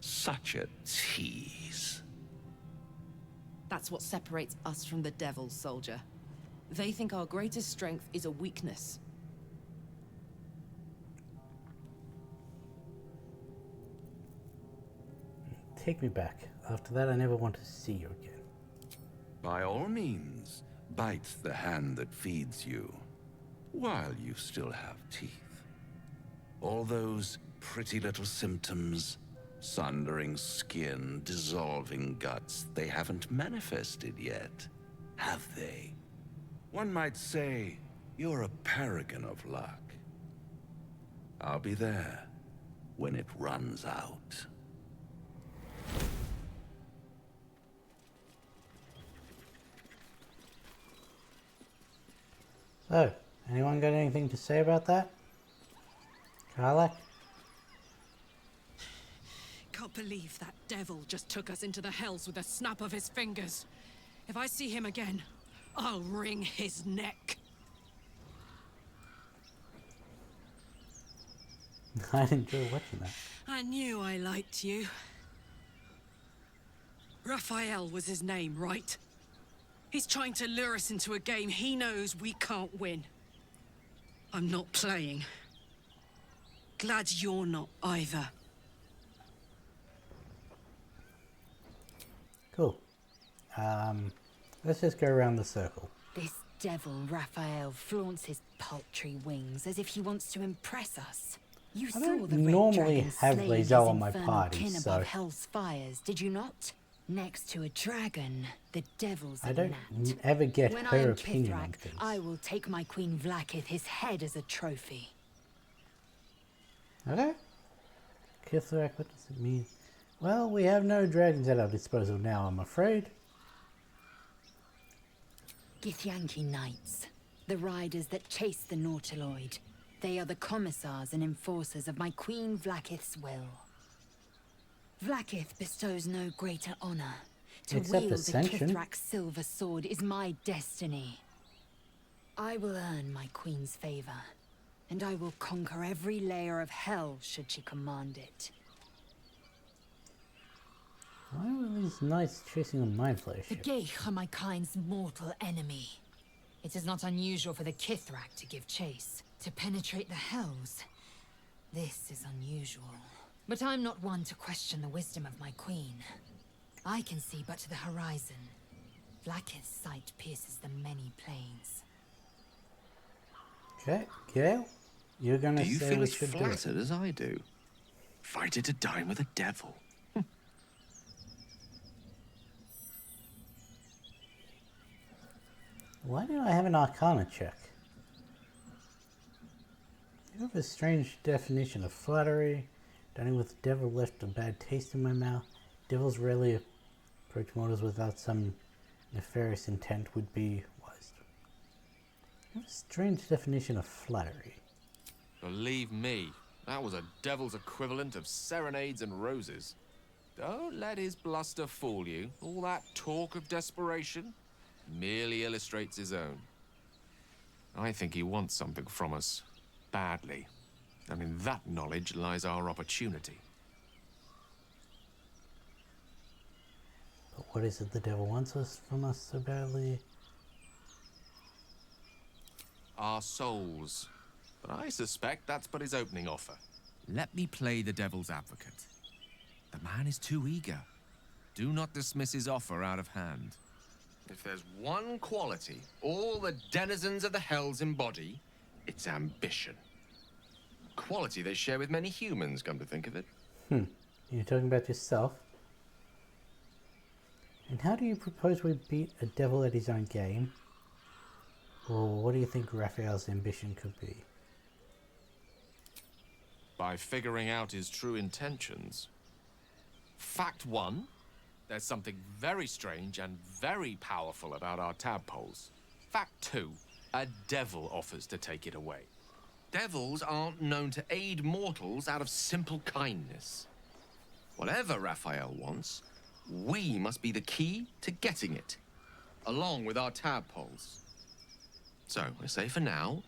Such a tease.
That's what separates us from the devils, soldier. They think our greatest strength is a weakness.
Take me back. After that, I never want to see you again.
By all means, bite the hand that feeds you, while you still have teeth. All those pretty little symptoms, sundering skin, dissolving guts, they haven't manifested yet, have they? One might say you're a paragon of luck. I'll be there when it runs out.
So, anyone got anything to say about that? Karlak?
Can't believe that devil just took us into the hells with a snap of his fingers. If I see him again, I'll wring his neck.
I enjoy watching that.
I knew I liked you. Raphael was his name, right? He's trying to lure us into a game he knows we can't win. I'm not playing. Glad you're not either.
Cool. Let's just go around the circle.
This devil Raphael flaunts his paltry wings as if he wants to impress us. You
I
saw
don't
the red
normally
dragon
have
slaying
Lae'zel
his
on my
infernal
party,
kin
so-
above hell's fires, did you not? Next to a dragon, the devil's
I
a
don't
gnat.
ever get
When I
her
am
opinion on
Pithrak,
things.
I will take my Queen Vlaakith his head as a trophy.
Okay. Kithrak, what does it mean? Well, we have no dragons at our disposal now, I'm afraid.
Githyanki Knights, the riders that chase the Nautiloid. They are the commissars and enforcers of my Queen Vlaakith's will. Vlaakith bestows no greater honor. To
Except
wield the
Ascension.
Kithrak's silver sword is my destiny. I will earn my Queen's favor, and I will conquer every layer of hell should she command it.
Why were these knights chasing a mind flayer
The
ship?
Geich are my kind's mortal enemy. It is not unusual for the Kithrak to give chase, to penetrate the hells. This is unusual. But I'm not one to question the wisdom of my queen. I can see but to the horizon. Vlaakith's sight pierces the many plains.
Okay, Gale, you're gonna
Do you
say
feel
we
as
should do it.
flattered as I do? Fighter to dine with a devil.
Why didn't I have an Arcana check? You have a strange definition of flattery. Dining with the devil left a bad taste in my mouth. Devils rarely approach mortals without some nefarious intent would be wise. You have a strange definition of flattery.
Believe me, that was a devil's equivalent of serenades and roses. Don't let his bluster fool you. All that talk of desperation merely illustrates his own. I think he wants something from us, badly. And in that knowledge lies our opportunity.
But what is it the devil wants us from us so badly?
Our souls. But I suspect that's but his opening offer.
Let me play the devil's advocate. The man is too eager. Do not dismiss his offer out of hand.
If there's one quality all the denizens of the hells embody, it's ambition. Quality they share with many humans, come to think of it.
You're talking about yourself. And how do you propose we beat a devil at his own game? Or what do you think Raphael's ambition could be?
By figuring out his true intentions. Fact one, there's something very strange and very powerful about our tadpoles. Fact two, a devil offers to take it away. Devils aren't known to aid mortals out of simple kindness. Whatever Raphael wants, we must be the key to getting it, along with our tadpoles. So, I say for now,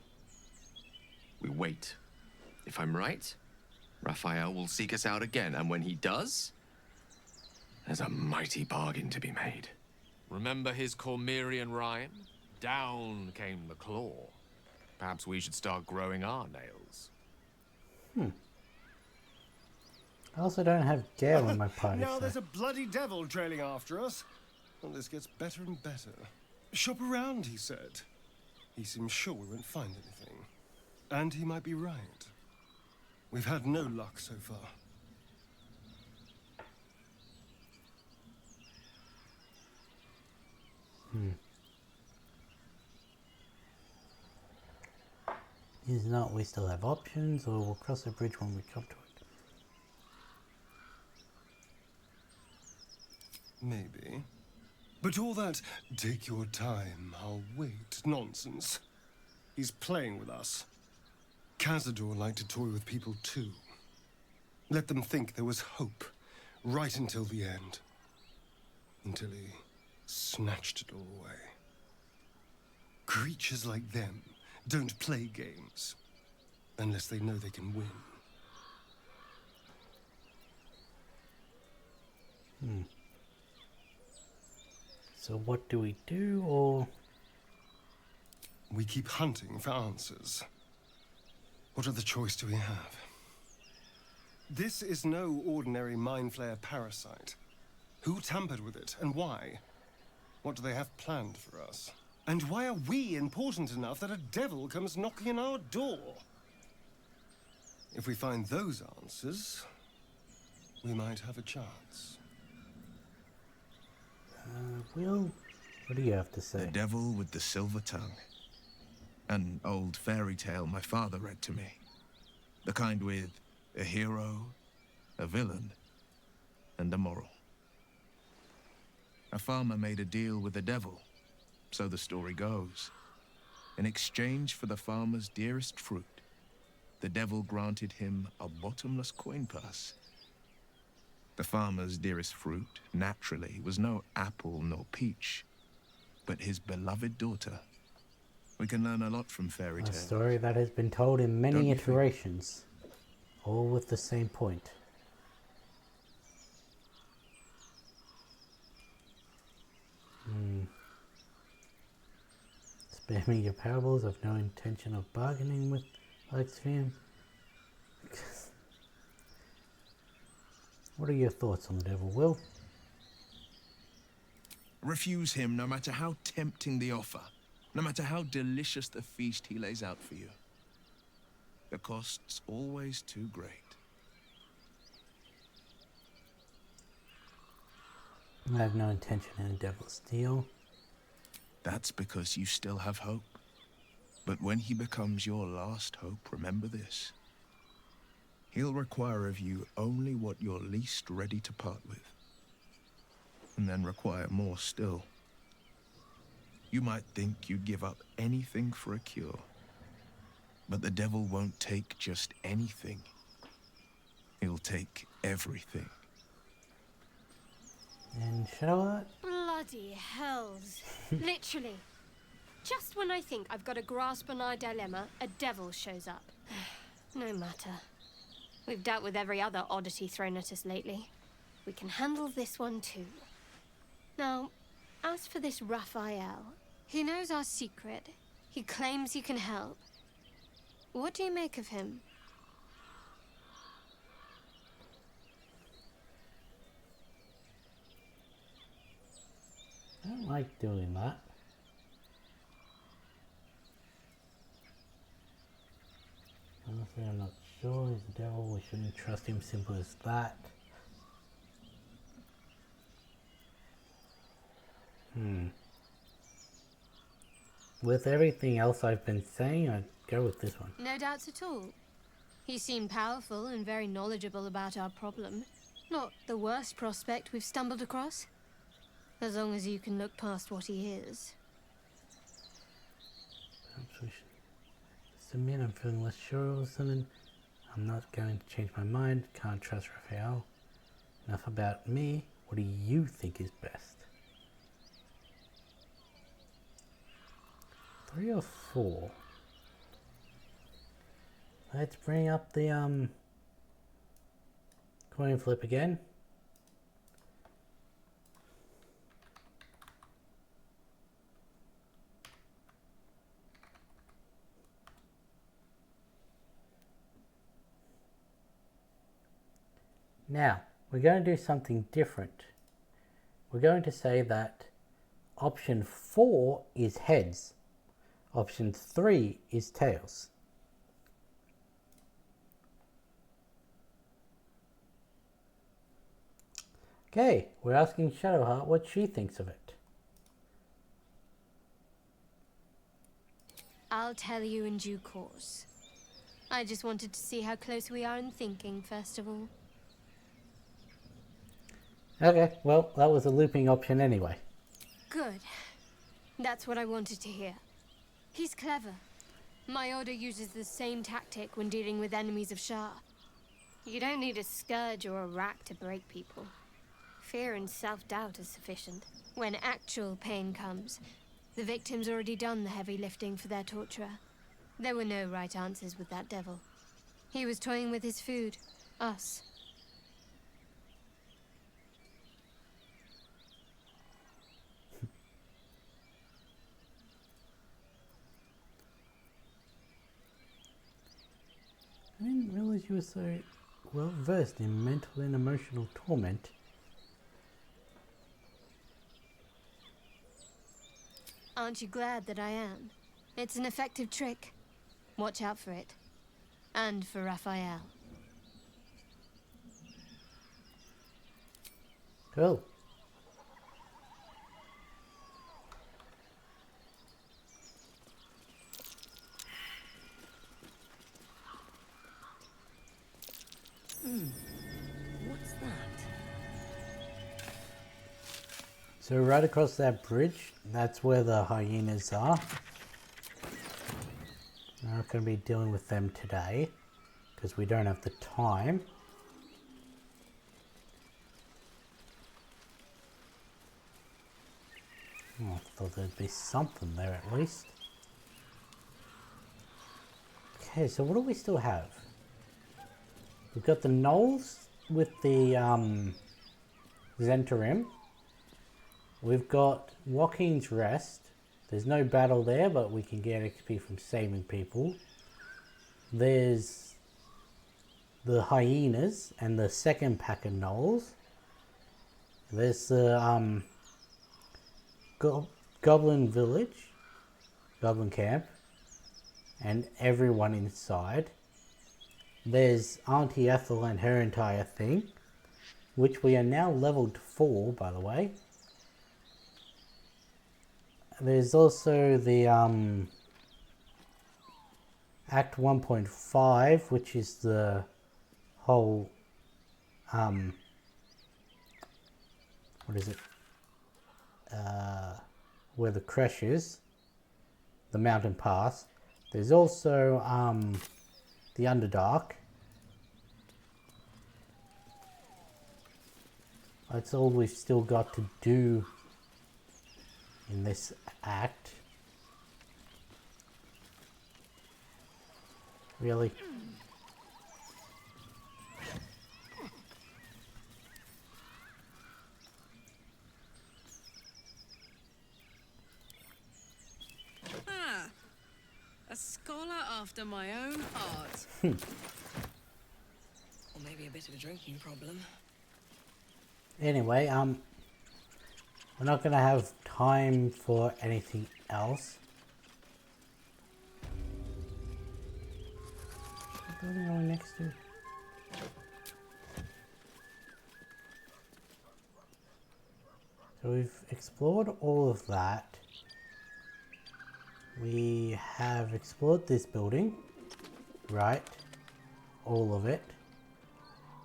we wait. If I'm right, Raphael will seek us out again, and when he does, there's a mighty bargain to be made. Remember his Cormyrean rhyme? Down came the claw. Perhaps we should start growing our nails.
I also don't have Gale in my party.
Now
so.
there's a bloody devil trailing after us. Well, this gets better and better. Shop around, he said. He seems sure we won't find anything. And he might be right. We've had no luck so far.
Is not we still have options, or we'll cross the bridge when we come to it.
Maybe. But all that, take your time, I'll wait, nonsense. He's playing with us. Cazador liked to toy with people too. Let them think there was hope, right until the end. Until he snatched it all away. Creatures like them don't play games, unless they know they can win.
So what do we do, or...?
We keep hunting for answers. What other choice do we have? This is no ordinary Mind Flayer parasite. Who tampered with it, and why? What do they have planned for us? And why are we important enough that a devil comes knocking on our door? If we find those answers, we might have a chance.
Will, what do you have to say?
The devil with the silver tongue. An old fairy tale my father read to me. The kind with a hero, a villain, and a moral. A farmer made a deal with the devil, so the story goes. In exchange for the farmer's dearest fruit, the devil granted him a bottomless coin purse. The farmer's dearest fruit, naturally, was no apple nor peach, but his beloved daughter. We can learn a lot from fairy
A
tales.
story that has been told in
Don't
many
you think?
iterations, all with the same point. Spare me your parables of no intention of bargaining with Alexvian. What are your thoughts on the devil, Will?
Refuse him no matter how tempting the offer, no matter how delicious the feast he lays out for you. The cost's always too great.
I have no intention in a devil's deal.
That's because you still have hope. But when he becomes your last hope, remember this. He'll require of you only what you're least ready to part with. And then require more still. You might think you'd give up anything for a cure. But the devil won't take just anything. He'll take everything.
And Shadowheart?
Bloody hells. Literally. Just when I think I've got a grasp on our dilemma, a devil shows up. No matter. We've dealt with every other oddity thrown at us lately. We can handle this one too. Now, as for this Raphael, he knows our secret. He claims he can help. What do you make of him?
I don't like doing that. Honestly, I'm not sure. He's the devil. We shouldn't trust him. Simple as that. With everything else I've been saying, I'd go with this one.
No doubts at all. He seemed powerful and very knowledgeable about our problem. Not the worst prospect we've stumbled across. As long as you can look past what he is.
Perhaps we should submit. I'm feeling less sure of something. I'm not going to change my mind. Can't trust Raphael. Enough about me. What do you think is best? 3 or 4? Let's bring up the coin flip again. Now, we're going to do something different. We're going to say that option 4 is heads. Option 3 is tails. Okay, we're asking Shadowheart what she thinks of it.
I'll tell you in due course. I just wanted to see how close we are in thinking, first of all.
Okay, well, that was a looping option anyway.
Good. That's what I wanted to hear. He's clever. My order uses the same tactic when dealing with enemies of Shah. You don't need a scourge or a rack to break people. Fear and self-doubt is sufficient. When actual pain comes, the victim's already done the heavy lifting for their torturer. There were no right answers with that devil. He was toying with his food. Us.
I didn't realize you were so well versed in mental and emotional torment.
Aren't you glad that I am? It's an effective trick. Watch out for it. And for Raphael.
Cool. So right across that bridge, that's where the hyenas are. We're not going to be dealing with them today because we don't have the time. Oh, I thought there'd be something there at least. Okay, so what do we still have? We've got the gnolls with the Zentarim. We've got Joaquin's Rest. There's no battle there, but we can get XP from saving people. There's the hyenas and the second pack of gnolls. There's the Goblin Village, Goblin Camp, and everyone inside. There's Auntie Ethel and her entire thing, which we are now leveled 4, by the way. There's also the Act 1.5, which is the whole what is it? Where the creche is, the mountain pass. There's also the Underdark. That's all we've still got to do in this act. Really?
Ah, a scholar after my own heart.
Or maybe a bit of a drinking problem.
Anyway, we're not gonna have time for anything else. What building are we next to? So we've explored all of that. We have explored this building, right? All of it.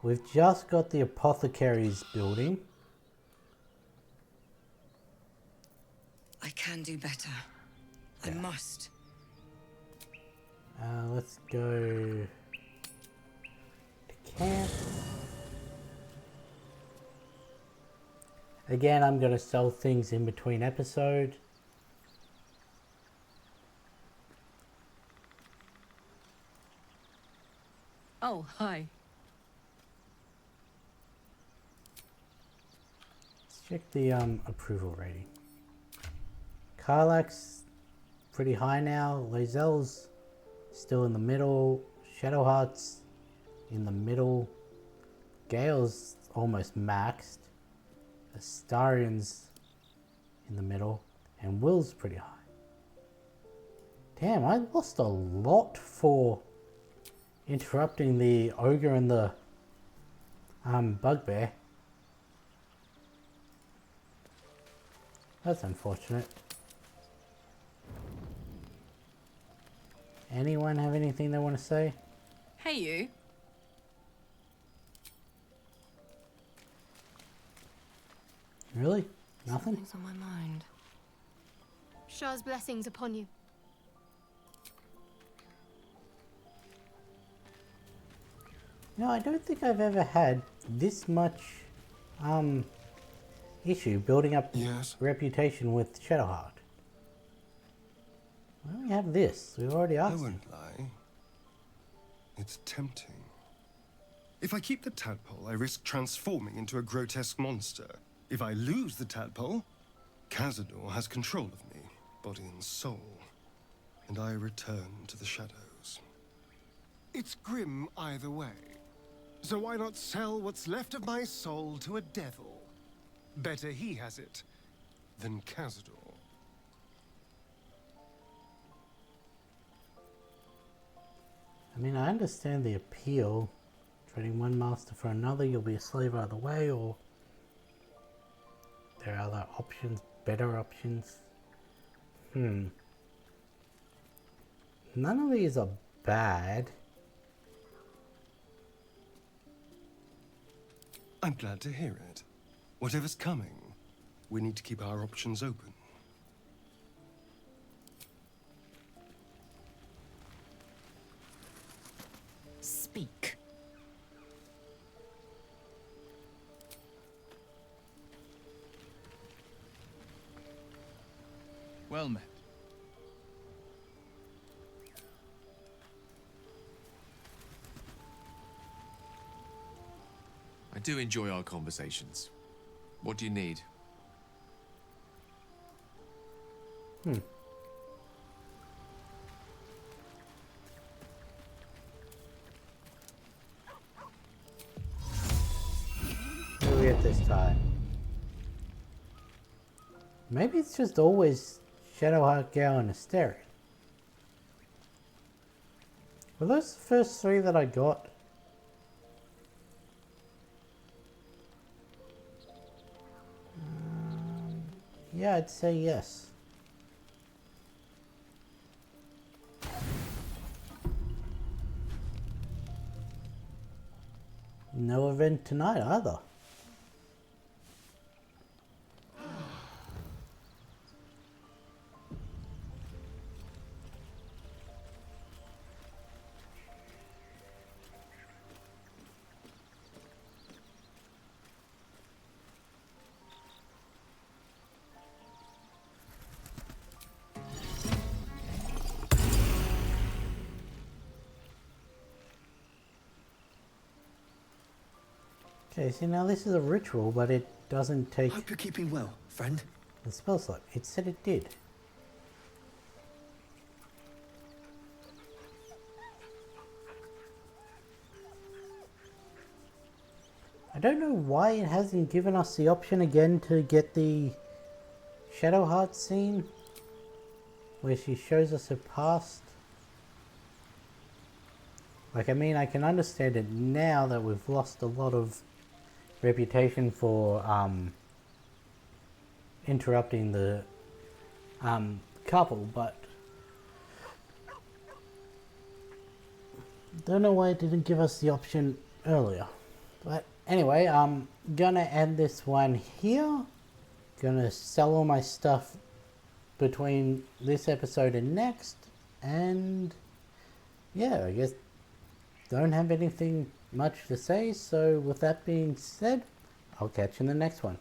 We've just got the apothecary's building.
I can do better. I must.
Let's go to camp. Again, I'm going to sell things in between episodes.
Oh, hi.
Let's check the approval rating. Karlak's pretty high now. Lae'zel's still in the middle. Shadowheart's in the middle. Gale's almost maxed. Astarion's in the middle. And Will's pretty high. Damn, I lost a lot for interrupting the ogre and the bugbear. That's unfortunate. Anyone have anything they want to say?
Hey, you.
Really? Nothing?
Something's on my mind.
Shah's blessings upon you.
No, I don't think I've ever had this much issue building up reputation with Shadowheart. Why don't we have this? We've already asked.
I won't lie. It's tempting. If I keep the tadpole, I risk transforming into a grotesque monster. If I lose the tadpole, Cazador has control of me, body and soul, and I return to the shadows. It's grim either way. So why not sell what's left of my soul to a devil? Better he has it than Cazador.
I mean, I understand the appeal. Trading one master for another, you'll be a slave either way, or there are other options, better options. None of these are bad.
I'm glad to hear it. Whatever's coming we need to keep our options open.
Speak.
Well met.
I do enjoy our conversations. What do you need?
What do we get this time? Maybe it's just always Shadowheart, Gale, and Asterion. Were those the first three that I got? Yeah, I'd say yes. No event tonight either. Okay, see now this is a ritual, but it doesn't take
Hope you're keeping well, friend.
the spell slot. It said it did. I don't know why it hasn't given us the option again to get the Shadowheart scene where she shows us her past. Like, I mean, I can understand it now that we've lost a lot of reputation for interrupting the couple, but don't know why it didn't give us the option earlier. But anyway, I'm gonna end this one here. Gonna sell all my stuff between this episode and next, and yeah, I guess don't have anything much to say, so with that being said, I'll catch you in the next one.